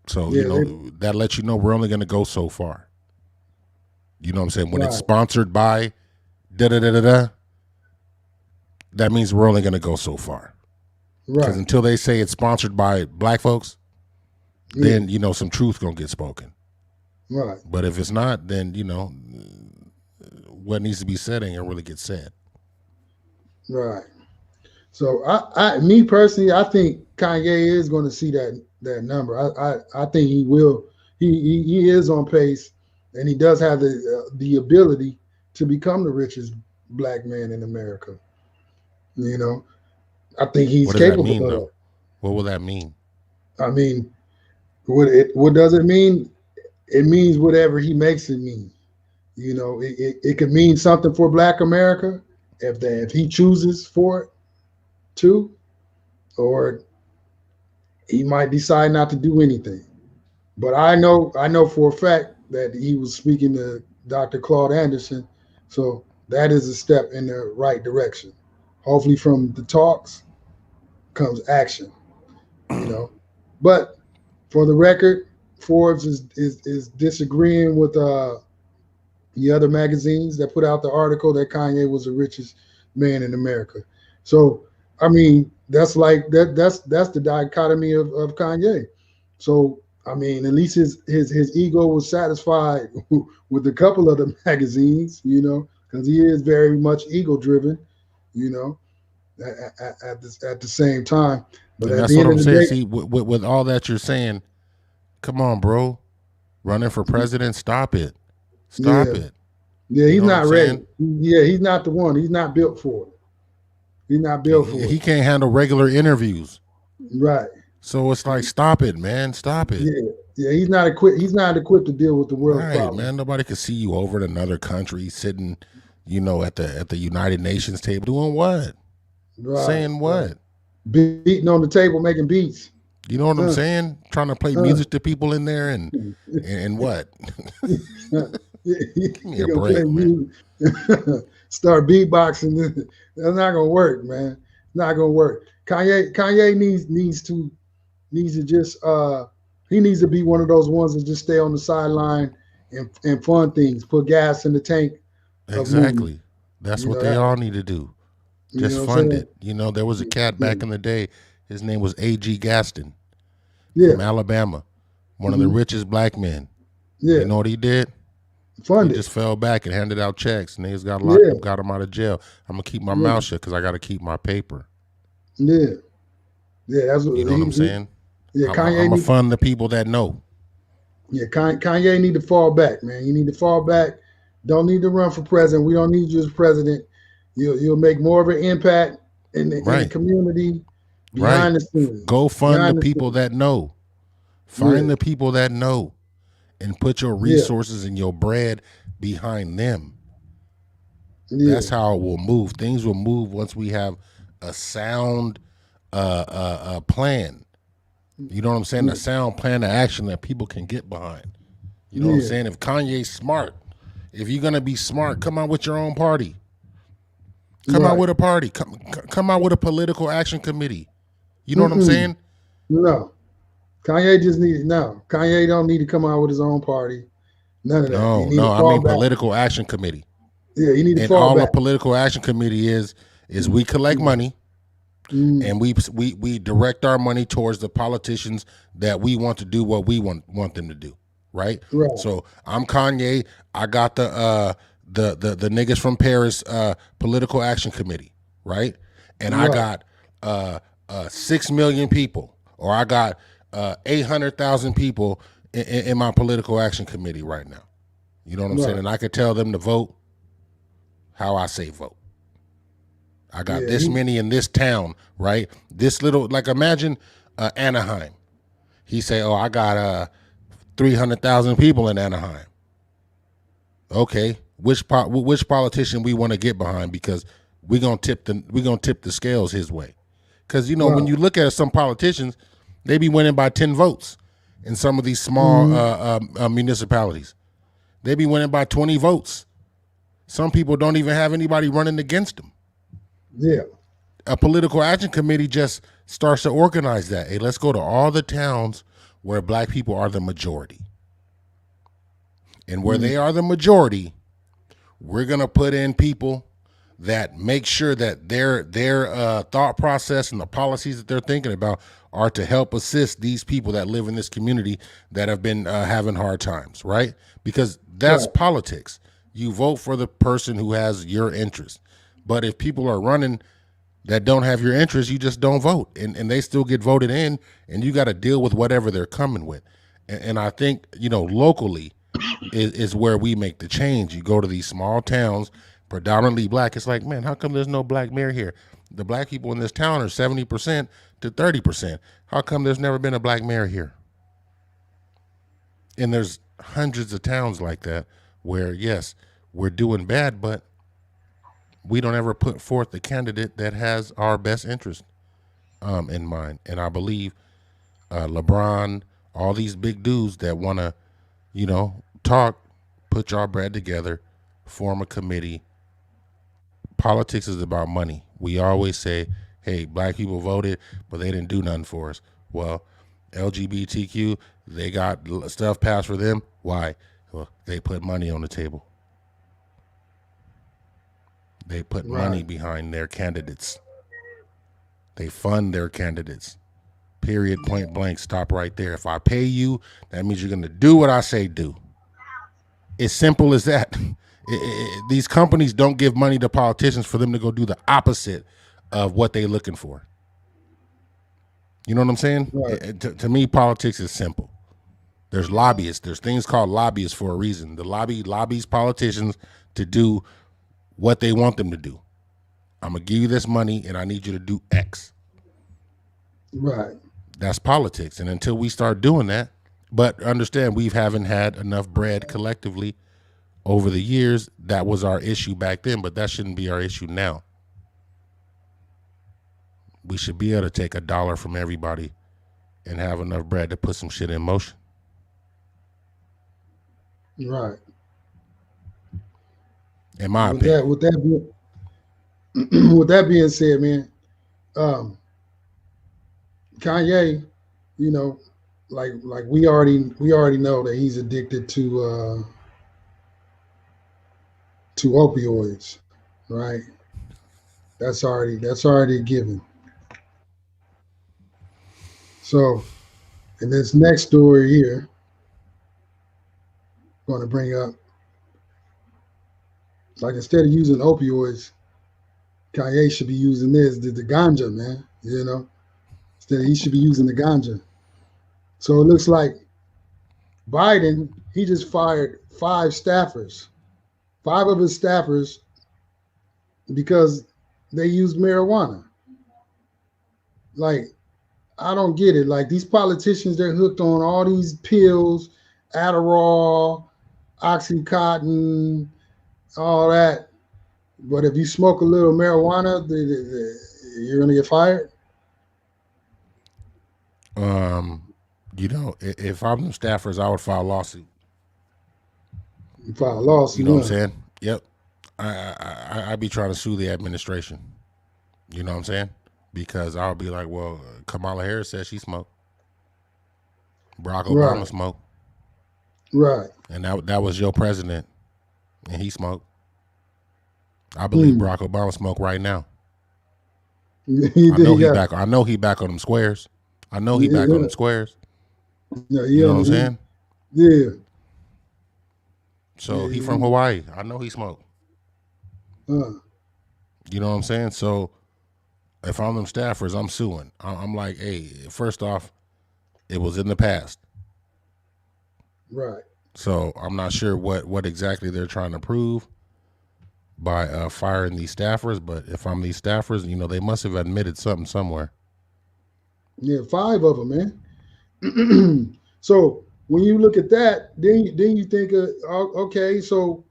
So yeah. that lets you know we're only going to go so far. You know what I'm saying? When it's Right, sponsored by da da da da da, that means we're only going to go so far. Because right, until they say it's sponsored by black folks, yeah, then some truth gonna get spoken. right, But if it's not, then what needs to be said ain't gonna really get said. right. So me personally, I think Kanye is going to see that number. I think he will. He is on pace, and he does have the ability to become the richest black man in America. You know, I think he's What does that capable mean, of though? that. What will that mean? I mean, what does it mean? It means whatever he makes it mean. It could mean something for Black America if he chooses for it to, or he might decide not to do anything. But I know for a fact that he was speaking to Dr. Claude Anderson, so that is a step in the right direction. Hopefully, from the talks comes action. You know, but for the record, Forbes is disagreeing with the other magazines that put out the article that Kanye was the richest man in America. So I mean, that's like that's the dichotomy of Kanye. So I mean, at least his ego was satisfied with a couple of the magazines, because he is very much ego driven, you know, at the same time. But And at that's the what end I'm of the saying. day, See, with all that you're saying, come on, bro. Running for president, stop it. Stop yeah, it. yeah, You he's know what I'm not ready. saying? Yeah, he's not the one. He's not built for it. He's not built for He it. can't handle regular interviews. Right. So it's like, stop it, man. Stop it. Yeah, yeah, he's not equipped. He's not equipped to deal with the world's Right, problems. man. Nobody can see you over in another country sitting, at the United Nations table doing what? Right, Saying right. what? Beating on the table, making beats. You know what I'm Uh, saying? Trying to play uh. music to people in there and what? Give me He a gonna play break, man. music, start beatboxing. That's not gonna work, man. It's not gonna work. Kanye needs to just he needs to be one of those ones that just stay on the sideline and fund things, put gas in the tank of movement. Exactly. That's You what know they that. all need to do. You Just know what I'm fund saying? it. There was a cat Yeah, back in the day. His name was A.G. Gaston yeah, from Alabama, one of the hmm richest black men. You yeah. know what he did? He Fund it. just fell back and handed out checks. Niggas Yeah, got him out of jail. I'm gonna keep my yeah, mouth shut because I got to keep my paper. yeah, yeah. That's You what know what I'm he saying? yeah. I'm Kanye gonna need fund the people that know. yeah. Kanye need to fall back, man. You need to fall back. Don't need to run for president. We don't need you as president. You'll make more of an impact in the Right, community right. behind the scenes. Go fund the Behind the people scenes. that know. Yeah, Find the people that know, and put your yeah, resources and your bread behind them. yeah, That's how it will move. Things will move once we have a sound plan. You know what I'm saying? A sound plan of action that people can get behind. You know what I'm yeah, saying? If Kanye's smart, if you're gonna be smart, come out with your own party. Come out right. with a party. Come out with a political action committee. You know what I'm Mm-mm. saying? No, Kanye just needs no. Kanye don't need to come out with his own party. None of that. He No, need to no. I fall mean back. political action committee. Yeah, he need to And fall all a back. political action committee is we collect money Mm, and we direct our money towards the politicians that we want to do what we want them to do, right? right, So I'm Kanye. I got the niggas from Paris political action committee, right? And I right, got 6 million people, or I got 800,000 people in my political action committee right now. You know what I'm saying? right, And I could tell them to vote how I say vote. I got Yeah, this many in this town, right? This little, like imagine Anaheim. He say, "Oh, I got 300,000 people in Anaheim." Okay, which politician we want to get behind because we gonna tip the scales his way. Because when right. you look at some politicians, they be winning by 10 votes in some of these small Hmm. municipalities. They be winning by 20 votes. Some people don't even have anybody running against them. Yeah, A political action committee just starts to organize that. Hey, let's go to all the towns where black people are the majority. And where they mm, are the majority, we're gonna put in people that make sure that their thought process and the policies that they're thinking about are to help assist these people that live in this community that have been having hard times, right? Because that's right, politics. You vote for the person who has your interest. But if people are running that don't have your interest, you just don't vote, and they still get voted in, and you got to deal with whatever they're coming with. And I think locally is where we make the change. You go to these small towns, predominantly black. It's like, man, how come there's no black mayor here? The black people in this town are 70% to 30%. How come there's never been a black mayor here? And there's hundreds of towns like that where, yes, we're doing bad, but we don't ever put forth the candidate that has our best interest in mind. And I believe LeBron, all these big dudes that want to, talk, put your bread together, form a committee. Politics is about money. We always say, hey, black people voted, but they didn't do nothing for us. Well, LGBTQ, they got stuff passed for them. Why? Well, they put money on the table. They put money right, behind their candidates. They fund their candidates. Period, point blank, stop right there. If I pay you, that means you're going to do what I say do. It's simple as that. These companies don't give money to politicians for them to go do the opposite of what they're looking for. You know what I'm saying? right, To me, politics is simple. There's lobbyists. There's things called lobbyists for a reason. The lobbies politicians to do what they want them to do. I'm gonna give you this money, and I need you to do X. right, That's politics. And until we start doing that, but understand we haven't had enough bread collectively over the years. That was our issue back then, but that shouldn't be our issue now. We should be able to take $1 from everybody and have enough bread to put some shit in motion. right. In my With that, opinion. with that with that being said, man, um, Kanye, you know, like we already know that he's addicted to opioids, right? That's already a given. So in this next story here, I'm going to bring up like instead of using opioids, Kanye should be using the ganja, man. Instead he should be using the ganja. So it looks like Biden he just fired five staffers, five of his staffers because they used marijuana. Like I don't get it. Like these politicians, they're hooked on all these pills, Adderall, OxyContin, all that. But if you smoke a little marijuana, you're gonna get fired. Um, if I'm the staffers, I would file a lawsuit. You file a You know what I'm lawsuit, huh? saying? Yep. I'd be trying to sue the administration. You know what I'm saying? Because I'll be like, well, Kamala Harris says she smoked. Barack Obama Right, smoked, right. and that was your president, and he smoked. I believe Hmm. Barack Obama smoked right now. He I did. know He he got. back. I know he back on them squares. I know he back on Yeah, them squares. yeah. You know what I'm saying? Yeah, So he from yeah. Hawaii. I know he smoked. Uh, You know what I'm saying? So if I'm them staffers, I'm suing. I'm like, hey, first off, it was in the past. right. So I'm not sure what exactly they're trying to prove, by firing these staffers. But if I'm these staffers, they must have admitted something somewhere. Yeah, 5 of them, man. So when you look at that, then you think, okay, so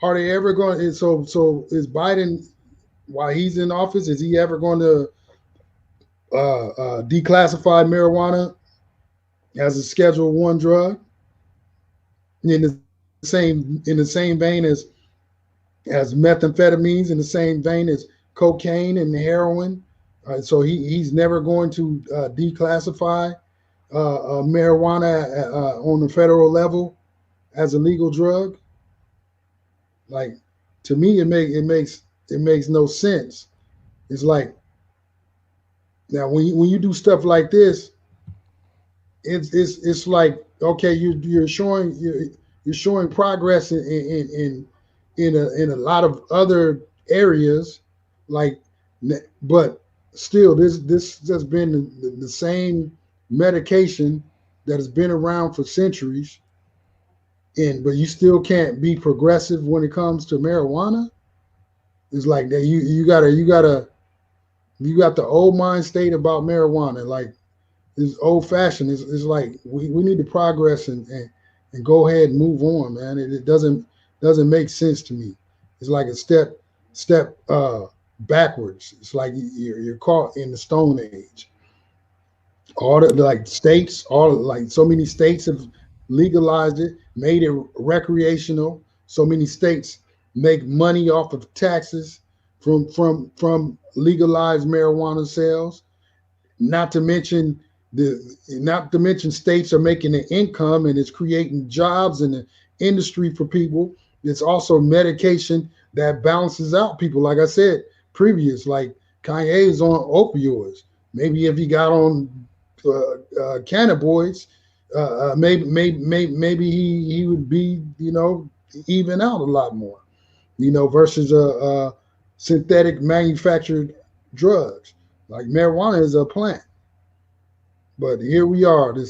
are they ever going? So is Biden, while he's in office, is he ever going to declassify marijuana as a Schedule One drug in the same vein as methamphetamines, in the same vein as cocaine and heroin? So he's never going to declassify marijuana on the federal level as a legal drug. Like, to me, it makes no sense. It's like, now when you do stuff like this, it's like, okay, you're showing progress in a lot of other areas, like, but still, this has been the same medication that has been around for centuries, and but you still can't be progressive when it comes to marijuana. It's like that you got the old mind state about marijuana, like it's old fashioned. It's like we need to progress and go ahead and move on, man. It doesn't make sense to me. It's like a step backwards. It's like you're caught in the Stone Age. All the, like, states, all like so many states have legalized it, made it recreational. So many states make money off of taxes from legalized marijuana sales. Not to mention states are making an income, and it's creating jobs in the industry for people. It's also medication that balances out people. Like I said previous, like Kanye is on opioids. Maybe if he got on cannabinoids, maybe he would be, even out a lot more, versus synthetic manufactured drugs. Like, marijuana is a plant. But here we are. I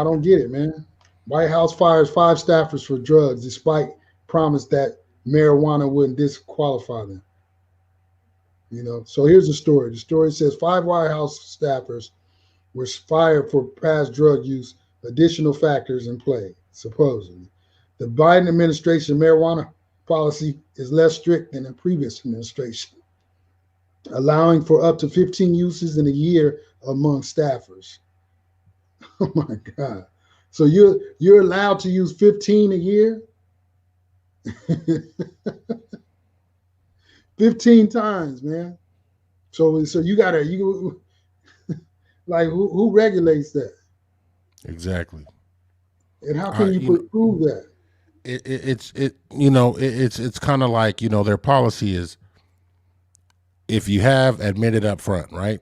don't get it, man. White House fires 5 staffers for drugs despite promise that marijuana wouldn't disqualify them. So here's the story. The story says 5 White House staffers were fired for past drug use, additional factors in play, supposedly. The Biden administration marijuana policy is less strict than the previous administration, allowing for up to 15 uses in a year among staffers. Oh my God. So you're allowed to use 15 a year? 15 times, man. So you like, who regulates that? Exactly. And how can You know, you prove that? it's kind of like, their policy is, if you have, admitted up front, right,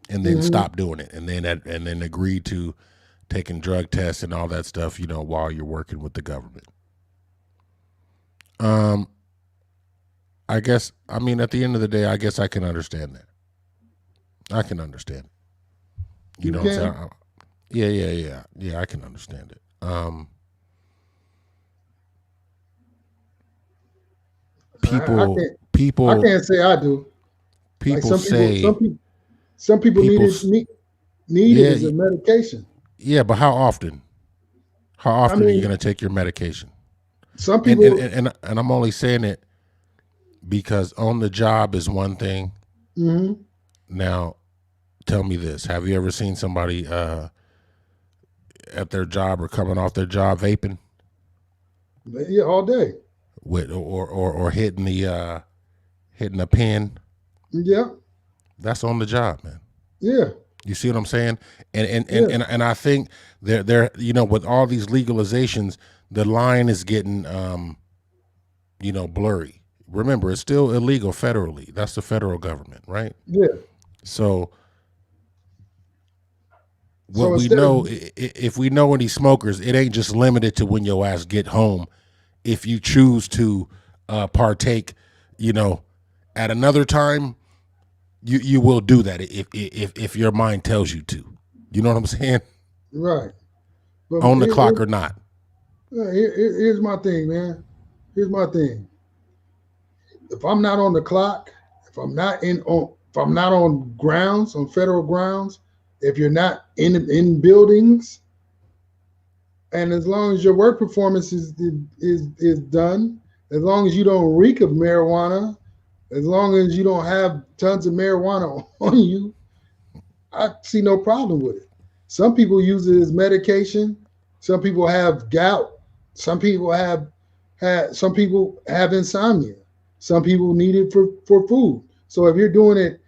and then Hmm. stop doing it, and then agree to taking drug tests and all that stuff, while you're working with the government. Um, I guess, I mean, at the end of the day, I guess I can understand that. I can understand it. You You know what I'm saying? can. Yeah, yeah, yeah, yeah. I can understand it. I People, can't. I people, can't say I do. Like, people some people. say Some people people. need it Yeah, as a medication. yeah, but how often? How I often are you mean, going to take your medication? some And and, people. and and I'm only saying it because on the job is one thing. Hmm. Now, tell me this: have you ever seen somebody at their job or coming off their job vaping Yeah, all day. with or hitting a pen? Yeah, That's on the job, man. yeah, You see what I'm saying? And and and yeah. and, and I think they're with all these legalizations, the line is getting blurry. Remember, it's still illegal federally. That's the federal government, right? Yeah. So what So we instead of, know, if we know any smokers, it ain't just limited to when your ass get home. If you choose to partake, you know, at another time, you will do that if your mind tells you to. You know what I'm saying? right, but On the clock or not. here's my thing, man. Here's my thing. If I'm not on the clock, if I'm not on grounds, on federal grounds, if you're not in buildings, and as long as your work performance is done, as long as you don't reek of marijuana, as long as you don't have tons of marijuana on you, I see no problem with it. Some people use it as medication. Some people have gout. Some people some people have insomnia. Some people need it for food. So if you're doing it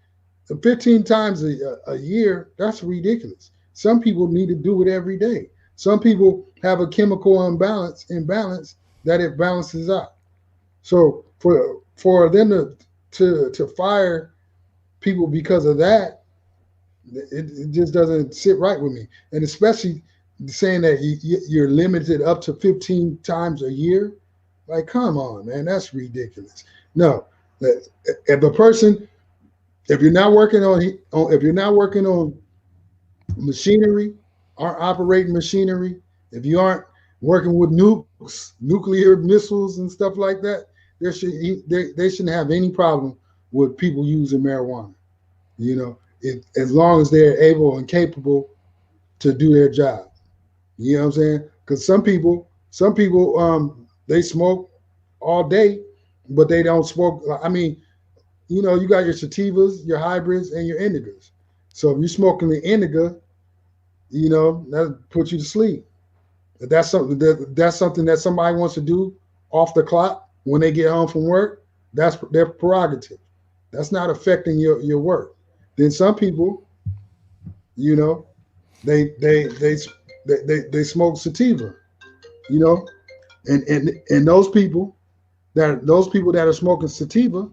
15 times a year, that's ridiculous. Some people need to do it every day. Some people have a chemical imbalance that it balances out. So for them to fire people because of that, it just doesn't sit right with me. And especially saying that you're limited up to 15 times a year, like come on, man, that's ridiculous. No, if a person, if you're not working if you're not working on machinery, aren't operating machinery, if you aren't working with nukes, nuclear missiles and stuff like that, they shouldn't have any problem with people using marijuana. You know, as long as they're able and capable to do their job. You know what I'm saying? Because some people, they smoke all day, but they don't smoke. I mean, you got your sativas, your hybrids, and your indicas. So if you're smoking the indica, that puts you to sleep. If that's something that somebody wants to do off the clock when they get home from work. That's their prerogative. That's not affecting your work. Then some people, you know, they they they they smoke sativa, you know, and those people that are smoking sativa,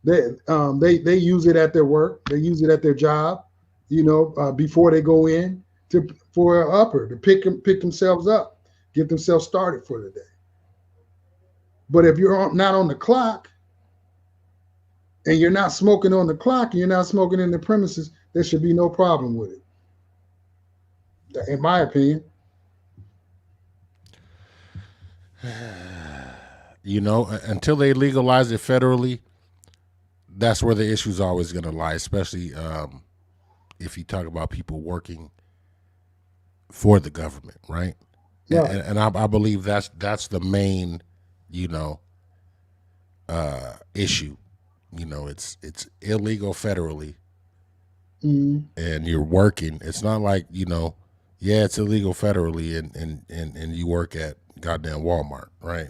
they use it at their work, they use it at their job, before they go in for an upper to pick themselves up, get themselves started for the day. But if you're not on the clock and you're not smoking on the clock and you're not smoking in the premises, there should be no problem with it, in my opinion. Until they legalize it federally, that's where the issue's always going to lie, especially if you talk about people working for the government, right? Right. And I believe that's the main, issue. It's illegal federally, Mm, and you're working. It's not like yeah, it's illegal federally, and you work at goddamn Walmart, right?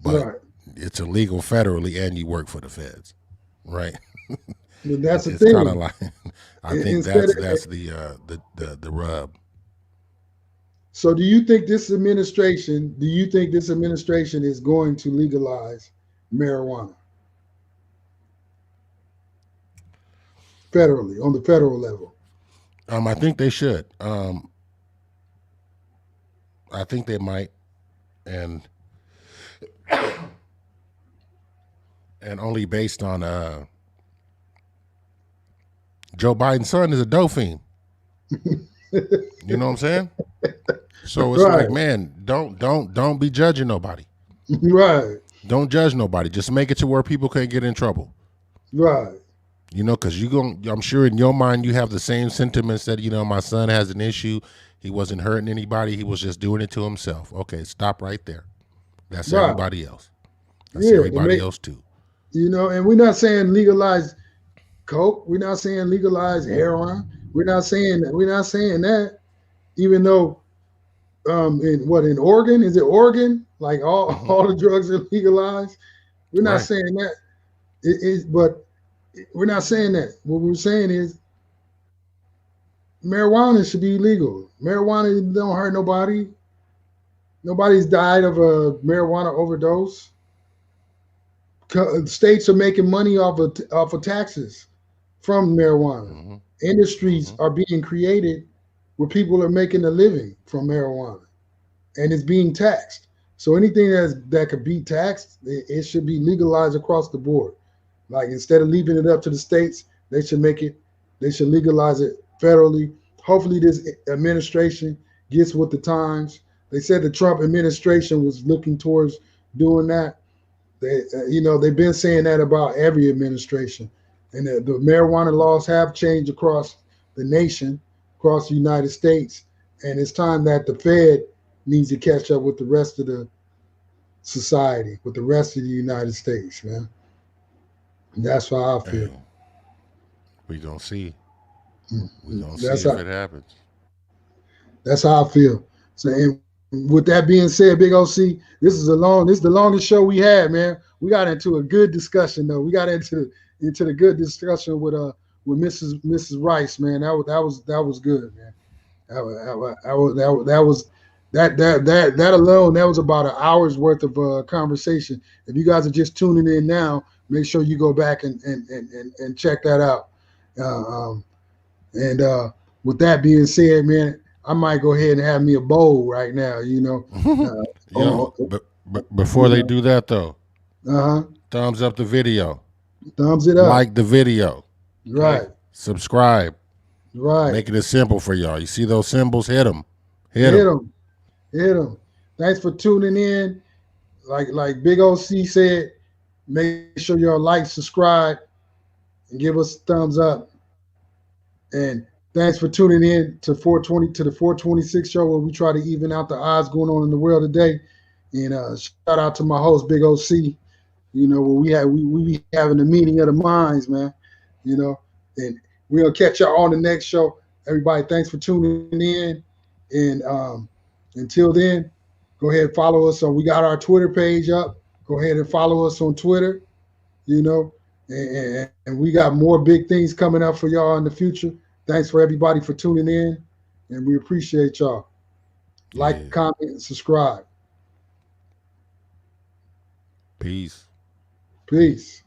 But right. it's illegal federally, and you work for the feds, right? But that's the It's kind of thing. like I think Instead of, that's the rub. so do you think this administration is going to legalize marijuana federally on the federal level? I think they should. I think they might, and only based on Joe Biden's son is a dope fiend. You know what I'm saying? So it's like, Right. man, don't be judging nobody. Right. Don't judge nobody. Just make it to where people can't get in trouble. Right. Because I'm sure in your mind you have the same sentiments that my son has an issue. He wasn't hurting anybody. He was just doing it to himself. Okay, stop right there. That's Right. everybody else. That's Yeah. everybody else too. And we're not saying legalize coke. We're not saying legalize heroin. We're not saying that. Even though in Oregon, is it Oregon? Like all Hmm. all the drugs are legalized. We're not Right. saying that. But we're not saying that. What we're saying is marijuana should be legal. Marijuana don't hurt nobody. Nobody's died of a marijuana overdose. States are making money off of taxes from marijuana. Hmm. Industries Hmm. are being created where people are making a living from marijuana, and it's being taxed. So anything that could be taxed, it should be legalized across the board. Like instead of leaving it up to the states, they should legalize it federally. Hopefully, this administration gets with the times. They said the Trump administration was looking towards doing that. They've been saying that about every administration, and the marijuana laws have changed across the nation, across the United States, and it's time that the Fed needs to catch up with the rest of the society, with the rest of the United States, man. And that's how I feel. And we gonna see. We Mm, gonna see That's if how it happens. that's how I feel. So, and with that being said, Big OC, this is the longest show we had, man. We got into a good discussion though. We got into the good discussion with Mrs. Rice, man. That was good, man. That alone, that was about an hour's worth of conversation. If you guys are just tuning in now, make sure you go back and check that out. Uh, um, and with that being said, man, I might go ahead and have me a bowl right now. Yo, Oh, but before you they know, do that though, uh huh. thumbs up the video, Thumbs it up. like the video, okay? Right, Subscribe. right. Making it simple for y'all. You see those symbols? Hit them. Hit Hit them. them, hit them. Thanks for tuning in. Like Big OC said, make sure y'all like, subscribe, and give us a thumbs up. And thanks for tuning in to 420 to the 426 show where we try to even out the odds going on in the world today. And shout out to my host, Big OC. Where we be having the meeting of the minds, man. You know, and we'll catch y'all on the next show. Everybody, thanks for tuning in. And until then, go ahead and follow us on. We got our Twitter page up. Go ahead and follow us on Twitter. You know, and we got more big things coming up for y'all in the future. Thanks for everybody for tuning in, and we appreciate y'all. Like, Yeah. comment, and subscribe. Peace. Peace.